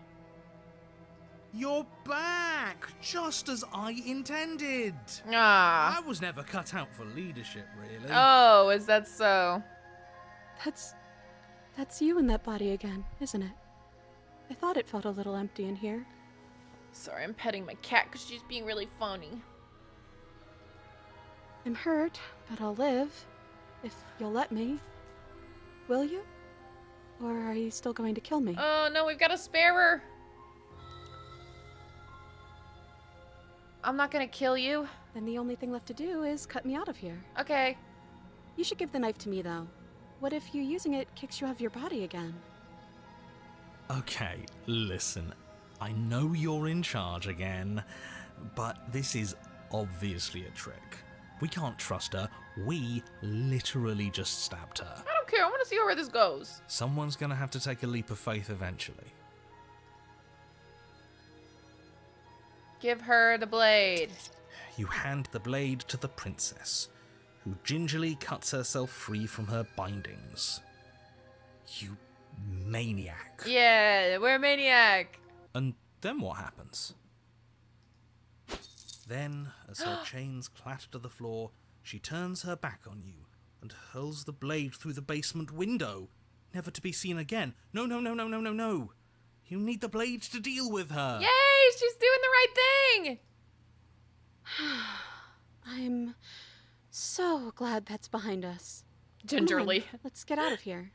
You're back, just as I intended. Ah. I was never cut out for leadership, really. Oh, is that so? That's you in that body again, isn't it? I thought it felt a little empty in here. Sorry, I'm petting my cat because she's being really funny. I'm hurt, but I'll live. If you'll let me. Will you? Or are you still going to kill me? Oh no, we've got a sparer. I'm not gonna kill you. Then the only thing left to do is cut me out of here. Okay. You should give the knife to me, though. What if you using it kicks you out of your body again? Okay, listen. I know you're in charge again, but this is obviously a trick. We can't trust her. We literally just stabbed her. I don't care. I want to see where this goes. Someone's gonna have to take a leap of faith eventually. Give her the blade. You hand the blade to the princess, who gingerly cuts herself free from her bindings. You maniac. Yeah, we're a maniac. And then what happens? Then, as her chains clatter to the floor, she turns her back on you and hurls the blade through the basement window, never to be seen again. No, no, no, no, no, no, no. You need the blade to deal with her. Yay, she's doing the right thing. I'm so glad that's behind us. Come Gingerly. on, let's get out of here.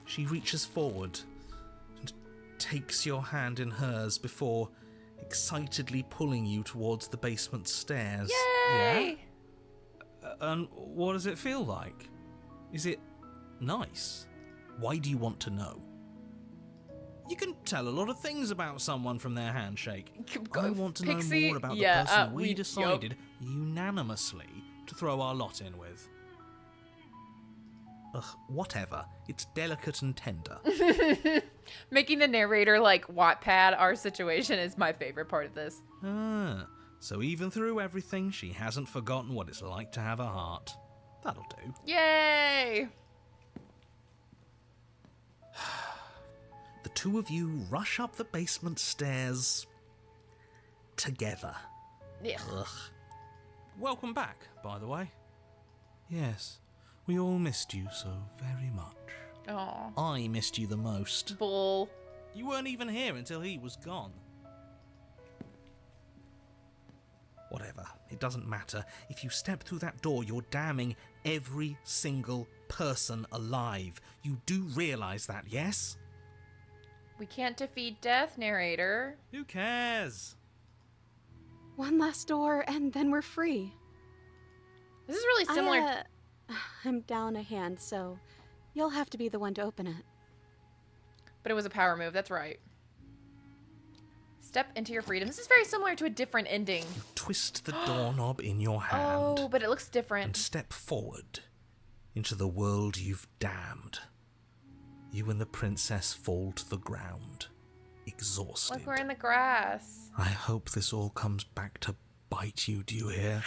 She reaches forward and takes your hand in hers before excitedly pulling you towards the basement stairs. Yay! And what does it feel like? Is it nice? Why do you want to know? You can tell a lot of things about someone from their handshake. I want to know more about the person we decided unanimously to throw our lot in with. Ugh, whatever. It's delicate and tender. Making the narrator like Wattpad our situation is my favorite part of this. Ah, so even through everything, she hasn't forgotten what it's like to have a heart. That'll do. Yay! The two of you rush up the basement stairs together. Yeah. Ugh. Welcome back, by the way. Yes, we all missed you so very much. Aw. I missed you the most. Bull. You weren't even here until he was gone. Whatever, it doesn't matter. If you step through that door, you're damning every single person alive. You do realise that, yes? We can't defeat death, narrator. Who cares? One last door, and then we're free. This is really similar. I'm down a hand, so you'll have to be the one to open it. But it was a power move, that's right. Step into your freedom. This is very similar to a different ending. You twist the doorknob in your hand Oh, but it looks and different. step forward into the world you've damned. You and the princess fall to the ground, exhausted. Look, we're in the grass. I hope this all comes back to bite you, do you hear?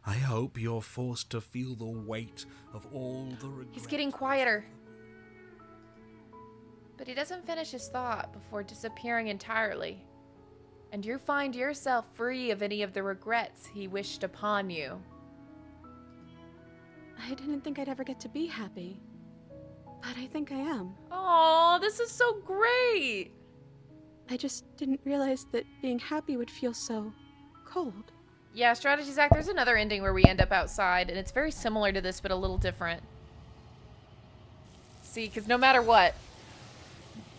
I hope you're forced to feel the weight of all the regrets. He's getting quieter. But he doesn't finish his thought before disappearing entirely. And you find yourself free of any of the regrets he wished upon you. I didn't think I'd ever get to be happy, but I think I am. Oh, this is so great. I just didn't realize that being happy would feel so cold. Yeah, Strategy Zach, there's another ending where we end up outside, and it's very similar to this, but a little different. See, because no matter what,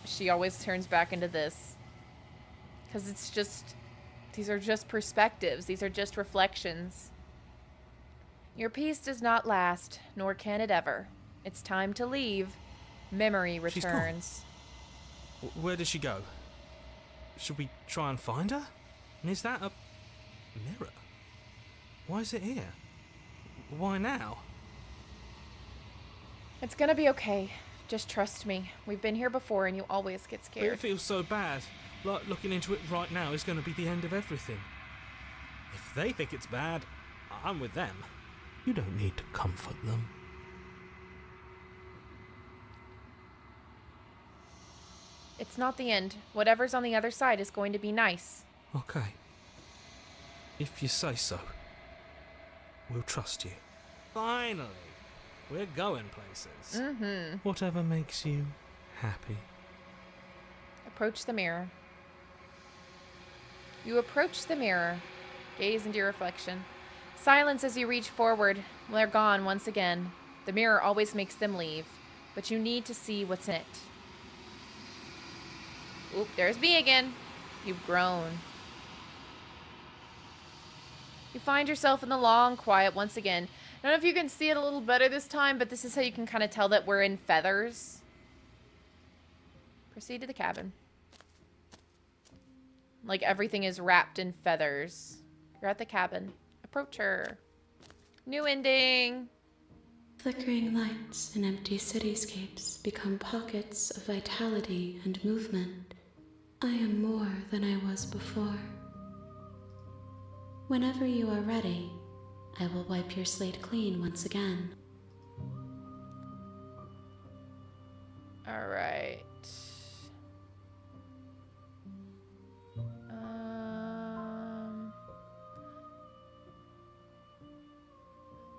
she always turns back into this. Because it's just, these are just perspectives. These are just reflections. Your peace does not last, nor can it ever. It's time to leave. Memory She's gone. returns. Where did she go? Should we try and find her? And is that a mirror? Why is it here? Why now? It's gonna be okay. Just trust me. We've been here before and you always get But scared. it feels so bad. Like looking into it right now is going to be the end of everything. If they think it's bad, I'm with them. You don't need to comfort them. It's not the end. Whatever's on the other side is going to be nice. Okay. If you say so. We'll trust you. Finally, we're going places. Mm-hmm. Whatever makes you happy. Approach the mirror. You approach the mirror. Gaze into your reflection. Silence as you reach forward. They're gone once again. The mirror always makes them leave, but you need to see what's in it. Oop, there's B again. You've grown. You find yourself in the long quiet once again. I don't know if you can see it a little better this time, but this is how you can kind of tell that we're in feathers. Proceed to the cabin. Like everything is wrapped in feathers. You're at the cabin. Approach her. New ending. Flickering lights in empty cityscapes become pockets of vitality and movement. I am more than I was before. Whenever you are ready, I will wipe your slate clean once again. All right.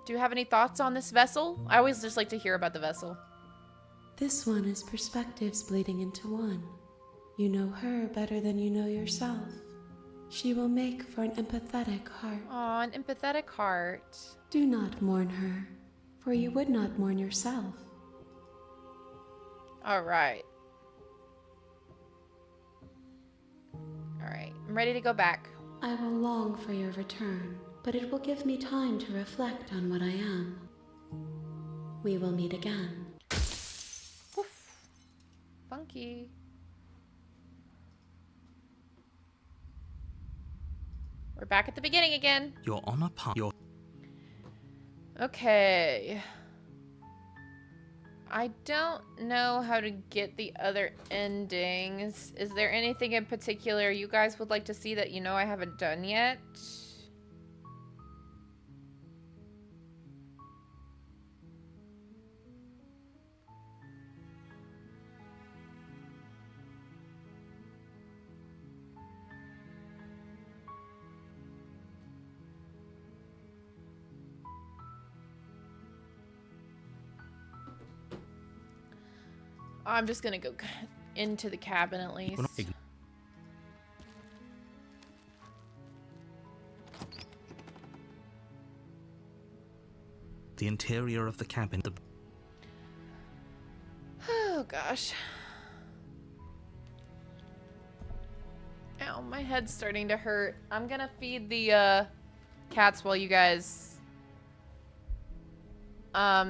Do you have any thoughts on this vessel? I always just like to hear about the vessel. This one is perspectives bleeding into one. You know her better than you know yourself. She will make for an empathetic heart. Aw, an empathetic heart. Do not mourn her, for you would not mourn yourself. All right. All right, I'm ready to go back. I will long for your return, but it will give me time to reflect on what I am. We will meet again. Woof. Funky. We're back at the beginning again. You're on a path. Okay. I don't know how to get the other endings. Is there anything in particular you guys would like to see that you know I haven't done yet? I'm just gonna go into the cabin at least. The interior of the cabin. Oh gosh. Ow, my head's starting to hurt. I'm gonna feed the cats while you guys.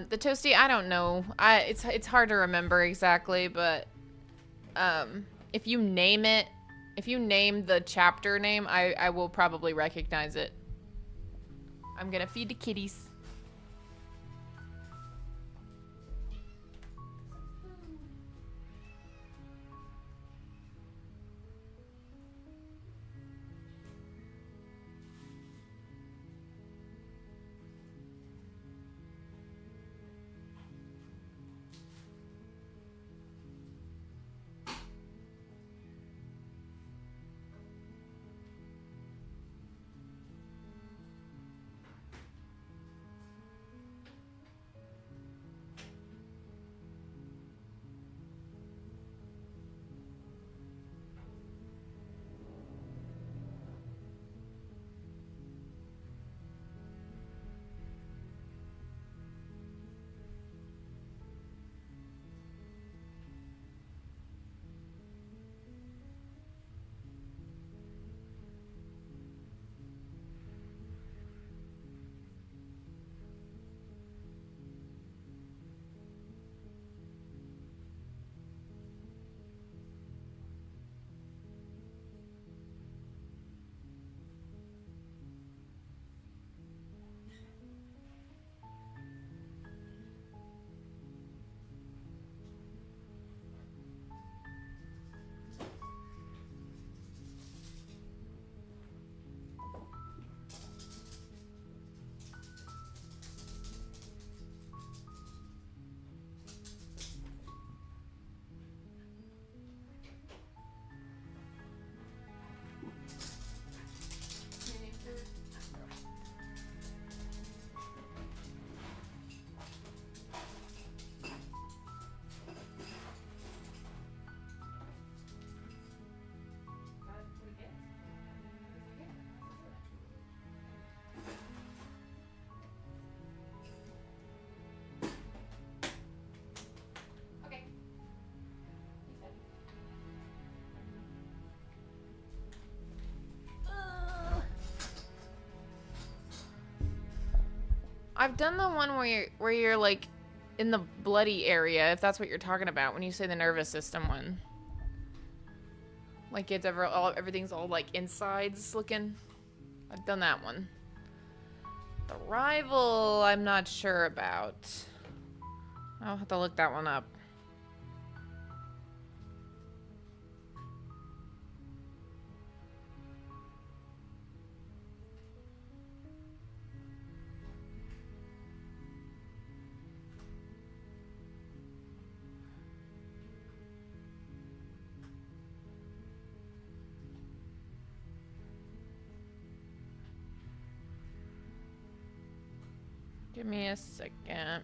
The toasty, I don't know. It's hard to remember exactly, but if you name it, if you name the chapter name, I will probably recognize it. I'm gonna feed the kitties. I've done the one where you're like in the bloody area, if that's what you're talking about when you say the nervous system one. Like everything's all like insides looking. I've done that one. The rival, I'm not sure about. I'll have to look that one up. Give me a second.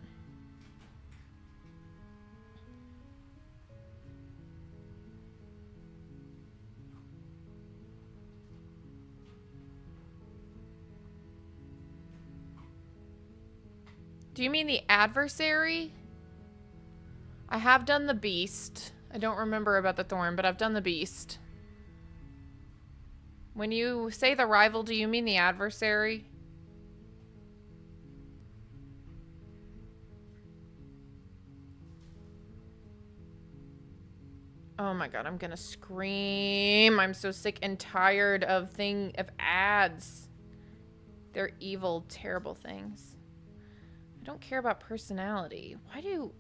Do you mean the adversary? I have done the beast. I don't remember about the thorn, but I've done the beast. When you say the rival, do you mean the adversary? Oh my god, I'm gonna scream. I'm so sick and tired of ads. They're evil, terrible things. I don't care about personality. Why do...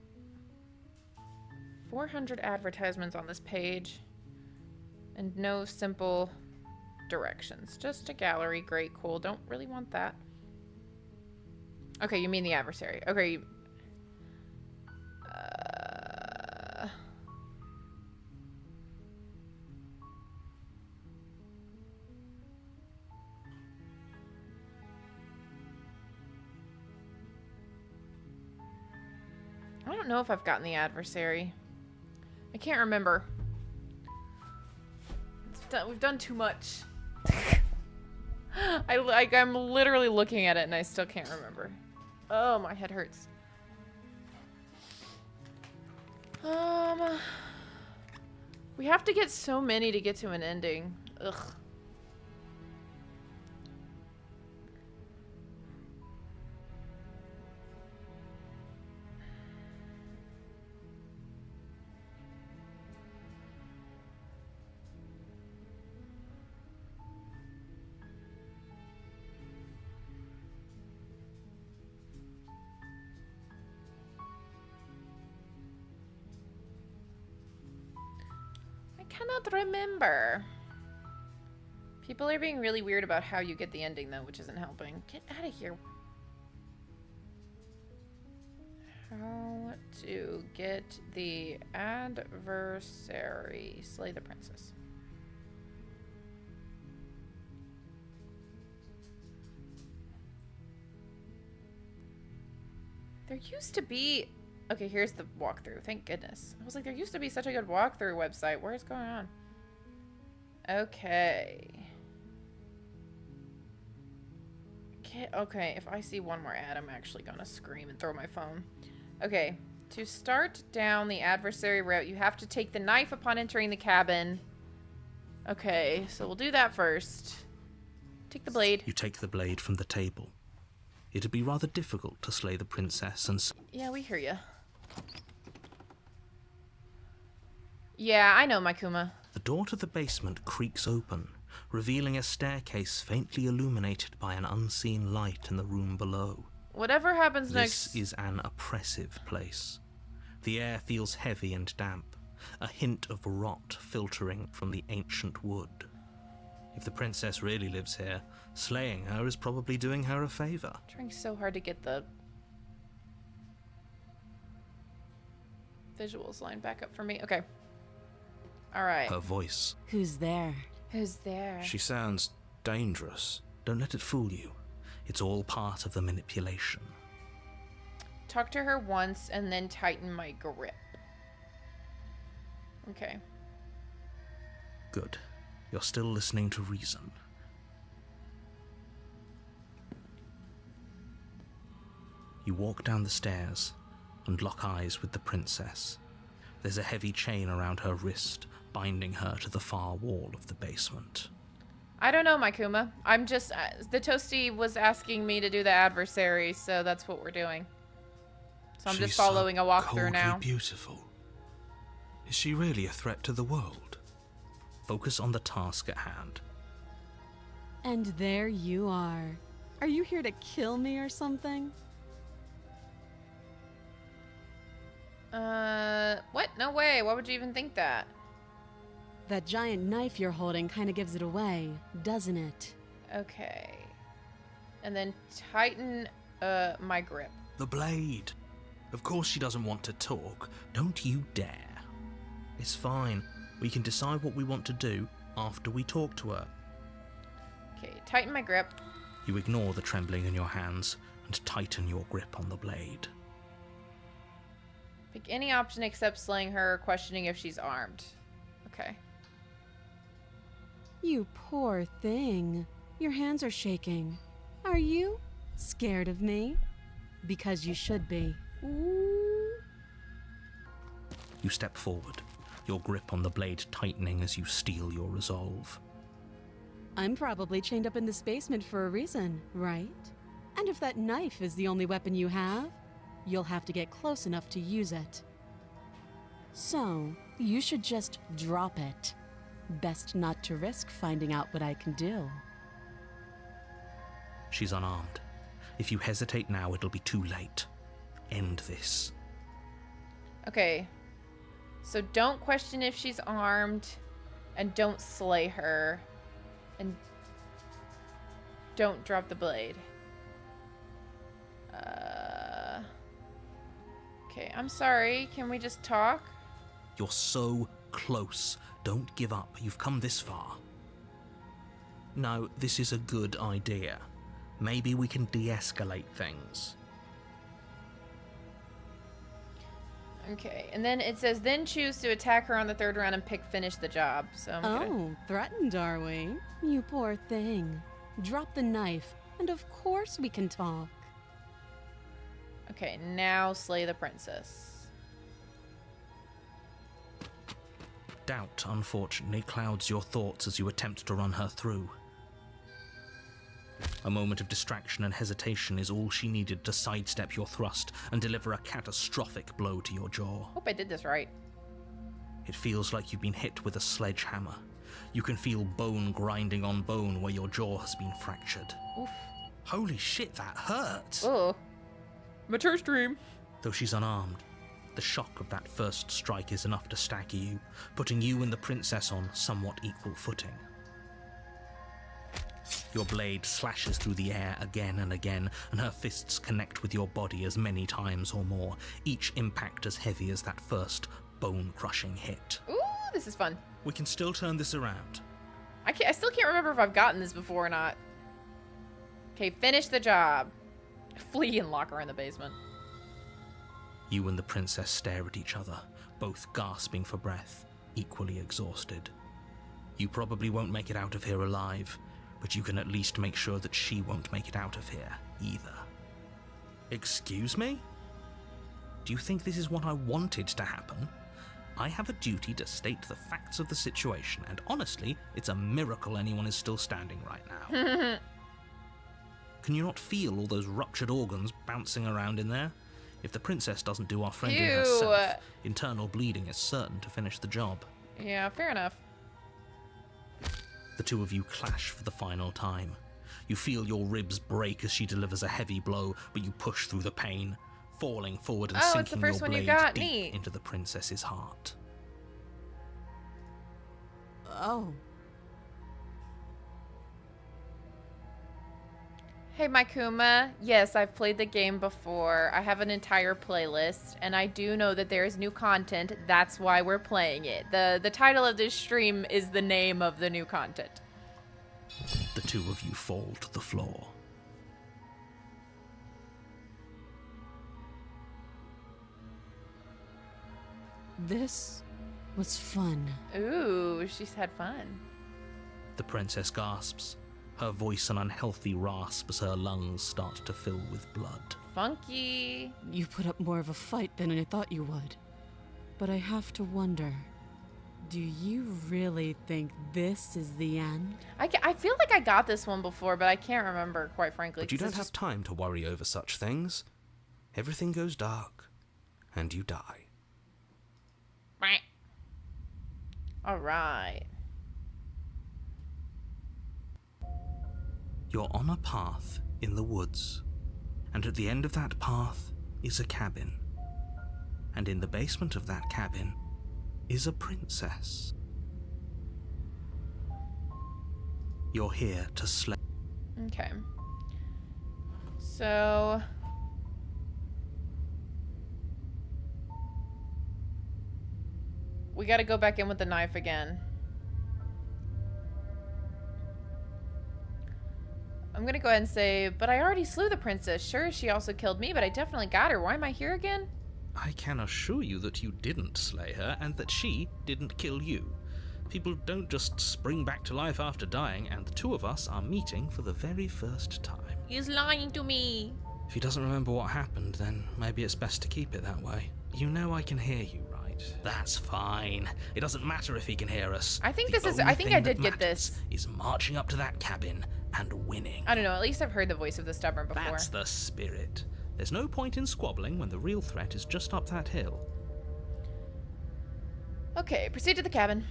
400 advertisements on this page. And no simple directions. Just a gallery. Great, cool. Don't really want that. Okay, you mean the adversary. Okay. I don't know if I've gotten the adversary. I can't remember. We've done too much. I'm literally looking at it and I still can't remember. Oh, my head hurts. We have to get so many to get to an ending. Ugh. Cannot remember. People are being really weird about how you get the ending though, which isn't helping. Get out of here. How to get the adversary. Slay the princess. There used to be... Okay, here's the walkthrough. Thank goodness. I was like, there used to be such a good walkthrough website. What is going on? Okay. Okay, if I see one more ad, I'm actually gonna scream and throw my phone. Okay, to start down the adversary route, you have to take the knife upon entering the cabin. Okay, so we'll do that first. Take the blade. You take the blade from the table. It'd be rather difficult to slay the princess and... Yeah, we hear ya. Yeah, I know, Makuma. The door to the basement creaks open, revealing a staircase faintly illuminated by an unseen light in the room below. Whatever happens next... This is an oppressive place. The air feels heavy and damp, a hint of rot filtering from the ancient wood. If the princess really lives here, slaying her is probably doing her a favor. Trying so hard to get the visuals lined back up for me. Okay. All right. Her voice. Who's there? Who's there? She sounds dangerous. Don't let it fool you. It's all part of the manipulation. Talk to her once and then tighten my grip. Okay. Good. You're still listening to reason. You walk down the stairs and lock eyes with the princess. There's a heavy chain around her wrist, binding her to the far wall of the basement. I don't know, Makuma. I'm just... the Toasty was asking me to do the adversary, so that's what we're doing. So I'm just following a walkthrough now. Beautiful. Is she really a threat to the world? Focus on the task at hand. And there you are. Are you here to kill me or something? What? No way. Why would you even think that? That giant knife you're holding kind of gives it away, doesn't it? Okay. And then tighten, my grip. The blade. Of course she doesn't want to talk. Don't you dare. It's fine. We can decide what we want to do after we talk to her. Okay, tighten my grip. You ignore the trembling in your hands and tighten your grip on the blade. Pick any option except slaying her or questioning if she's armed. Okay. You poor thing. Your hands are shaking. Are you scared of me? Because you should be. Ooh. You step forward, your grip on the blade tightening as you steel your resolve. I'm probably chained up in this basement for a reason, right? And if that knife is the only weapon you have, you'll have to get close enough to use it. So, you should just drop it. Best not to risk finding out what I can do. She's unarmed. If you hesitate now, it'll be too late. End this. Okay. So don't question if she's armed, and don't slay her, and don't drop the blade. Okay, I'm sorry. Can we just talk? You're so close. Don't give up. You've come this far. No, this is a good idea. Maybe we can de-escalate things. Okay, and then it says, then choose to attack her on the third round and finish the job. So I'm gonna... Oh, threatened, are we? You poor thing. Drop the knife, and of course we can talk. Okay, now slay the princess. Doubt, unfortunately, clouds your thoughts as you attempt to run her through. A moment of distraction and hesitation is all she needed to sidestep your thrust and deliver a catastrophic blow to your jaw. Hope I did this right. It feels like you've been hit with a sledgehammer. You can feel bone grinding on bone where your jaw has been fractured. Oof. Holy shit, that hurt! Oh. Mature stream. Though she's unarmed, the shock of that first strike is enough to stagger you, putting you and the princess on somewhat equal footing. Your blade slashes through the air again and again, and her fists connect with your body as many times or more, each impact as heavy as that first bone-crushing hit. Ooh, this is fun. We can still turn this around. I still can't remember if I've gotten this before or not. Okay, finish the job. Flee and lock her in the basement. You and the princess stare at each other, both gasping for breath, equally exhausted. You probably won't make it out of here alive, but you can at least make sure that she won't make it out of here, either. Excuse me? Do you think this is what I wanted to happen? I have a duty to state the facts of the situation, and honestly, it's a miracle anyone is still standing right now. Can you not feel all those ruptured organs bouncing around in there? If the princess doesn't do our friend in Ew. herself, internal bleeding is certain to finish the job. Yeah, fair enough. The two of you clash for the final time. You feel your ribs break as she delivers a heavy blow, but you push through the pain, falling forward and Oh, it's the sinking first your one you blade got. deep Neat. into the princess's heart. Oh. Hey, Maikuma. Yes, I've played the game before. I have an entire playlist, and I do know that there is new content. That's why we're playing it. The title of this stream is the name of the new content. The two of you fall to the floor. This was fun. Ooh, she's had fun. The princess gasps, her voice an unhealthy rasp as her lungs start to fill with blood. Funky. You put up more of a fight than I thought you would. But I have to wonder, do you really think this is the end? I feel like I got this one before, but I can't remember, quite frankly. But you 'cause don't it's have just- time to worry over such things. Everything goes dark, and you die. All right. You're on a path in the woods, and at the end of that path is a cabin. And in the basement of that cabin is a princess. You're here to slay. Okay. So... we gotta go back in with the knife again. I'm gonna go ahead and say, but I already slew the princess. Sure, she also killed me, but I definitely got her. Why am I here again? I can assure you that you didn't slay her, and that she didn't kill you. People don't just spring back to life after dying, and the two of us are meeting for the very first time. He's lying to me. If he doesn't remember what happened, then maybe it's best to keep it that way. You know I can hear you, right? That's fine. It doesn't matter if he can hear us. I think The this is- only I think thing I did that get this. matters is marching up to that cabin and winning. I don't know, at least I've heard the voice of the stubborn before. That's the spirit. There's no point in squabbling when the real threat is just up that hill. Okay, proceed to the cabin.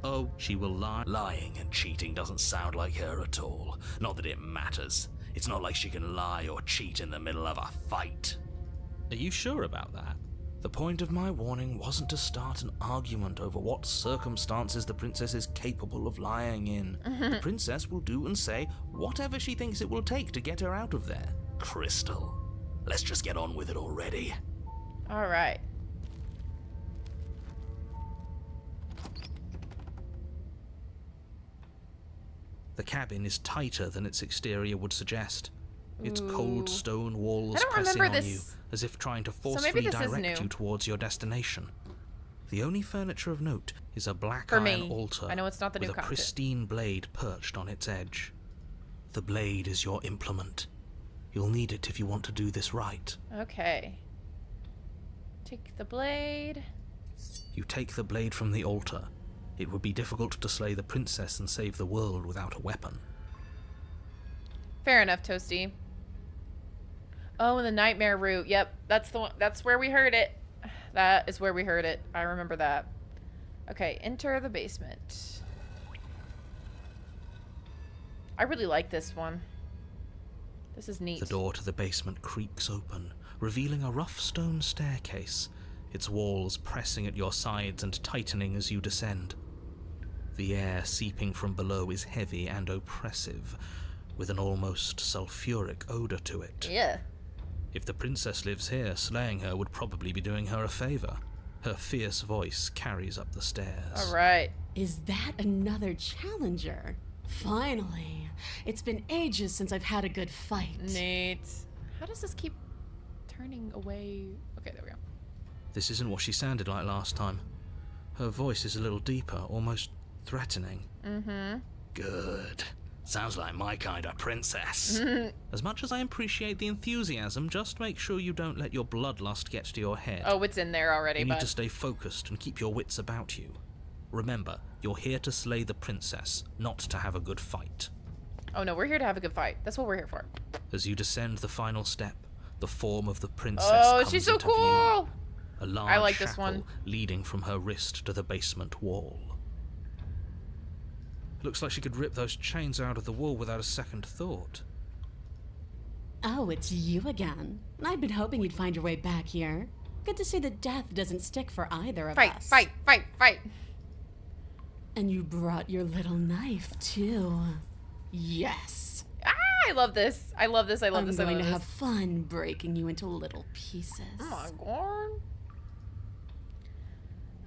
Oh, she will lie. Lying and cheating doesn't sound like her at all. Not that it matters. It's not like she can lie or cheat in the middle of a fight. Are you sure about that? The point of my warning wasn't to start an argument over what circumstances the princess is capable of lying in. The princess will do and say whatever she thinks it will take to get her out of there. Crystal, let's just get on with it already. All right. The cabin is tighter than its exterior would suggest. Its cold Ooh. stone walls I don't pressing remember on you, this. as if trying to maybe forcefully this is direct new. you towards your destination. The only furniture of note is a black For iron me. altar I know it's not the with new a content. pristine blade perched on its edge. The blade is your implement. You'll need it if you want to do this right. Okay. Take the blade. You take the blade from the altar. It would be difficult to slay the princess and save the world without a weapon. Fair enough, Toasty. Oh, and the nightmare route. Yep, that's the one. That's where we heard it. That is where we heard it. I remember that. Okay, enter the basement. I really like this one. This is neat. The door to the basement creaks open, revealing a rough stone staircase, its walls pressing at your sides and tightening as you descend. The air seeping from below is heavy and oppressive, with an almost sulfuric odor to it. Yeah. If the princess lives here, slaying her would probably be doing her a favor. Her fierce voice carries up the stairs. All right. Is that another challenger? Finally. It's been ages since I've had a good fight. Neat. How does this keep turning away? Okay, there we go. This isn't what she sounded like last time. Her voice is a little deeper, almost threatening. Mm-hmm. Good. Sounds like my kind of princess. As much as I appreciate the enthusiasm, just make sure you don't let your bloodlust get to your head. Oh, it's in there already, You need but to stay focused and keep your wits about you. Remember, you're here to slay the princess, not to have a good fight. oh no, we're here to have a good fight. That's what we're here for. As you descend the final step, the form of the princess Oh, comes she's so into view. cool. A large I like this shackle one. leading from her wrist to the basement wall. Looks like she could rip those chains out of the wall without a second thought. Oh, it's you again. I'd been hoping you'd find your way back here. Good to see that death doesn't stick for either of Fight, us. fight, fight, fight. And you brought your little knife, too. Yes. Ah, I love this. I love this. I love I'm this. I going love to this. have fun breaking you into little pieces. Oh my god.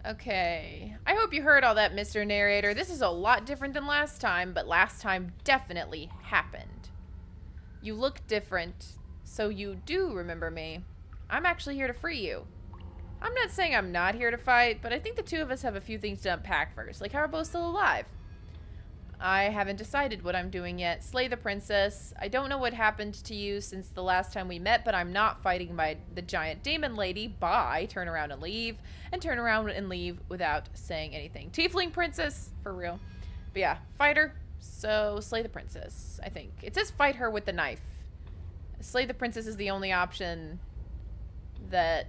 Okay. I hope you heard all that, Mr. Narrator. This is a lot different than last time, but last time definitely happened. You look different, so you do remember me. I'm actually here to free you. I'm not saying I'm not here to fight, but I think the two of us have a few things to unpack first, like how we're both still alive. I haven't decided what I'm doing yet. Slay the princess. I don't know what happened to you since the last time we met, but I'm not fighting by the giant demon lady. Bye. Turn around and leave. And turn around and leave without saying anything. Tiefling princess, for real. But yeah, fight her. So slay the princess, I think. It says fight her with the knife. Slay the princess is the only option that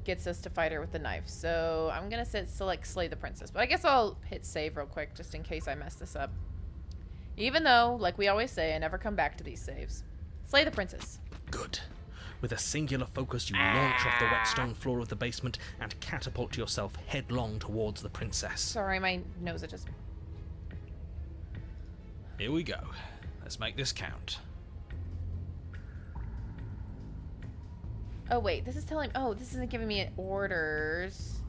gets us to fight her with the knife. So I'm gonna select slay the princess, but I guess I'll hit save real quick just in case I mess this up, even though, like we always say, I never come back to these saves. Slay the princess. Good. With a singular focus, you launch off the wet stone floor of the basement and catapult yourself headlong towards the princess. Sorry, my nose it just... Here we go. Let's make this count. Oh wait, this is telling... Oh, this isn't giving me orders.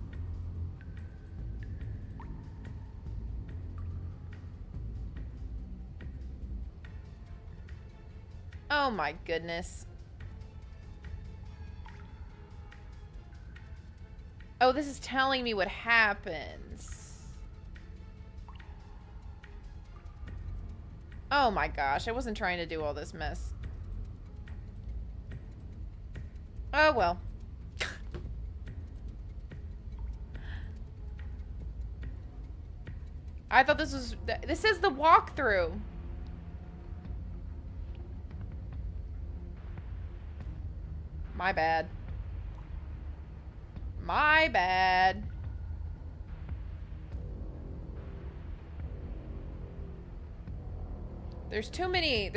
Oh my goodness. Oh, this is telling me what happens. Oh my gosh, I wasn't trying to do all this mess. Oh well. I thought this was... This is the walkthrough. My bad. My bad. There's too many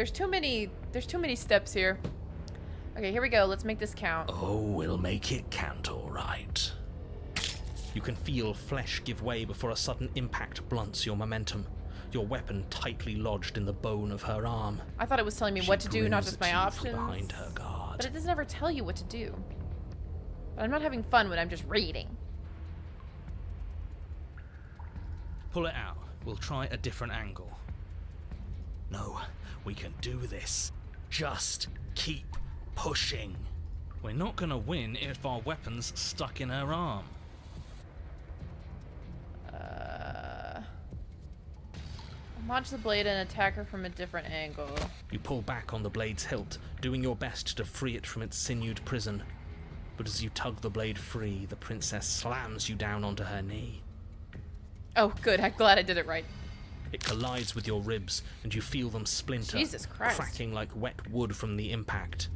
steps here. Okay, here we go. Let's make this count. Oh, we'll make it count, all right. You can feel flesh give way before a sudden impact blunts your momentum, your weapon tightly lodged in the bone of her arm. I thought it was telling me what to do, not just my She grins at you options. from behind her guard. But it doesn't ever tell you what to do. But I'm not having fun when I'm just reading. Pull it out. We'll try a different angle. No, we can do this. Just keep pushing. We're not gonna win if our weapon's stuck in her arm. Launch the blade and attack her from a different angle. You pull back on the blade's hilt, doing your best to free it from its sinewed prison. But as you tug the blade free, the princess slams you down onto her knee. Oh, good. I'm glad I did it right. It collides with your ribs, and you feel them splinter, Jesus Christ. cracking like wet wood from the impact.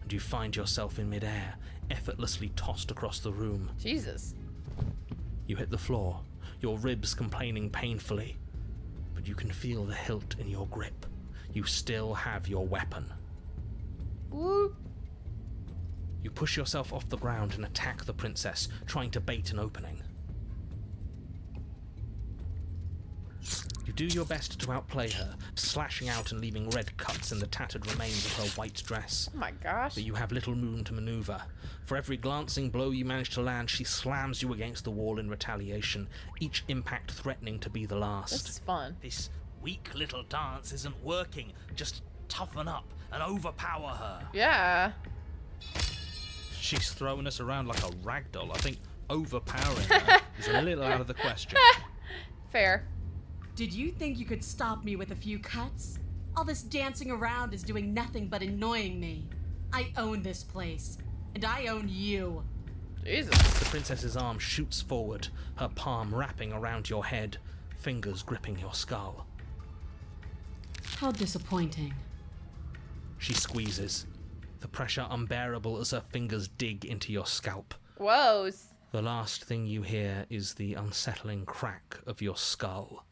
And you find yourself in midair, effortlessly tossed across the room. Jesus. You hit the floor, your ribs complaining painfully. But you can feel the hilt in your grip. You still have your weapon. Whoop. You push yourself off the ground and attack the princess, trying to bait an opening. You do your best to outplay her, slashing out and leaving red cuts in the tattered remains of her white dress. Oh my gosh. But you have little room to maneuver. For every glancing blow you manage to land, she slams you against the wall in retaliation, each impact threatening to be the last. This is fun. This weak little dance isn't working. Just toughen up and overpower her. Yeah. She's throwing us around like a ragdoll. I think overpowering her is a little out of the question. Fair. Did you think you could stop me with a few cuts? All this dancing around is doing nothing but annoying me. I own this place, and I own you. Jesus. The princess's arm shoots forward, her palm wrapping around your head, fingers gripping your skull. How disappointing. She squeezes, the pressure unbearable as her fingers dig into your scalp. Gross. The last thing you hear is the unsettling crack of your skull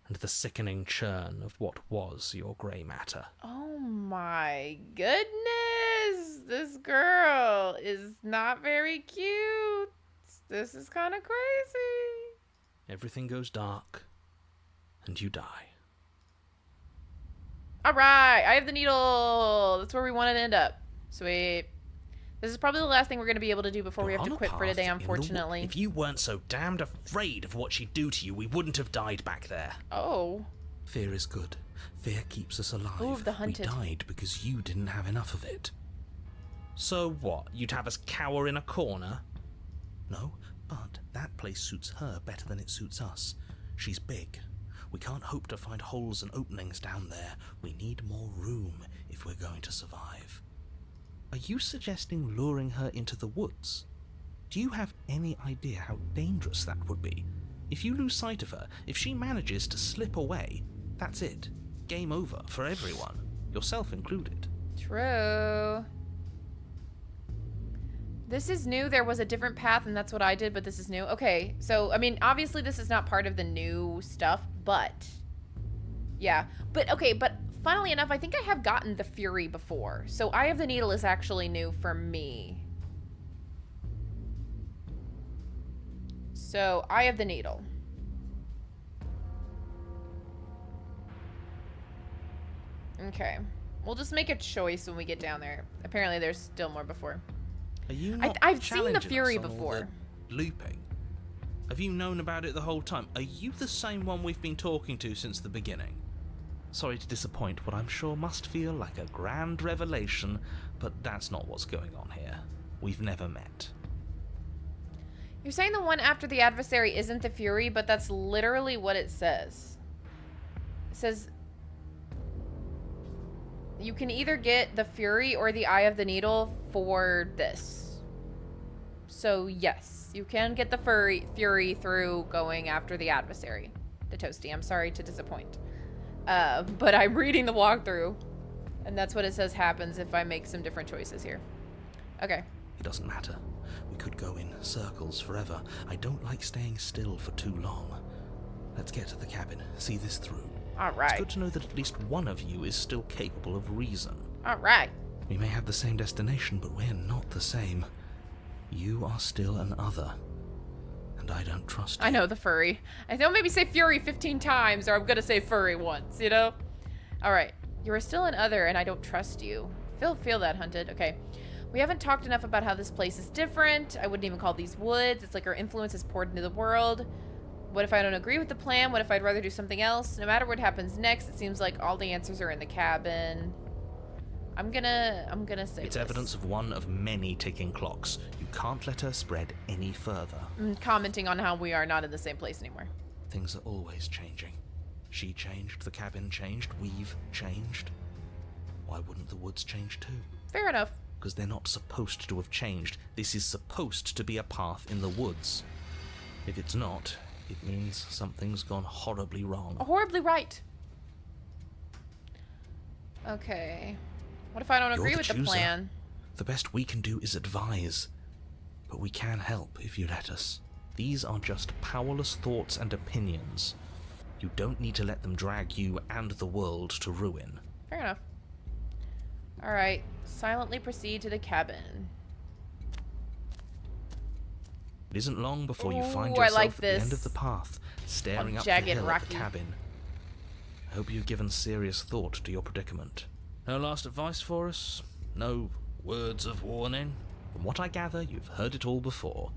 and the sickening churn of what was your grey matter. Oh my goodness. This girl is not very cute. This is kind of crazy. Everything goes dark, and you die. All right. I have the needle. That's where we wanted to end up. Sweet. This is probably the last thing we're going to be able to do before we have to quit for today, unfortunately. If you weren't so damned afraid of what she'd do to you, we wouldn't have died back there. Oh. Fear is good. Fear keeps us alive. Ooh, the hunted. We died because you didn't have enough of it. So what? You'd have us cower in a corner? No, but that place suits her better than it suits us. She's big. We can't hope to find holes and openings down there. We need more room if we're going to survive. Are you suggesting luring her into the woods? Do you have any idea how dangerous that would be? If you lose sight of her, if she manages to slip away, that's it. Game over for everyone, yourself included. True. This is new. There was a different path, and that's what I did, but this is new. Okay, so, I mean, obviously this is not part of the new stuff, but... yeah. But, okay, but funnily enough, I think I have gotten the Fury before. So Eye of the Needle is actually new for me. So, Eye of the Needle. Okay. We'll just make a choice when we get down there. Apparently there's still more before. Are you not I've seen the challenging Fury us on all before. the looping? Have you known about it the whole time? Are you the same one we've been talking to since the beginning? Sorry to disappoint what I'm sure must feel like a grand revelation, but that's not what's going on here. We've never met. You're saying the one after the adversary isn't the Fury, but that's literally what it says. It says you can either get the Fury or the Eye of the Needle for this. So yes, you can get the Fury through going after the adversary. The Toasty, I'm sorry to disappoint. But I'm reading the walkthrough, and that's what it says happens if I make some different choices here. Okay. It doesn't matter. We could go in circles forever. I don't like staying still for too long. Let's get to the cabin, see this through. All right. It's good to know that at least one of you is still capable of reason. All right. We may have the same destination, but we're not the same. You are still an other, and I don't trust you. I know, the furry. I don't maybe say fury 15 times, or I'm gonna say furry once, you know? Alright. You are still an other, and I don't trust you. Feel that, Hunted. Okay. We haven't talked enough about how this place is different. I wouldn't even call these woods. It's like our influence is poured into the world. What if I don't agree with the plan? What if I'd rather do something else? No matter what happens next, it seems like all the answers are in the cabin. I'm gonna say it's this. evidence of one of many ticking clocks. You can't let her spread any further. I'm commenting on how we are not in the same place anymore. Things are always changing. She changed, the cabin changed, we've changed. Why wouldn't the woods change too? Fair enough. Because they're not supposed to have changed. This is supposed to be a path in the woods. If it's not, it means something's gone horribly wrong. Horribly right. Okay. What if I don't You're agree the with the chooser. plan? The best we can do is advise. But we can help if you let us. These are just powerless thoughts and opinions. You don't need to let them drag you and the world to ruin. Fair enough. Alright. Silently proceed to the cabin. It isn't long before you find Ooh, I yourself like at the end this. of the path, staring up the jagged, hill at rocky. the cabin. I hope you've given serious thought to your predicament. No last advice for us? No words of warning? From what I gather, you've heard it all before.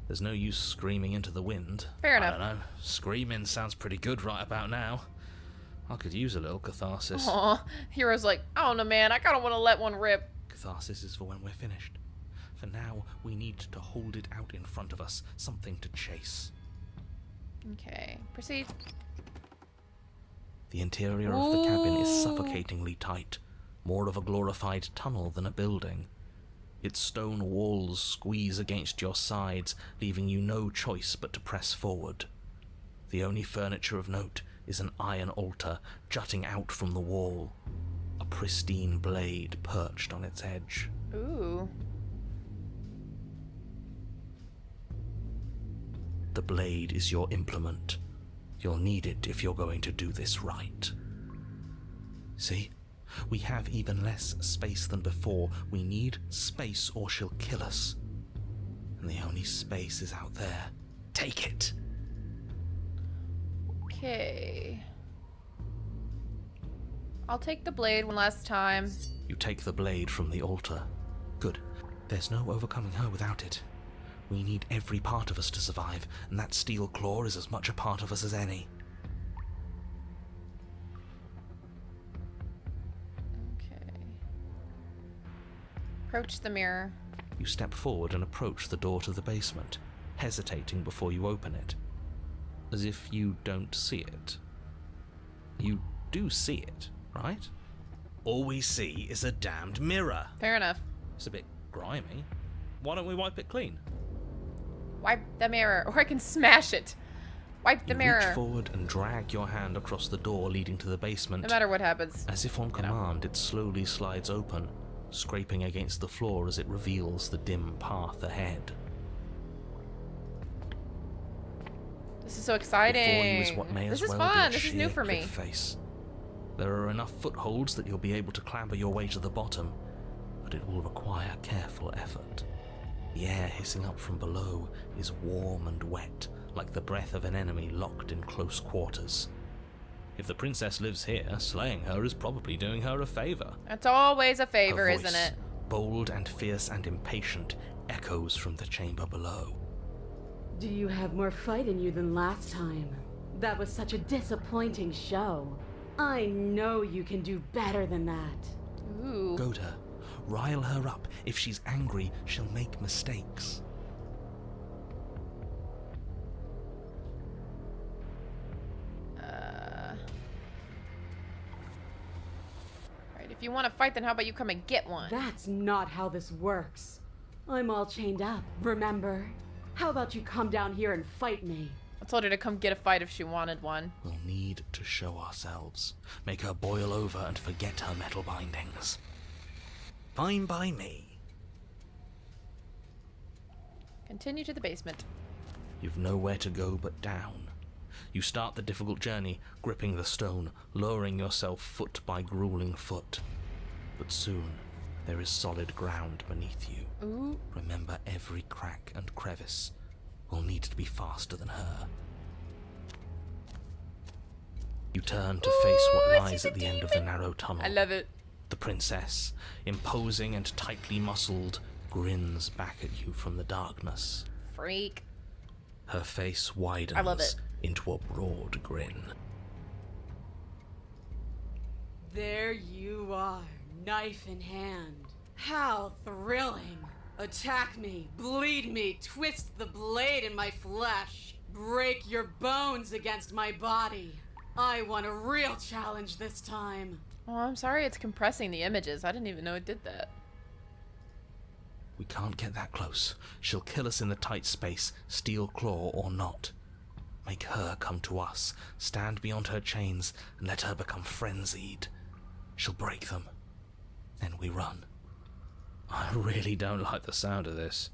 There's no use screaming into the wind. Fair I enough. don't know. Screaming sounds pretty good right about now. I could use a little catharsis. Aw. Hero's like, I don't know, man. I kind of want to let one rip. Catharsis is for when we're finished. For now, we need to hold it out in front of us, something to chase. Okay. Proceed. The interior of the cabin is Ooh. suffocatingly tight, more of a glorified tunnel than a building. Its stone walls squeeze against your sides, leaving you no choice but to press forward. The only furniture of note is an iron altar jutting out from the wall, a pristine blade perched on its edge. Ooh. The blade is your implement. You'll need it if you're going to do this right. See? We have even less space than before. We need space or she'll kill us. And the only space is out there. Take it. Okay. I'll take the blade one last time. You take the blade from the altar. Good. There's no overcoming her without it. We need every part of us to survive, and that steel claw is as much a part of us as any. Okay. Approach the mirror. You step forward and approach the door to the basement, hesitating before you open it. As if you don't see it. You do see it, right? All we see is a damned mirror. Fair enough. It's a bit grimy. Why don't we wipe it clean? Wipe the mirror, or I can smash it. Wipe the You mirror. reach forward and drag your hand across the door leading to the basement. No matter what happens. As if on command, it slowly slides open, scraping against the floor as it reveals the dim path ahead. This is so exciting. Before you is what may This as is well be fun. a This is new sheer for me. cliff face. There are enough footholds that you'll be able to clamber your way to the bottom, but it will require careful effort. The air hissing up from below is warm and wet, like the breath of an enemy locked in close quarters. If the princess lives here, slaying her is probably doing her a favor. That's always a favor, Her voice, isn't it? bold and fierce and impatient, echoes from the chamber below. Do you have more fight in you than last time? That was such a disappointing show. I know you can do better than that. Ooh. Goad her. Rile her up. If she's angry, she'll make mistakes. Alright, if you want to fight, then how about you come and get one? That's not how this works. I'm all chained up, remember? How about you come down here and fight me? I told her to come get a fight if she wanted one. We'll need to show ourselves. Make her boil over and forget her metal bindings. Fine by me. Continue to the basement. You've nowhere to go but down. You start the difficult journey, gripping the stone, lowering yourself foot by grueling foot. But soon, There is solid ground beneath you. Ooh. Remember, every crack and crevice will need to be faster than her. You turn to face what lies she's at a the end of the narrow tunnel. I love it. The princess, imposing and tightly muscled, grins back at you from the darkness. Freak. Her face widens I love it. into a broad grin. There you are, knife in hand. How thrilling! Attack me, bleed me, twist the blade in my flesh, break your bones against my body. I want a real challenge this time. Oh, I'm sorry it's compressing the images. I didn't even know it did that. We can't get that close. She'll kill us in the tight space, steel claw or not. Make her come to us, stand beyond her chains, and let her become frenzied. She'll break them. Then we run. I really don't like the sound of this.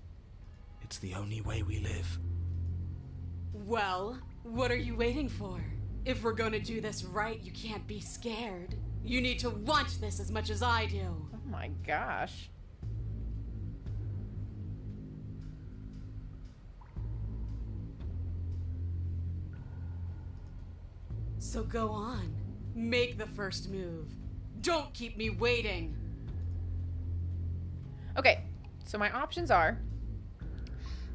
It's the only way we live. Well, what are you waiting for? If we're gonna do this right, you can't be scared. You need to want this as much as I do. Oh my gosh. So go on. Make the first move. Don't keep me waiting. Okay, so my options are...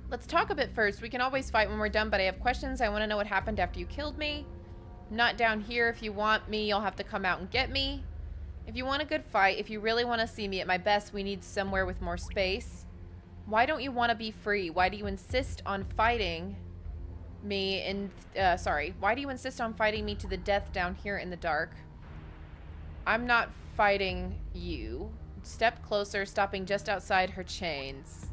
Let's talk a bit first. We can always fight when we're done, but I have questions. I want to know what happened after you killed me. I'm not down here. If you want me, you'll have to come out and get me. If you want a good fight, if you really want to see me at my best, we need somewhere with more space. Why don't you want to be free? Why do you insist on fighting me in... why do you insist on fighting me to the death down here in the dark? I'm not fighting you. Step closer, stopping just outside her chains.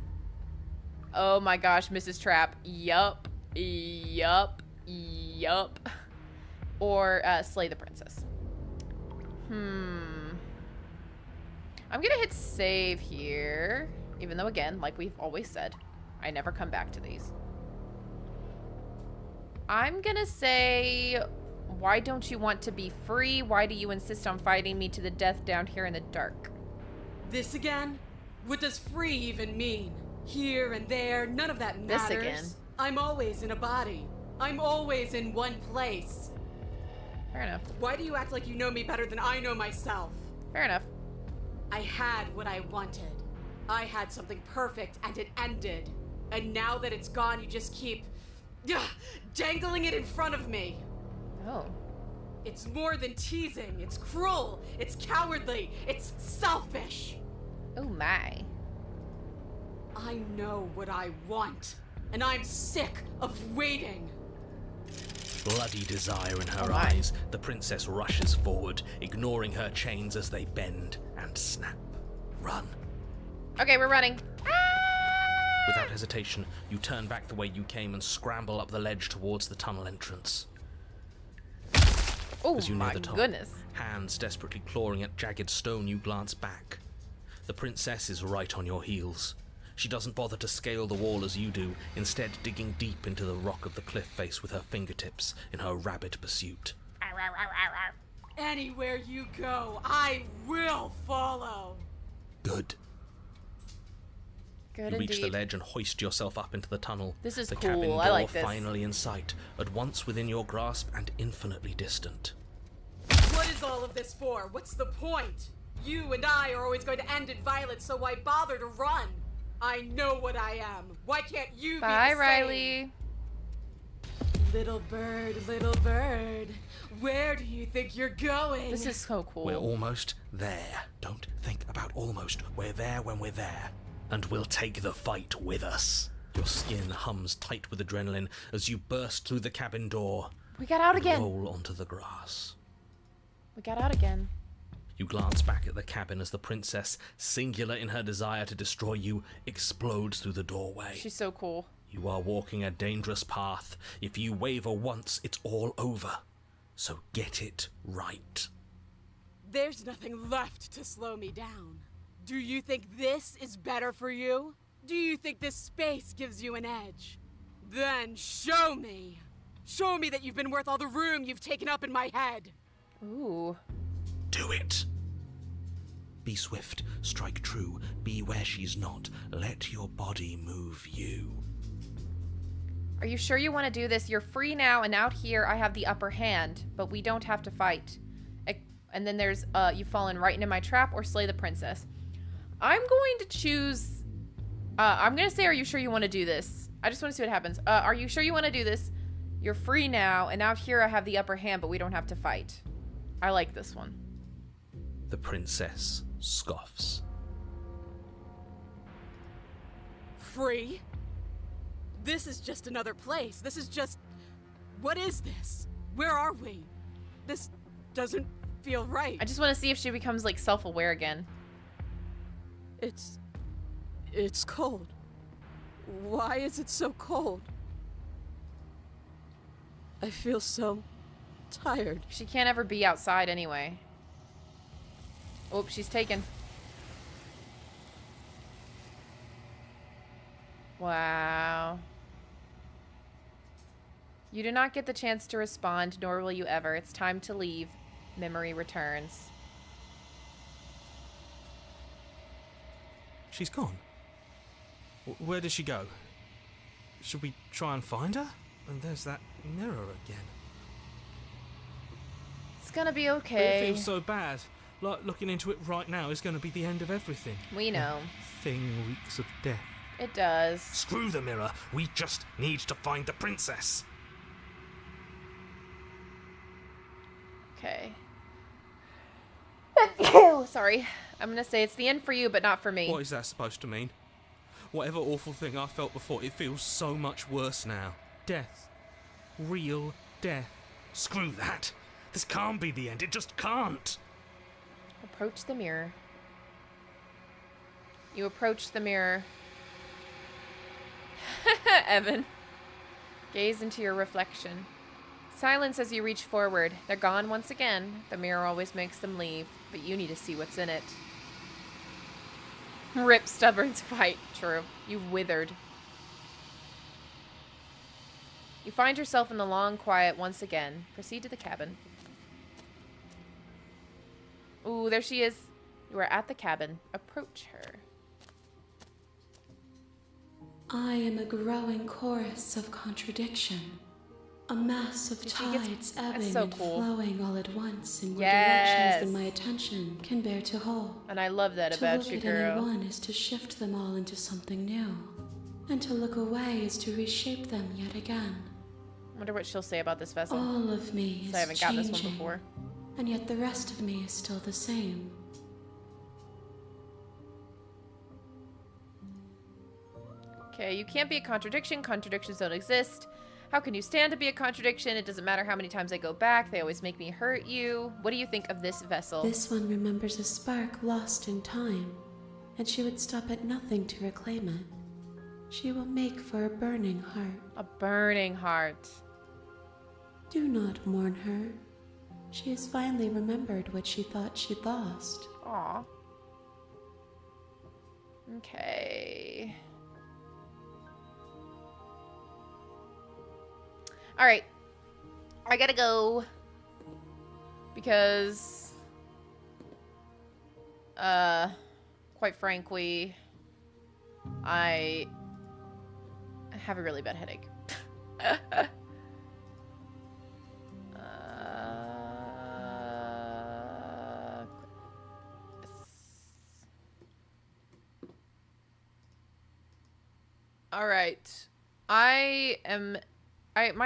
Oh my gosh, Mrs. Trap. Yup. Yup. Yup. Or slay the princess. I'm gonna hit save here. Even though, again, like we've always said, I never come back to these. I'm gonna say, why don't you want to be free? Why do you insist on fighting me to the death down here in the dark? This again? What does free even mean? Here and there, none of that matters. This again. I'm always in a body. I'm always in one place. Fair enough. Why do you act like you know me better than I know myself? Fair enough. I had what I wanted. I had something perfect and it ended. And now that it's gone, you just keep dangling it in front of me. Oh. It's more than teasing. It's cruel. It's cowardly. It's selfish. Oh my. I know what I want, and I'm sick of waiting. Bloody desire in her Oh my. eyes, the princess rushes forward, ignoring her chains as they bend and snap. Run. Okay, we're running. Without hesitation, you turn back the way you came and scramble up the ledge towards the tunnel entrance. Oh As you near my the top, goodness. hands desperately clawing at jagged stone, you glance back. The princess is right on your heels. She doesn't bother to scale the wall as you do, instead digging deep into the rock of the cliff face with her fingertips in her rabid pursuit. Anywhere you go, I will follow. Good. Good You reach the indeed. ledge and hoist yourself up into the tunnel. This is the cool. cabin I door like this. finally in sight, at once within your grasp and infinitely distant. What is all of this for? What's the point? You and I are always going to end in violence, so why bother to run? I know what I am. Why can't you Bye, be the Riley. same? Little bird, where do you think you're going? This is so cool. We're almost there. Don't think about almost. We're there when we're there. And we'll take the fight with us. Your skin hums tight with adrenaline as you burst through the cabin door. We got out and again. roll onto the grass. We got out again. You glance back at the cabin as the princess, singular in her desire to destroy you, explodes through the doorway. She's so cool. You are walking a dangerous path. If you waver once, it's all over. So get it right. There's nothing left to slow me down. Do you think this is better for you? Do you think this space gives you an edge? Then show me. Show me that you've been worth all the room you've taken up in my head. Ooh. Do it. Be swift, strike true, be where she's not. Let your body move you. Are you sure you want to do this? You're free now, and out here I have the upper hand, but we don't have to fight. And then there's, you've fallen right into my trap or slay the princess. I'm going to choose, I'm going to say, are you sure you want to do this? I just want to see what happens. Are you sure you want to do this? You're free now, and out here I have the upper hand, but we don't have to fight. I like this one. The princess scoffs. Free? This is just another place. This is just... What is this? Where are we? This doesn't feel right. I just want to see if she becomes, like, self-aware again. It's cold. Why is it so cold? I feel so tired. She can't ever be outside anyway. Oh, she's taken. Wow. You do not get the chance to respond, nor will you ever. It's time to leave. Memory returns. She's gone. Where did she go? Should we try and find her? And there's that mirror again. It's gonna be But okay. it feels so bad. Like looking into it right now is going to be the end of everything. We know. Thing reeks of death. It does. Screw the mirror. We just need to find the princess. Okay. Sorry. I'm gonna say it's the end for you, but not for me. What is that supposed to mean? Whatever awful thing I felt before, it feels so much worse now. Death. Real death. Screw that. This can't be the end. It just can't. Approach the mirror. You approach the mirror. Evan. Gaze into your reflection. Silence as you reach forward. They're gone once again. The mirror always makes them leave, but you need to see what's in it. Rip Stubborn's fight. True. You've withered. You find yourself in the long quiet once again. Proceed to the cabin. Ooh, there she is. You are at the cabin. Approach her. I am a growing chorus of contradiction. A mass of tides ebbing so and cool. flowing all at once in more Yes. directions than my attention can bear to hold. And I love that To about look you, at girl. any one is to shift them all into something new, and to look away is to reshape them yet again. I wonder what she'll say about this vessel. All of me is I haven't gotten this one changing, before. and yet the rest of me is still the same. Okay, you can't be a contradiction. Contradictions don't exist. How can you stand to be a contradiction? It doesn't matter how many times I go back. They always make me hurt you. What do you think of this vessel? This one remembers a spark lost in time, and she would stop at nothing to reclaim it. She will make for a burning heart. A burning heart. Do not mourn her. She has finally remembered what she thought she'd lost. Aw. Okay. Alright. I gotta go. Because... quite frankly... I have a really bad headache. All right. My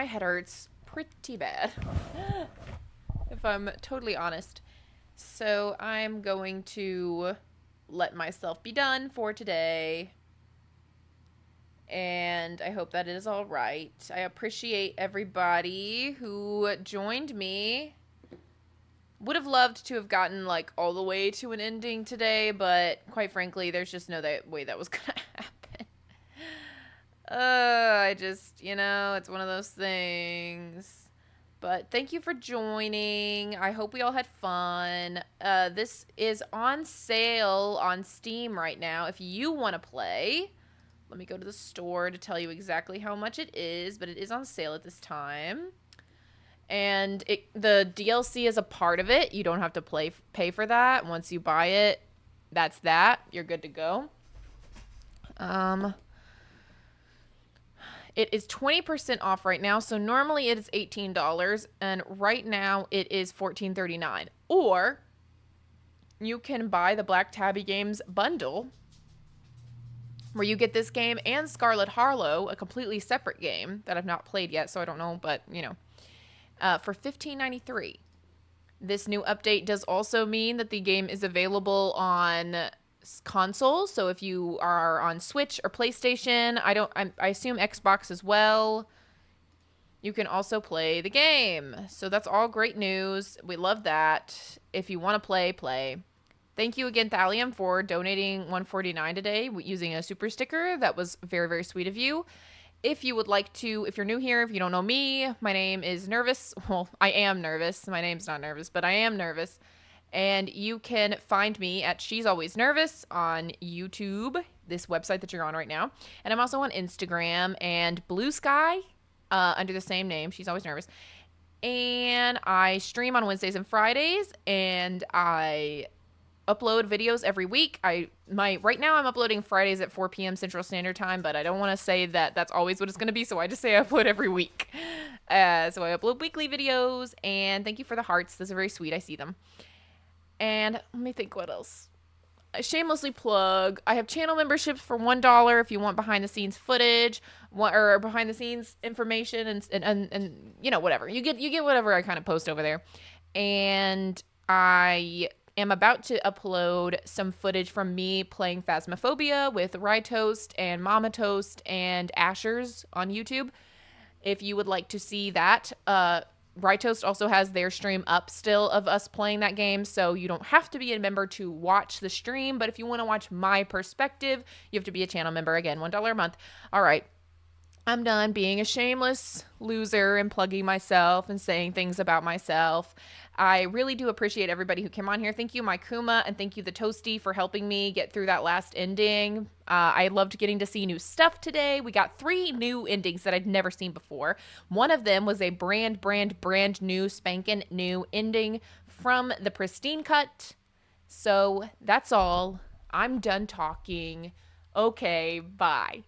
head hurts pretty bad. If I'm totally honest. So I'm going to let myself be done for today. And I hope that it is all right. I appreciate everybody who joined me. Would have loved to have gotten like all the way to an ending today, but quite frankly, there's just no way that was gonna happen. I just, it's one of those things. But thank you for joining. I hope we all had fun. This is on sale on Steam right now. If you want to play, let me go to the store to tell you exactly how much it is, but it is on sale at this time. And the DLC is a part of it. You don't have to pay for that once you buy it. that's that. You're good to go. It is 20% off right now. So normally it is $18, and right now it is $14.39. Or you can buy the Black Tabby Games bundle, where you get this game and Scarlet Harlow, a completely separate game that I've not played yet, so I don't know, but for $15.93. This new update does also mean that the game is available on consoles. So if you are on Switch or PlayStation, I assume Xbox as well, you can also play the game. So that's all great news. We love that. If you want to play. Thank you again, Thallium, for donating $149 today using a super sticker. That was very, very sweet of you. If you would like to, if you're new here, if you don't know me, my name is Nervous. Well, I am Nervous. My name's not Nervous, but I am Nervous. And you can find me at She's Always Nervous on YouTube, this website that you're on right now. And I'm also on Instagram and Blue Sky under the same name, She's Always Nervous. And I stream on Wednesdays and Fridays, and I upload videos every week. Right now I'm uploading Fridays at 4 p.m. Central Standard Time, but I don't want to say that that's always what it's going to be, so I just say I upload every week. So I upload weekly videos, and thank you for the hearts. Those are very sweet. I see them. And let me think what else. I shamelessly plug, I have channel memberships for $1 if you want behind the scenes footage or behind the scenes information and whatever. You get whatever I kind of post over there. And I am about to upload some footage from me playing Phasmophobia with Rye Toast and Mama Toast and Ashers on YouTube. If you would like to see that, Rye Toast also has their stream up still of us playing that game, so you don't have to be a member to watch the stream, but if you want to watch my perspective, you have to be a channel member. Again, $1 a month. All right. I'm done being a shameless loser and plugging myself and saying things about myself. I really do appreciate everybody who came on here. Thank you, my Kuma, and thank you, the Toasty, for helping me get through that last ending. I loved getting to see new stuff today. We got 3 new endings that I'd never seen before. One of them was a brand new, spankin' new ending from the Pristine cut. So that's all. I'm done talking. Okay, bye.